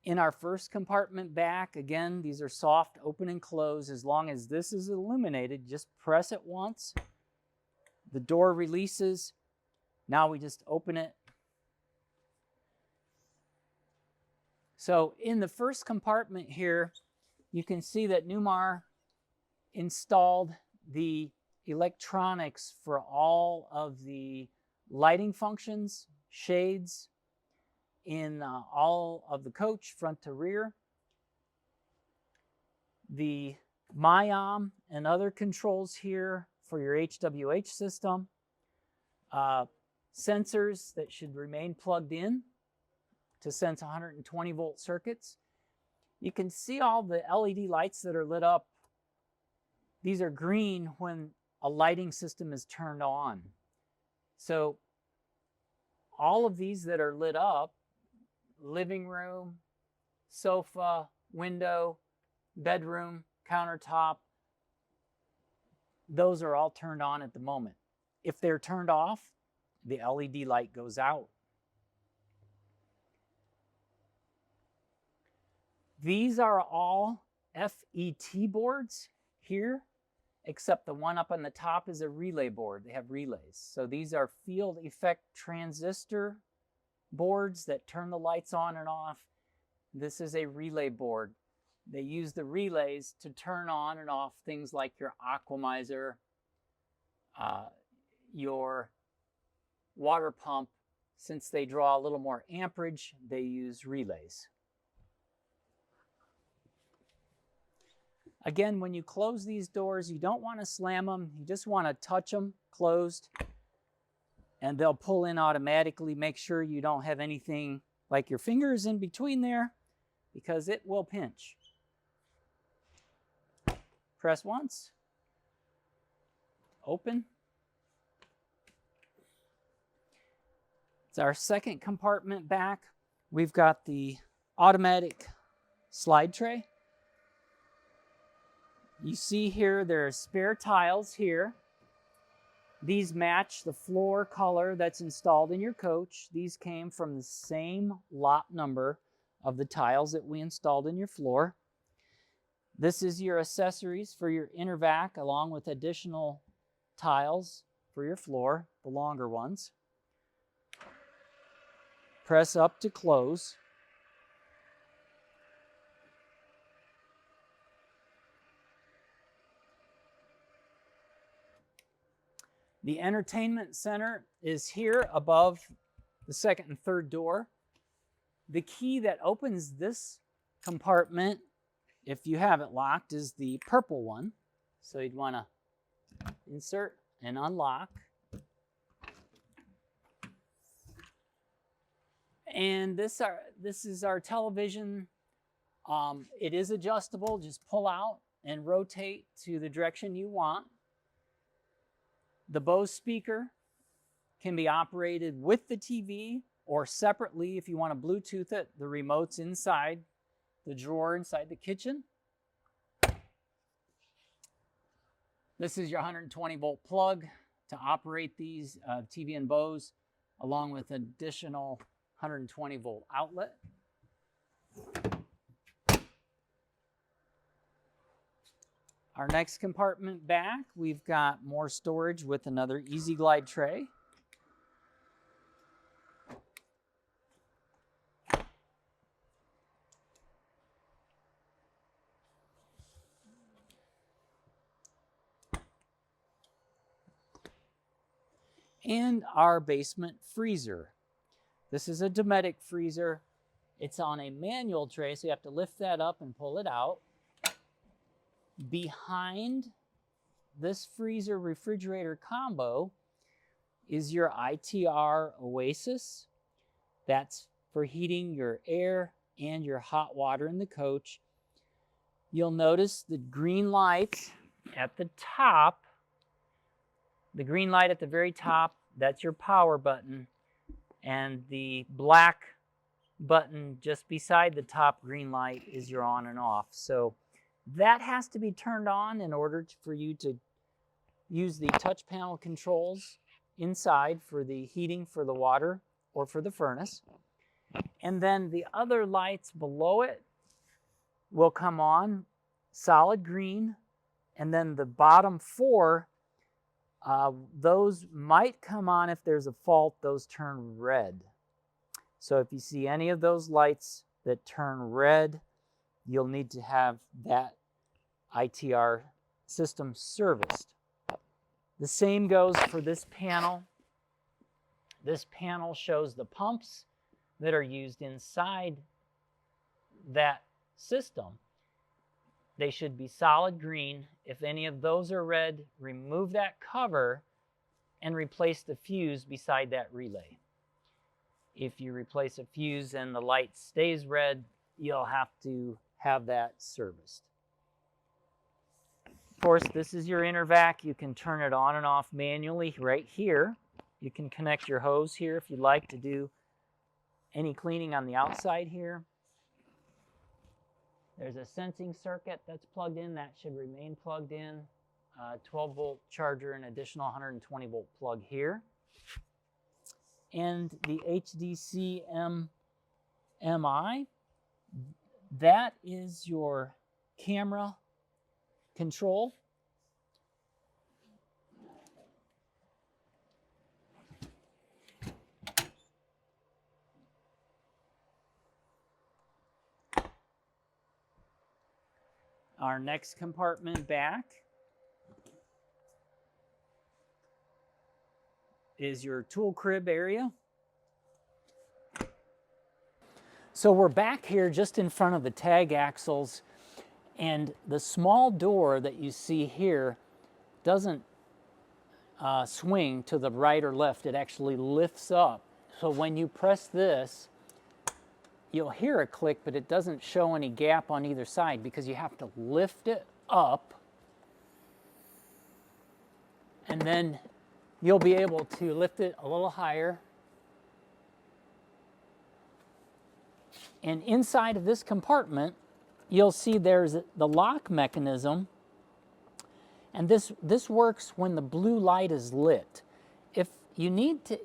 In our first compartment back, again, these are soft open and close. As long as this is illuminated, just press it once. The door releases. Now we just open it. So in the first compartment here, you can see that Newmar installed the electronics for all of the lighting functions, shades, in all of the coach, front to rear. The MyOM and other controls here for your HWH system. Sensors that should remain plugged in to sense 120 volt circuits. You can see all the LED lights that are lit up. These are green when a lighting system is turned on. So all of these that are lit up, living room, sofa, window, bedroom, countertop, those are all turned on at the moment. If they're turned off, the LED light goes out. These are all FET boards here, except the one up on the top is a relay board. They have relays. So these are field effect transistor boards that turn the lights on and off. This is a relay board. They use the relays to turn on and off things like your aquamizer, your water pump. Since they draw a little more amperage, they use relays. Again, when you close these doors, you don't want to slam them. You just want to touch them closed, and they'll pull in automatically. Make sure you don't have anything like your fingers in between there, because it will pinch. Press once. Open. It's our second compartment back. We've got the automatic slide tray. You see here there are spare tiles here. These match the floor color that's installed in your coach. These came from the same lot number of the tiles that we installed in your floor. This is your accessories for your Intervac, along with additional tiles for your floor, the longer ones. Press up to close. The entertainment center is here above the second and third door. The key that opens this compartment, if you have it locked, is the purple one. So you'd want to insert and unlock. And this is our television. It is adjustable. Just pull out and rotate to the direction you want. The Bose speaker can be operated with the TV or separately if you want to Bluetooth it. The remote's inside the drawer inside the kitchen. This is your 120 volt plug to operate these TV and Bose, along with additional 120 volt outlet. Our next compartment back, we've got more storage with another Easy Glide tray. And our basement freezer. This is a Dometic freezer. It's on a manual tray, so you have to lift that up and pull it out. Behind this freezer refrigerator combo is your ITR Oasis. That's for heating your air, and your hot water in the coach. You'll notice the green light at the top. The green light at the very top, that's your power button. And the black button just beside the top green light is your on and off. So that has to be turned on in order for you to use the touch panel controls inside for the heating for the water or for the furnace. And then the other lights below it will come on solid green, and then the bottom four, those might come on if there's a fault. Those turn red. So if you see any of those lights that turn red, you'll need to have that ITR system serviced. The same goes for this panel. This panel shows the pumps that are used inside that system. They should be solid green. If any of those are red, remove that cover and replace the fuse beside that relay. If you replace a fuse and the light stays red, you'll have to have that serviced. Of course, this is your Intervac. You can turn it on and off manually right here. You can connect your hose here if you'd like to do any cleaning on the outside here. There's a sensing circuit that's plugged in. That should remain plugged in. 12-volt charger and additional 120-volt plug here. And the HDC MI, that is your camera control. Our next compartment back is your tool crib area. So we're back here just in front of the tag axles, and the small door that you see here doesn't swing to the right or left. It actually lifts up. So when you press this, you'll hear a click, but it doesn't show any gap on either side because you have to lift it up, and then you'll be able to lift it a little higher. And inside of this compartment, you'll see there's the lock mechanism, and this works when the blue light is lit. If you need to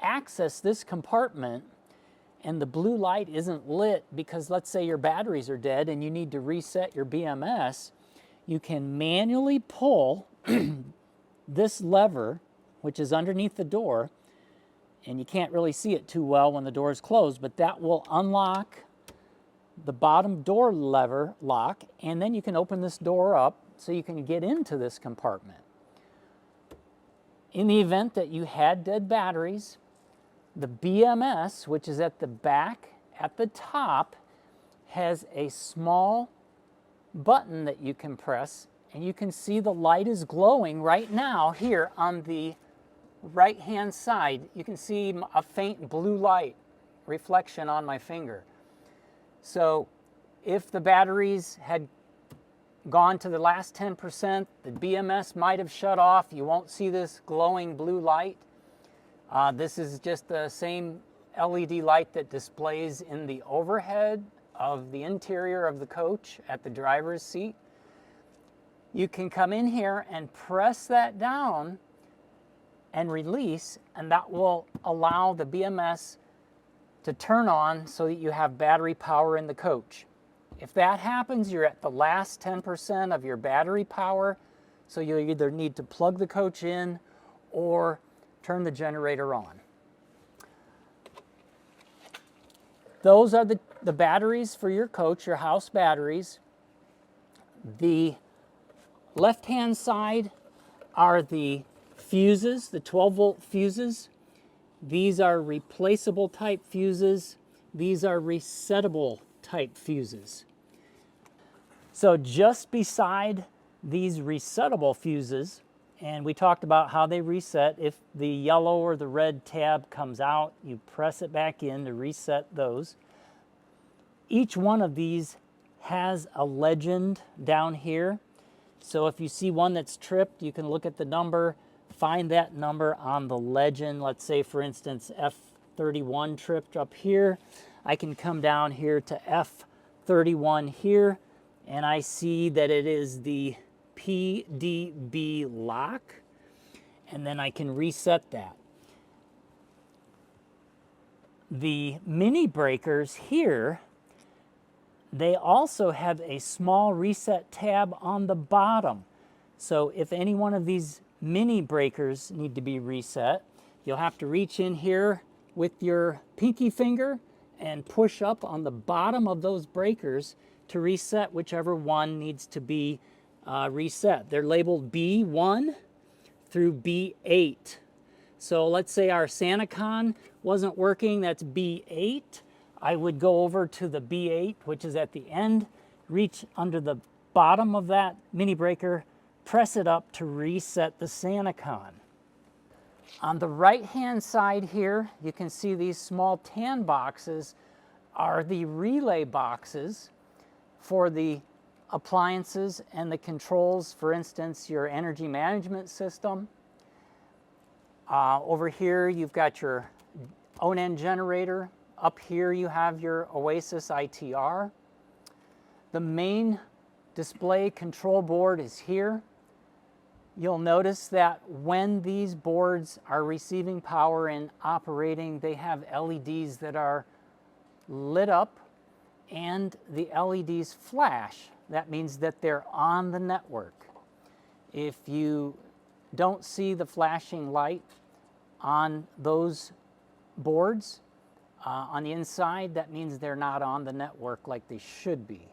access this compartment and the blue light isn't lit because, let's say, your batteries are dead and you need to reset your BMS, you can manually pull this lever, which is underneath the door, and you can't really see it too well when the door is closed, but that will unlock the bottom door lever lock, and then you can open this door up so you can get into this compartment. In the event that you had dead batteries, the BMS, which is at the back at the top, has a small button that you can press, and you can see the light is glowing right now here on the right-hand side. You can see a faint blue light reflection on my finger. So if the batteries had gone to the last 10%, the BMS might have shut off. You won't see this glowing blue light. This is just the same LED light that displays in the overhead of the interior of the coach at the driver's seat. You can come in here and press that down and release, and that will allow the BMS to turn on so that you have battery power in the coach. If that happens, you're at the last 10% of your battery power, so you either need to plug the coach in or turn the generator on. Those are the batteries for your coach, your house batteries. The left-hand side are the fuses, the 12-volt fuses. These are replaceable type fuses. These are resettable type fuses. So just beside these resettable fuses, and we talked about how they reset. If the yellow or the red tab comes out, you press it back in to reset those. Each one of these has a legend down here. So if you see one that's tripped, you can look at the number, find that number on the legend. Let's say, for instance, F31 tripped up here. I can come down here to F31 here, and I see that it is the PDB lock, and then I can reset that. The mini breakers here, they also have a small reset tab on the bottom. So if any one of these mini breakers need to be reset, you'll have to reach in here with your pinky finger and push up on the bottom of those breakers to reset whichever one needs to be reset. They're labeled B1 through B8. So let's say our SantaCon wasn't working, that's B8. I would go over to the B8, which is at the end, reach under the bottom of that mini breaker, press it up to reset the SantaCon. On the right-hand side here, you can see these small tan boxes are the relay boxes for the appliances and the controls. For instance, your energy management system. Over here, you've got your Onan generator. Up here, you have your Oasis ITR. The main display control board is here. You'll notice that when these boards are receiving power and operating, they have LEDs that are lit up and the LEDs flash. That means that they're on the network. If you don't see the flashing light on those boards on the inside, that means they're not on the network like they should be.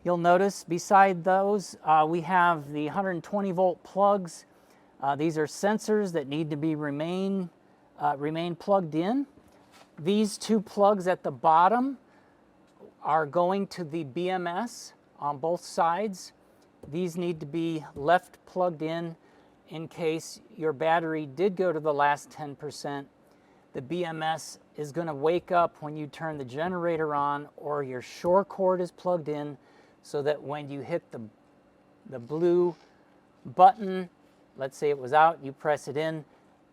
You'll notice beside those, we have the 120 volt plugs. These are sensors that need to be remain plugged in. These two plugs at the bottom are going to the BMS on both sides. These need to be left plugged in case your battery did go to the last 10%. The BMS is going to wake up when you turn the generator on or your shore cord is plugged in, so that when you hit the blue button, let's say it was out, you press it in,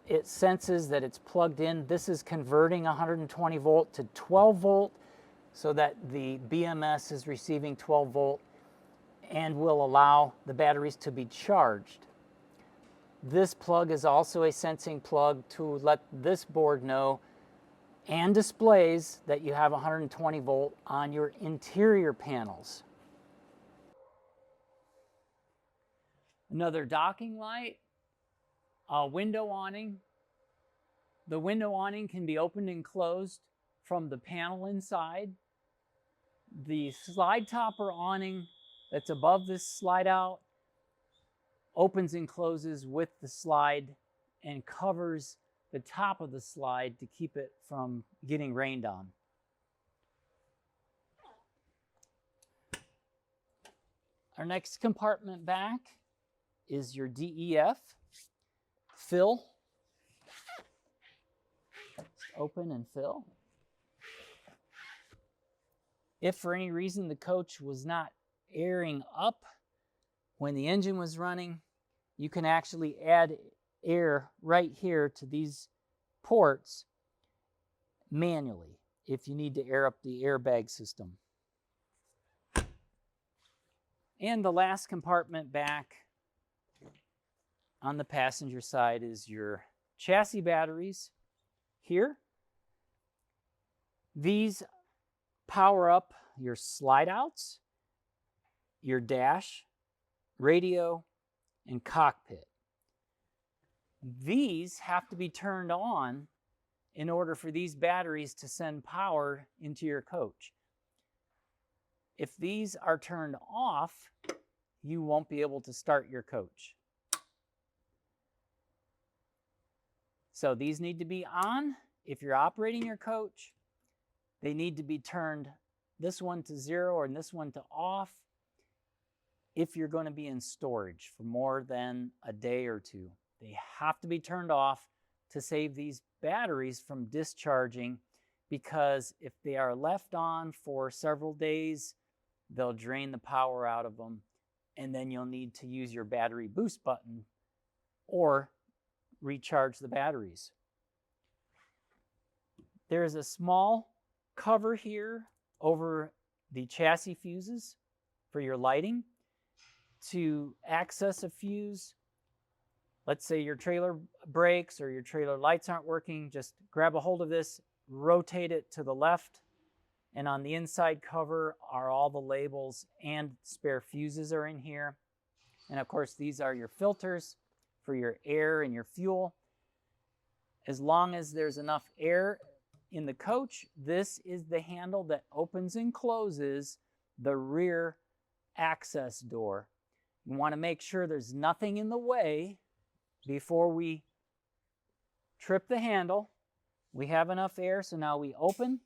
it senses that it's plugged in. This is converting 120 volt to 12 volt so that the BMS is receiving 12 volt and will allow the batteries to be charged. This plug is also a sensing plug to let this board know and displays that you have 120 volt on your interior panels. Another docking light, a window awning. The window awning can be opened and closed from the panel inside. The slide topper awning that's above this slide out opens and closes with the slide and covers the top of the slide to keep it from getting rained on. Our next compartment back is your DEF. Fill. Open and fill. If for any reason the coach was not airing up when the engine was running, you can actually add air right here to these ports manually if you need to air up the airbag system. And the last compartment back on the passenger side is your chassis batteries here. These power up your slide outs, your dash, radio, and cockpit. These have to be turned on in order for these batteries to send power into your coach. If these are turned off, you won't be able to start your coach. So these need to be on if you're operating your coach. They need to be turned, this one to 0 and this one to off, if you're going to be in storage for more than a day or two. They have to be turned off to save these batteries from discharging because if they are left on for several days, they'll drain the power out of them, and then you'll need to use your battery boost button or recharge the batteries. There's a small cover here over the chassis fuses for your lighting. To access a fuse, let's say your trailer breaks or your trailer lights aren't working, just grab a hold of this, rotate it to the left, and on the inside cover are all the labels, and spare fuses are in here. And of course, these are your filters for your air and your fuel. As long as there's enough air in the coach, this is the handle that opens and closes the rear access door. You want to make sure there's nothing in the way before we trip the handle. We have enough air, so now we open.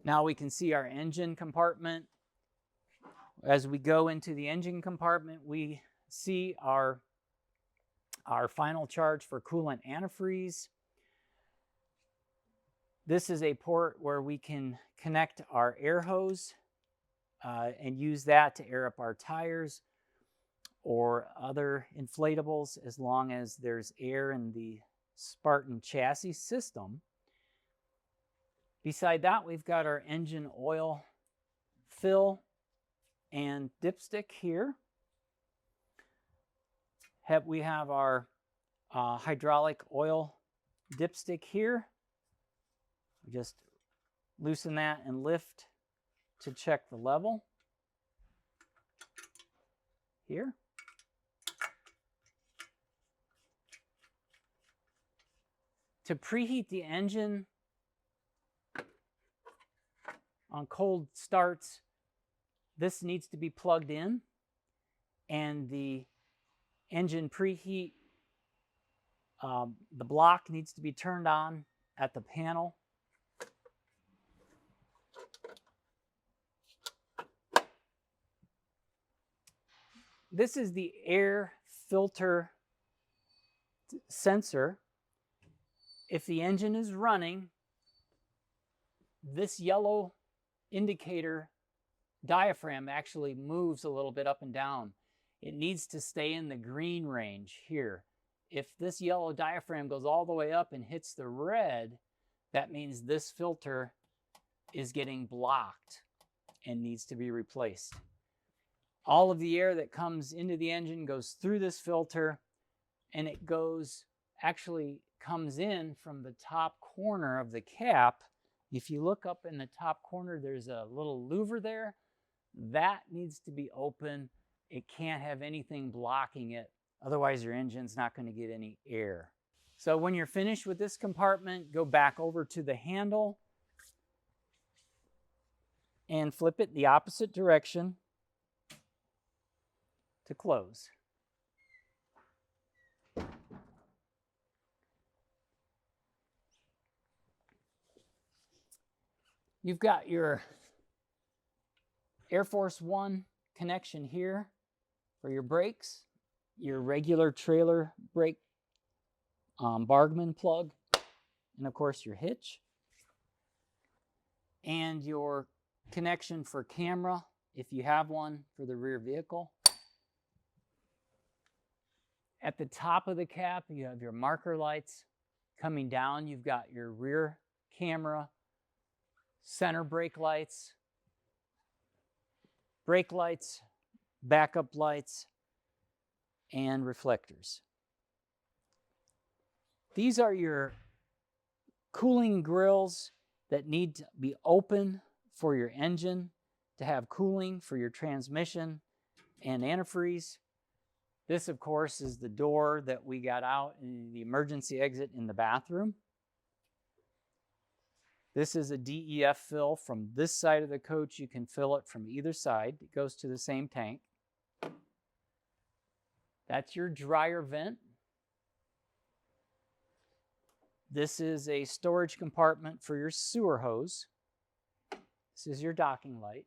Now we can see our engine compartment. As we go into the engine compartment, we see our final charge for coolant antifreeze. This is a port where we can connect our air hose and use that to air up our tires or other inflatables as long as there's air in the Spartan chassis system. Beside that, we've got our engine oil fill and dipstick here. We have our hydraulic oil dipstick here. Just loosen that and lift to check the level here. To preheat the engine on cold starts, this needs to be plugged in, and the engine preheat, the block needs to be turned on at the panel. This is the air filter sensor. If the engine is running, this yellow indicator diaphragm actually moves a little bit up and down. It needs to stay in the green range here. If this yellow diaphragm goes all the way up and hits the red, that means this filter is getting blocked and needs to be replaced. All of the air that comes into the engine goes through this filter, and it actually comes in from the top corner of the cap. If you look up in the top corner, there's a little louver there. That needs to be open. It can't have anything blocking it. Otherwise, your engine's not going to get any air. So when you're finished with this compartment, go back over to the handle and flip it the opposite direction to close. You've got your Air Force One connection here for your brakes, your regular trailer brake Bargman plug, and of course your hitch, and your connection for camera, if you have one, for the rear vehicle. At the top of the cap, you have your marker lights. Coming down, you've got your rear camera, center brake lights, backup lights, and reflectors. These are your cooling grills that need to be open for your engine to have cooling for your transmission and antifreeze. This, of course, is the door that we got out in the emergency exit in the bathroom. This is a DEF fill from this side of the coach. You can fill it from either side. It goes to the same tank. That's your dryer vent. This is a storage compartment for your sewer hose. This is your docking light.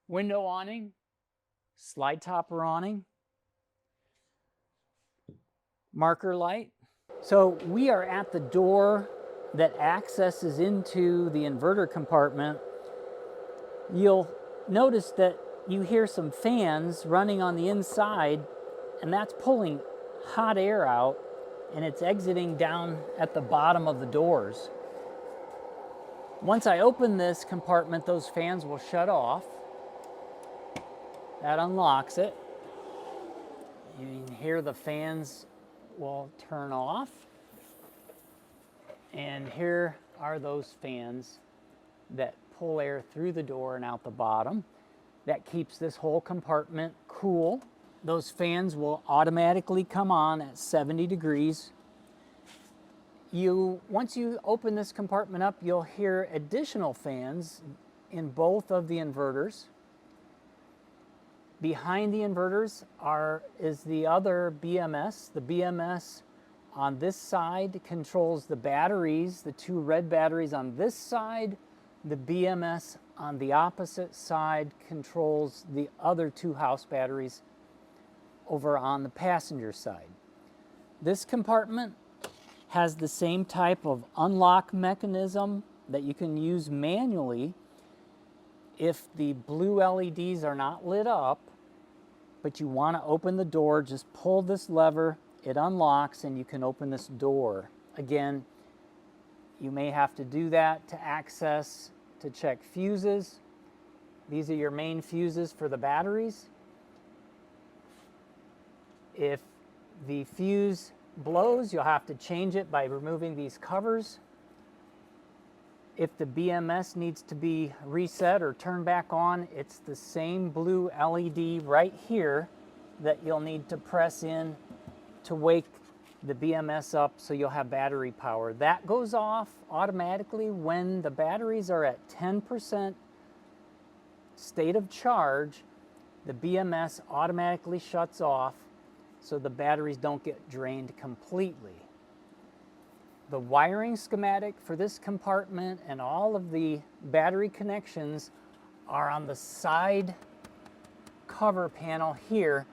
window awning, slide topper awning, marker light. So we are at the door that accesses into the inverter compartment. You'll notice that you hear some fans running on the inside, and that's pulling hot air out, and it's exiting down at the bottom of the doors. Once I open this compartment, those fans will shut off. That unlocks it. You can hear the fans will turn off. And here are those fans that pull air through the door and out the bottom. That keeps this whole compartment cool. Those fans will automatically come on at 70 degrees. Once you open this compartment up, you'll hear additional fans in both of the inverters. Behind the inverters is the other BMS. The BMS on this side controls the batteries, the two red batteries on this side. The BMS on the opposite side controls the other two house batteries over on the passenger side. This compartment has the same type of unlock mechanism that you can use manually if the blue LEDs are not lit up, but you want to open the door. Just pull this lever, it unlocks, and you can open this door. Again, you may have to do that to access, to check fuses. These are your main fuses for the batteries. If the fuse blows, you'll have to change it by removing these covers. If the BMS needs to be reset or turned back on, it's the same blue LED right here that you'll need to press in to wake the BMS up so you'll have battery power. That goes off automatically when the batteries are at 10% state of charge. The BMS automatically shuts off so the batteries don't get drained completely. The wiring schematic for this compartment and all of the battery connections are on the side cover panel here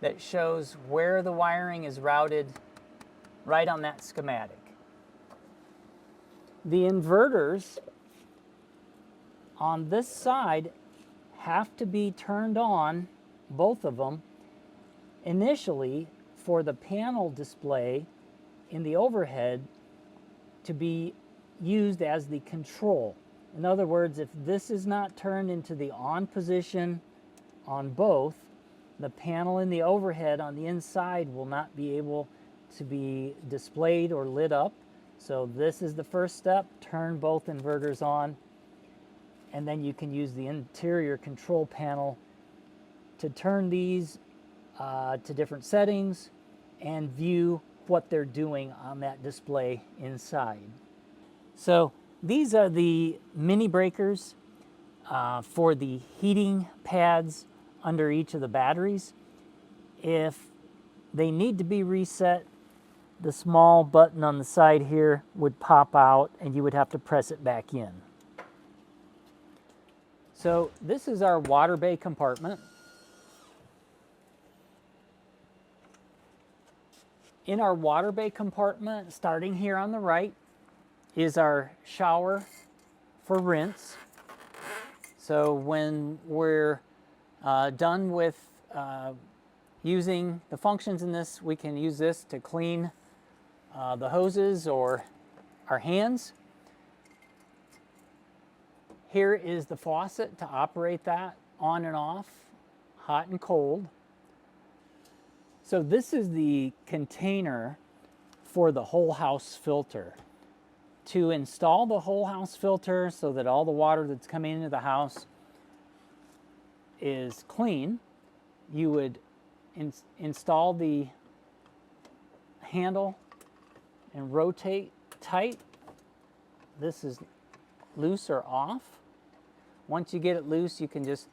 that shows where the wiring is routed right on that schematic. The inverters on this side have to be turned on, both of them, initially for the panel display in the overhead to be used as the control. In other words, if this is not turned into the on position on both, the panel in the overhead on the inside will not be able to be displayed or lit up. So this is the first step, turn both inverters on, and then you can use the interior control panel to turn these to different settings and view what they're doing on that display inside. So these are the mini breakers for the heating pads under each of the batteries. If they need to be reset, the small button on the side here would pop out and you would have to press it back in. So this is our water bay compartment. In our water bay compartment, starting here on the right, is our shower for rinse. So when we're done with using the functions in this, we can use this to clean the hoses or our hands. Here is the faucet to operate that on and off, hot and cold. So this is the container for the whole house filter. To install the whole house filter so that all the water that's coming into the house is clean, you would install the handle and rotate tight. This is loose or off. Once you get it loose, you can just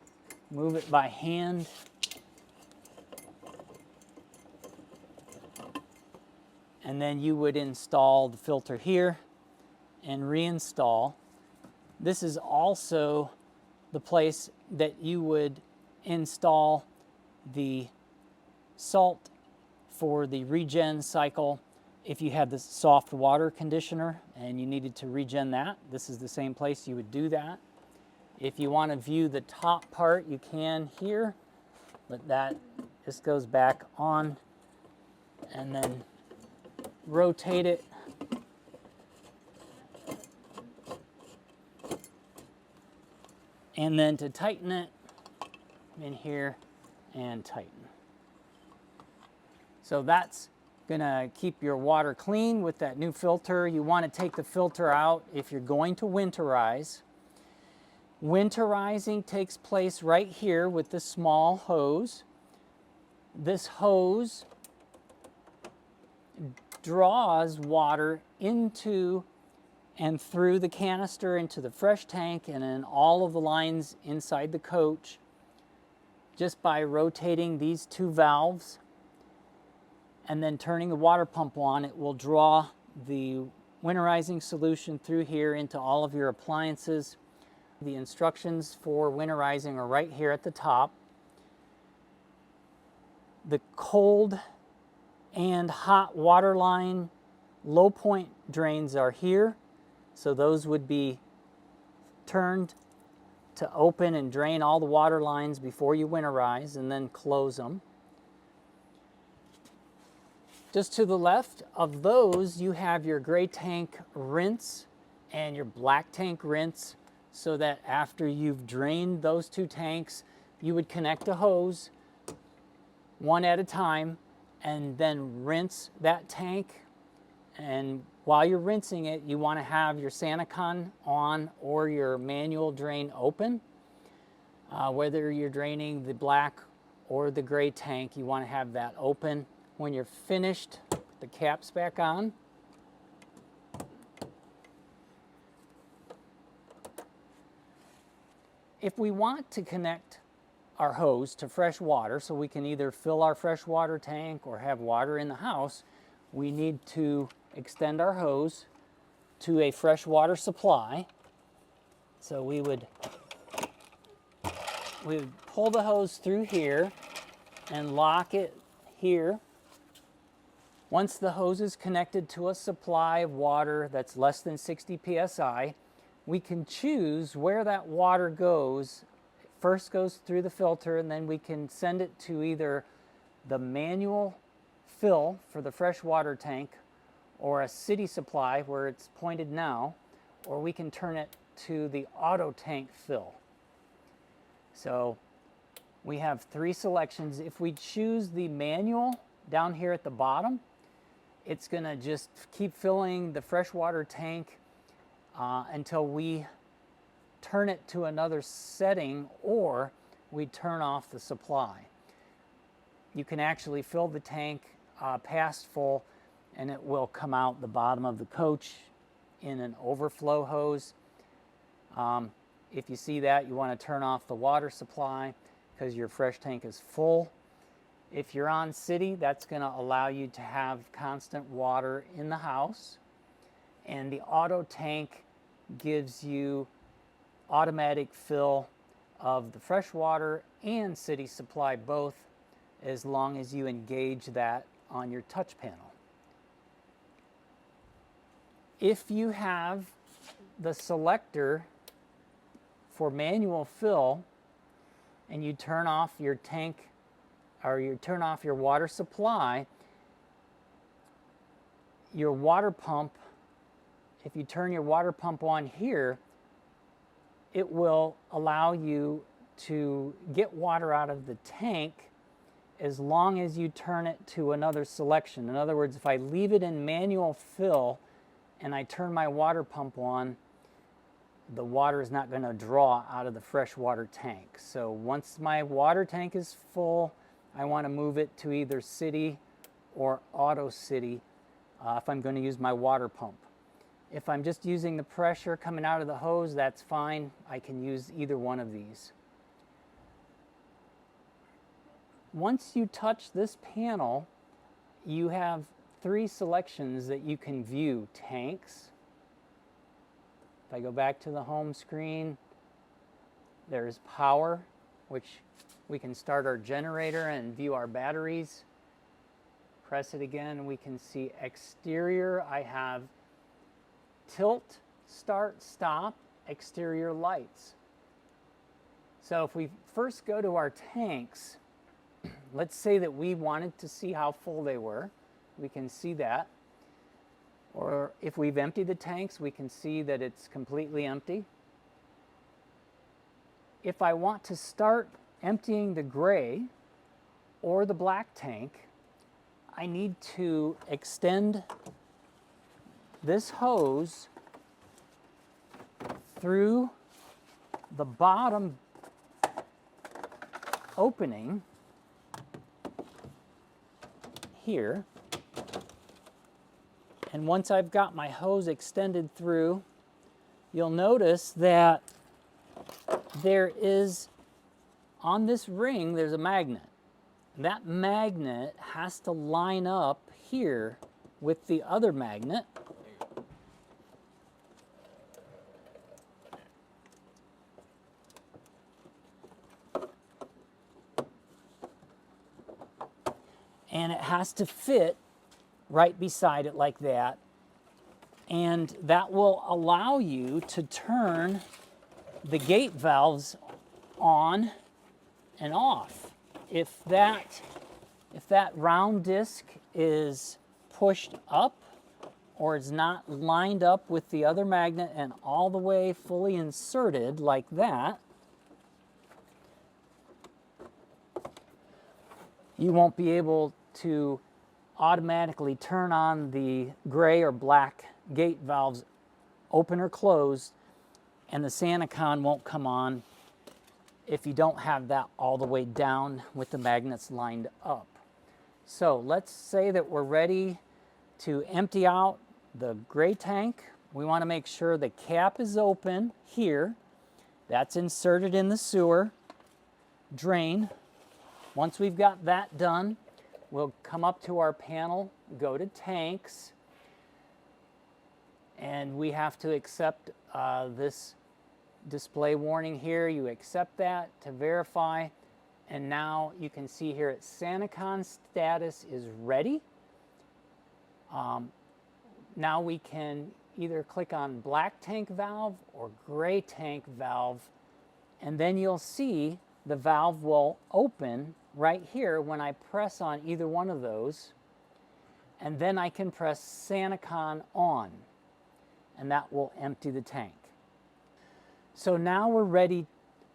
move it by hand. And then you would install the filter here and reinstall. This is also the place that you would install the salt for the regen cycle. If you had the soft water conditioner and you needed to regen that, this is the same place you would do that. If you want to view the top part, you can here, but that just goes back on, and then rotate it. And then to tighten it, in here and tighten. So that's gonna keep your water clean with that new filter. You want to take the filter out if you're going to winterize. Winterizing takes place right here with this small hose. This hose draws water into and through the canister into the fresh tank and in all of the lines inside the coach just by rotating these two valves and then turning the water pump on. It will draw the winterizing solution through here into all of your appliances. The instructions for winterizing are right here at the top. The cold and hot water line low point drains are here. So those would be turned to open and drain all the water lines before you winterize and then close them. Just to the left of those, you have your gray tank rinse and your black tank rinse, so that after you've drained those two tanks, you would connect a hose one at a time and then rinse that tank. And while you're rinsing it, you want to have your Sanacon on or your manual drain open. Whether you're draining the black or the gray tank, you want to have that open. When you're finished, put the caps back on. If we want to connect our hose to fresh water, so we can either fill our fresh water tank or have water in the house, we need to extend our hose to a fresh water supply. So we would pull the hose through here and lock it here. Once the hose is connected to a supply of water that's less than 60 psi, we can choose where that water goes. It first goes through the filter, and then we can send it to either the manual fill for the fresh water tank or a city supply where it's pointed now, or we can turn it to the auto tank fill. So we have three selections. If we choose the manual down here at the bottom, it's gonna just keep filling the freshwater tank until we turn it to another setting or we turn off the supply. You can actually fill the tank past full and it will come out the bottom of the coach in an overflow hose. If you see that, you want to turn off the water supply because your fresh tank is full. If you're on city, that's going to allow you to have constant water in the house. And the auto tank gives you automatic fill of the fresh water and city supply both, as long as you engage that on your touch panel. If you have the selector for manual fill and you turn off your tank or you turn off your water supply, your water pump, if you turn your water pump on here, it will allow you to get water out of the tank as long as you turn it to another selection. In other words, if I leave it in manual fill and I turn my water pump on, the water is not going to draw out of the freshwater tank. So once my water tank is full, I want to move it to either city or auto city if I'm going to use my water pump. If I'm just using the pressure coming out of the hose, that's fine. I can use either one of these. Once you touch this panel, you have three selections that you can view. Tanks. If I go back to the home screen, There's power, which we can start our generator and view our batteries. Press it again, we can see exterior. I have tilt, start, stop, exterior lights. So if we first go to our tanks, let's say that we wanted to see how full they were. We can see that. Or if we've emptied the tanks, we can see that it's completely empty. If I want to start emptying the gray or the black tank, I need to extend this hose through the bottom opening here. And once I've got my hose extended through, you'll notice that there is, on this ring, there's a magnet. That magnet has to line up here with the other magnet. And it has to fit right beside it like that. And that will allow you to turn the gate valves on and off. If that round disc is pushed up or is not lined up with the other magnet and all the way fully inserted like that, you won't be able to automatically turn on the gray or black gate valves open or closed, and the SantaCon won't come on if you don't have that all the way down with the magnets lined up. So let's say that we're ready to empty out the gray tank. We want to make sure the cap is open here. That's inserted in the sewer drain. Once we've got that done, we'll come up to our panel, go to tanks, and we have to accept this display warning here. You accept that to verify, and now you can see here at SantaCon status is ready. Now we can either click on black tank valve or gray tank valve, and then you'll see the valve will open right here when I press on either one of those, and then I can press SantaCon on, and that will empty the tank. So now we're ready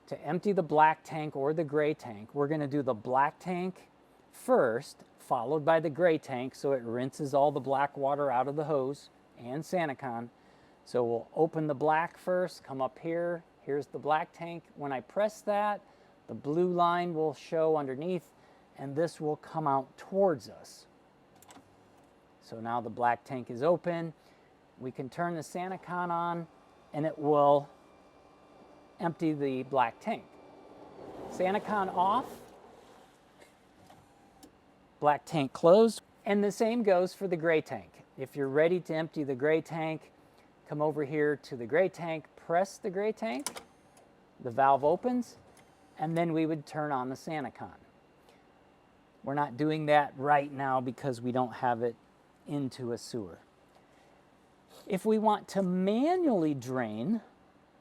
to empty the black tank or the gray tank. We're going to do the black tank first, followed by the gray tank, so it rinses all the black water out of the hose and SantaCon. So we'll open the black first, come up here, here's the black tank. When I press that, the blue line will show underneath, and this will come out towards us. So now the black tank is open. We can turn the SantaCon on, and it will empty the black tank. SantaCon off, black tank closed, and the same goes for the gray tank. If you're ready to empty the gray tank, come over here to the gray tank, press the gray tank, the valve opens, and then we would turn on the SantaCon. We're not doing that right now because we don't have it into a sewer. If we want to manually drain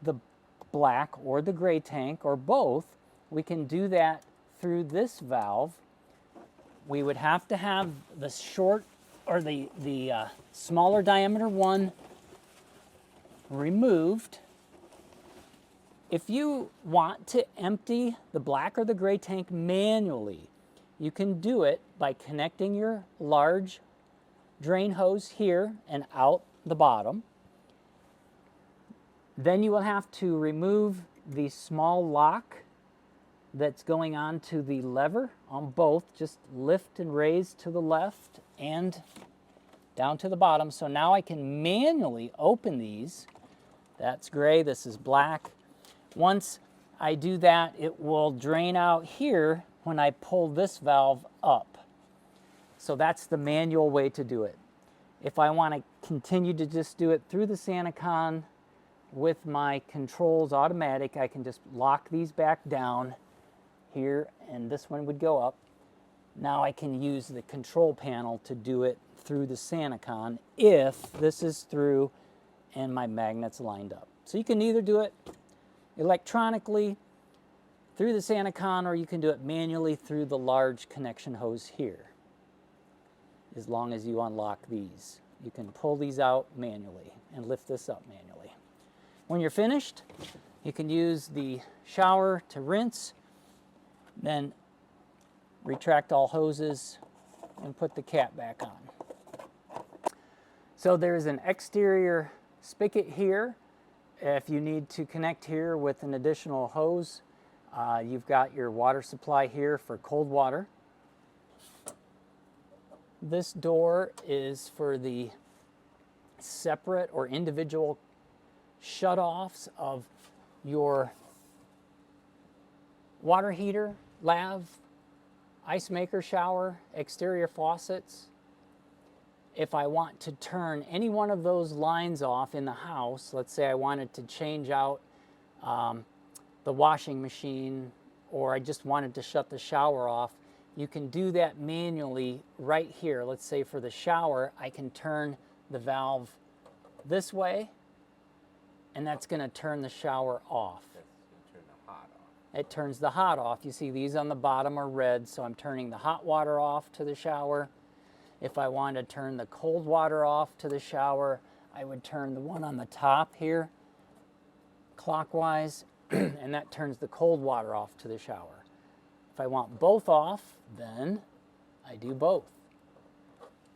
the black or the gray tank or both, we can do that through this valve. We would have to have the short or the smaller diameter one removed. If you want to empty the black or the gray tank manually, you can do it by connecting your large drain hose here and out the bottom. Then you will have to remove the small lock that's going on to the lever on both. Just lift and raise to the left and down to the bottom. So now I can manually open these. That's gray, this is black. Once I do that, it will drain out here when I pull this valve up. So that's the manual way to do it. If I want to continue to just do it through the SantaCon, with my controls automatic, I can just lock these back down here, and this one would go up. Now I can use the control panel to do it through the SantaCon if this is through and my magnets lined up. So you can either do it electronically through the SantaCon, or you can do it manually through the large connection hose here. As long as you unlock these, you can pull these out manually and lift this up manually. When you're finished, you can use the shower to rinse, then retract all hoses and put the cap back on. So there's an exterior spigot here. If you need to connect here with an additional hose, you've got your water supply here for cold water. This door is for the separate or individual shutoffs of your water heater, lav, ice maker shower, exterior faucets. If I want to turn any one of those lines off in the house, let's say I wanted to change out the washing machine, or I just wanted to shut the shower off, you can do that manually right here. Let's say for the shower, I can turn the valve this way, and that's going to turn the shower off. It turns the hot off. You see these on the bottom are red, so I'm turning the hot water off to the shower. If I want to turn the cold water off to the shower, I would turn the one on the top here clockwise, and that turns the cold water off to the shower. If I want both off, then I do both.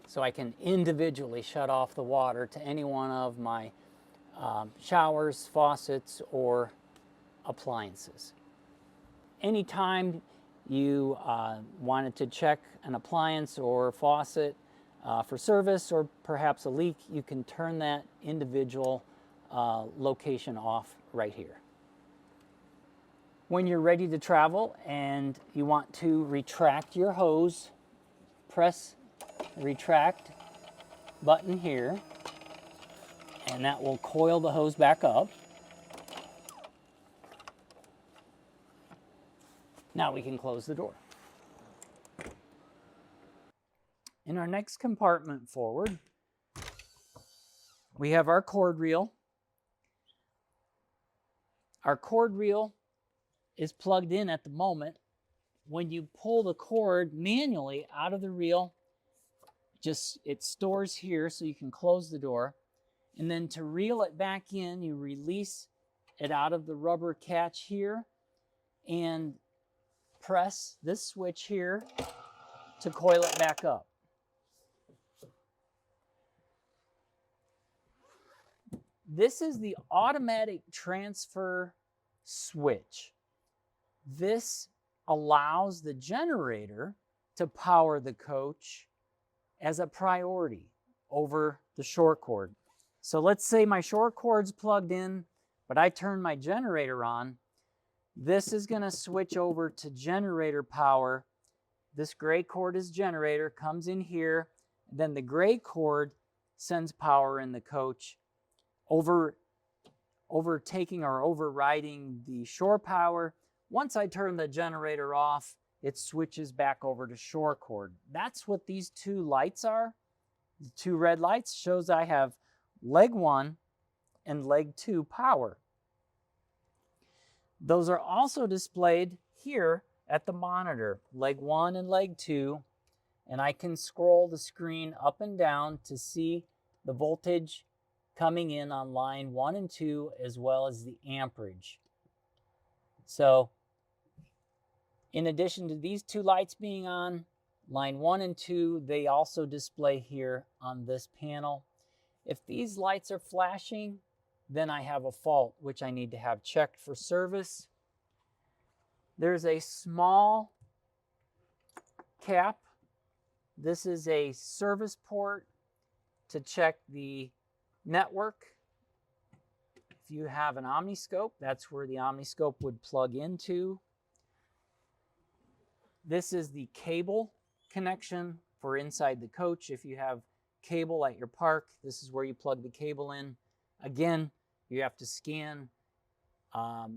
So I can individually shut off the water to any one of my showers, faucets, or appliances. Anytime you wanted to check an appliance or faucet for service or perhaps a leak, you can turn that individual location off right here. When you're ready to travel and you want to retract your hose, press the retract button here, and that will coil the hose back up. Now we can close the door. In our next compartment forward, we have our cord reel. Our cord reel is plugged in at the moment. When you pull the cord manually out of the reel, it stores here so you can close the door. And then to reel it back in, you release it out of the rubber catch here and press this switch here to coil it back up. This is the automatic transfer switch. This allows the generator to power the coach as a priority over the short cord. So let's say my short cord's plugged in, but I turn my generator on. This is going to switch over to generator power. This gray cord is generator, comes in here. Then the gray cord sends power in the coach, overtaking or overriding the shore power. Once I turn the generator off, it switches back over to shore cord. That's what these two lights are. The two red lights shows I have leg 1 and leg 2 power. Those are also displayed here at the monitor, leg 1 and leg 2, and I can scroll the screen up and down to see the voltage coming in on line 1 and 2, as well as the amperage. So in addition to these two lights being on, line 1 and 2, they also display here on this panel. If these lights are flashing, then I have a fault, which I need to have checked for service. There's a small cap. This is a service port to check the network. If you have an omniscope, that's where the omniscope would plug into. This is the cable connection for inside the coach. If you have cable at your park, this is where you plug the cable in. Again, You have to scan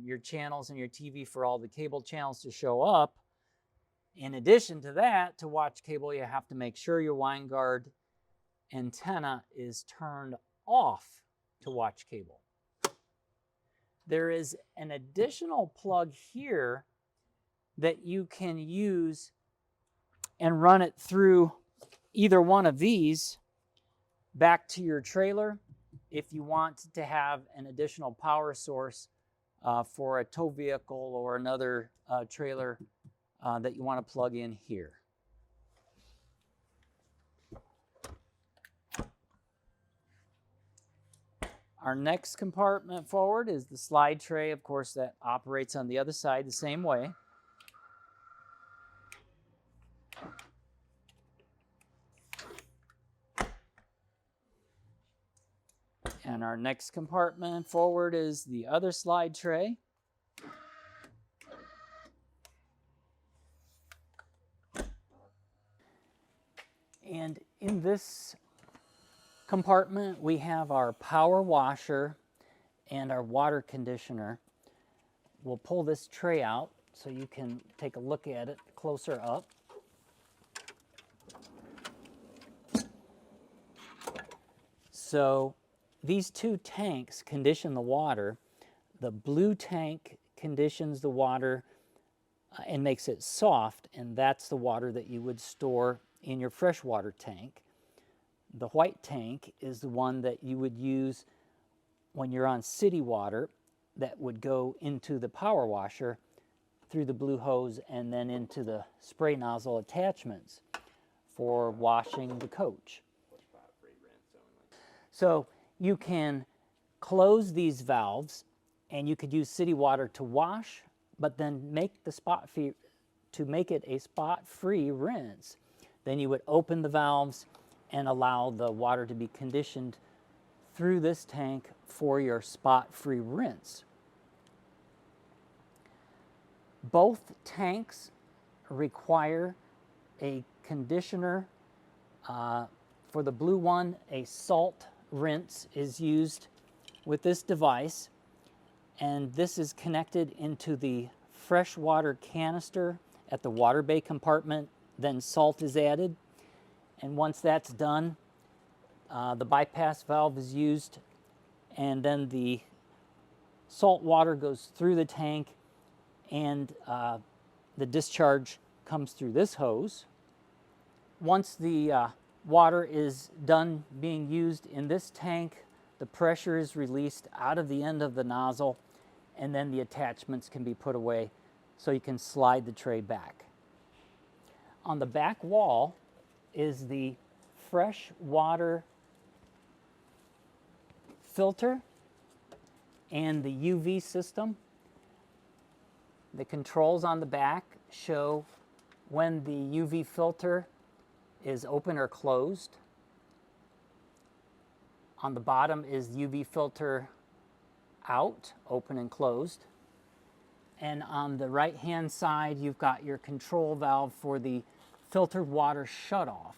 your channels and your TV for all the cable channels to show up. In addition to that, to watch cable, you have to make sure your line guard antenna is turned off to watch cable. There is an additional plug here that you can use and run it through either one of these back to your trailer if you want to have an additional power source for a tow vehicle or another trailer that you want to plug in here. Our next compartment forward is the slide tray. Of course, that operates on the other side the same way. And our next compartment forward is the other slide tray. And in this compartment, we have our power washer and our water conditioner. We'll pull this tray out so you can take a look at it closer up. So these two tanks condition the water. The blue tank conditions the water and makes it soft, and that's the water that you would store in your freshwater tank. The white tank is the one that you would use when you're on city water that would go into the power washer through the blue hose and then into the spray nozzle attachments for washing the coach. So you can close these valves and you could use city water to wash, but then make the to make it a spot-free rinse. Then you would open the valves and allow the water to be conditioned through this tank for your spot-free rinse. Both tanks require a conditioner. For the blue one, a salt rinse is used with this device, and this is connected into the freshwater canister at the water bay compartment. Then salt is added, and once that's done, the bypass valve is used, and then the salt water goes through the tank, and the discharge comes through this hose. Once the water is done being used in this tank, the pressure is released out of the end of the nozzle, and then the attachments can be put away so you can slide the tray back. On the back wall is the fresh water filter and the UV system. The controls on the back show when the UV filter is open or closed. On the bottom is UV filter out, open and closed. And on the right-hand side, you've got your control valve for the filtered water shutoff.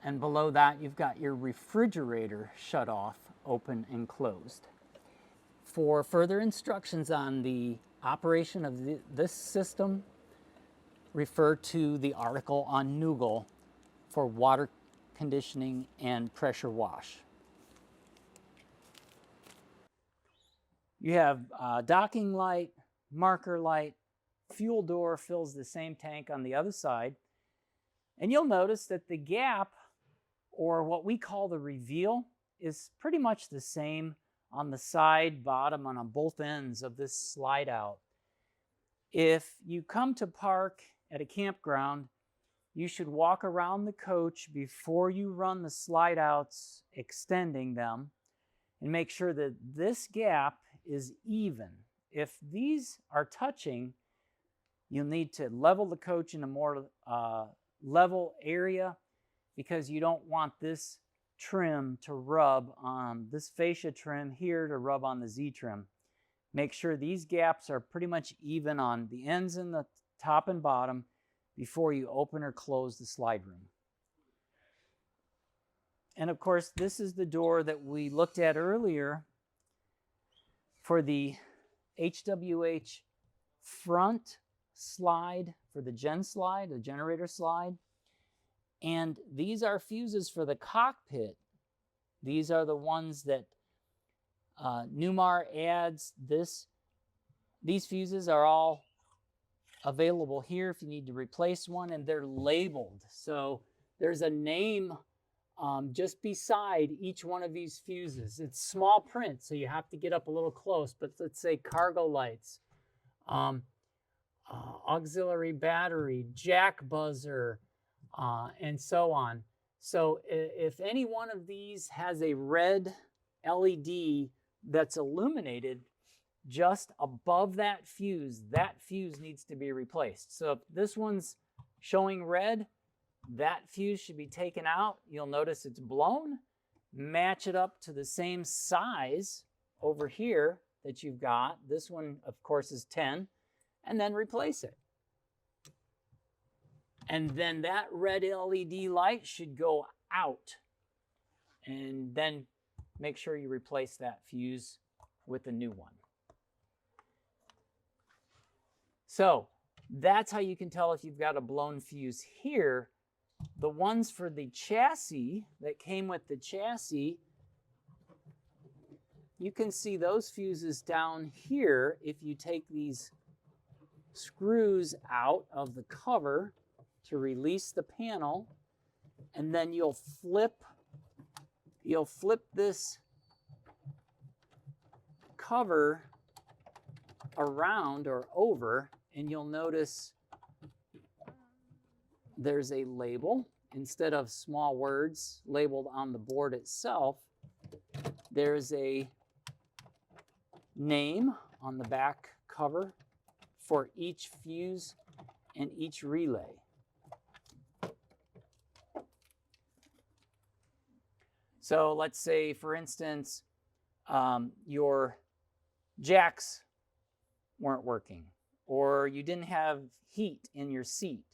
And below that, you've got your refrigerator shutoff, open and closed. For further instructions on the operation of this system, refer to the article on Noogle for water conditioning and pressure wash. You have docking light, marker light, fuel door fills the same tank on the other side. And you'll notice that the gap, or what we call the reveal, is pretty much the same on the side, bottom, and on both ends of this slide out. If you come to park at a campground, you should walk around the coach before you run the slide outs, extending them, and make sure that this gap is even. If these are touching, you'll need to level the coach in a more level area, because you don't want this trim to rub on this fascia trim here to rub on the Z trim. Make sure these gaps are pretty much even on the ends and the top and bottom before you open or close the slide room. And of course, this is the door that we looked at earlier for the HWH front slide, for the gen slide, the generator slide. And these are fuses for the cockpit. These are the ones that Newmar adds. These fuses are all available here if you need to replace one, and they're labeled. So there's a name just beside each one of these fuses. It's small print, so you have to get up a little close, but let's say cargo lights, auxiliary battery, jack buzzer, and so on. So if any one of these has a red LED that's illuminated just above that fuse needs to be replaced. So if this one's showing red, that fuse should be taken out. You'll notice it's blown. Match it up to the same size over here that you've got. This one, of course, is 10, and then replace it. And then that red LED light should go out. And then make sure you replace that fuse with a new one. So that's how you can tell if you've got a blown fuse here. The ones for the chassis that came with the chassis, you can see those fuses down here if you take these screws out of the cover to release the panel, and then you'll flip this cover around or over, and you'll notice there's a label. Instead of small words labeled on the board itself, there's a name on the back cover for each fuse and each relay. So let's say, for instance, your jacks weren't working, or you didn't have heat in your seat.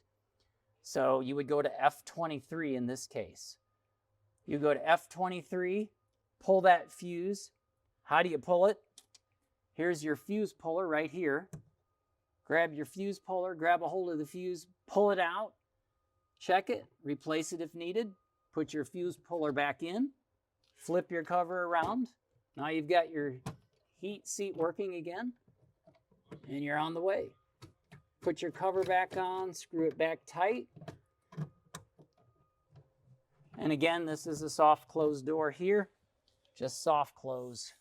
So you would go to F23 in this case. You go to F23, pull that fuse. How do you pull it? Here's your fuse puller right here. Grab your fuse puller, grab a hold of the fuse, pull it out, check it, replace it if needed, put your fuse puller back in, flip your cover around. Now you've got your heat seat working again, and you're on the way. Put your cover back on, screw it back tight. And again, this is a soft close door here. Just soft close,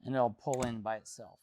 and it'll pull in by itself.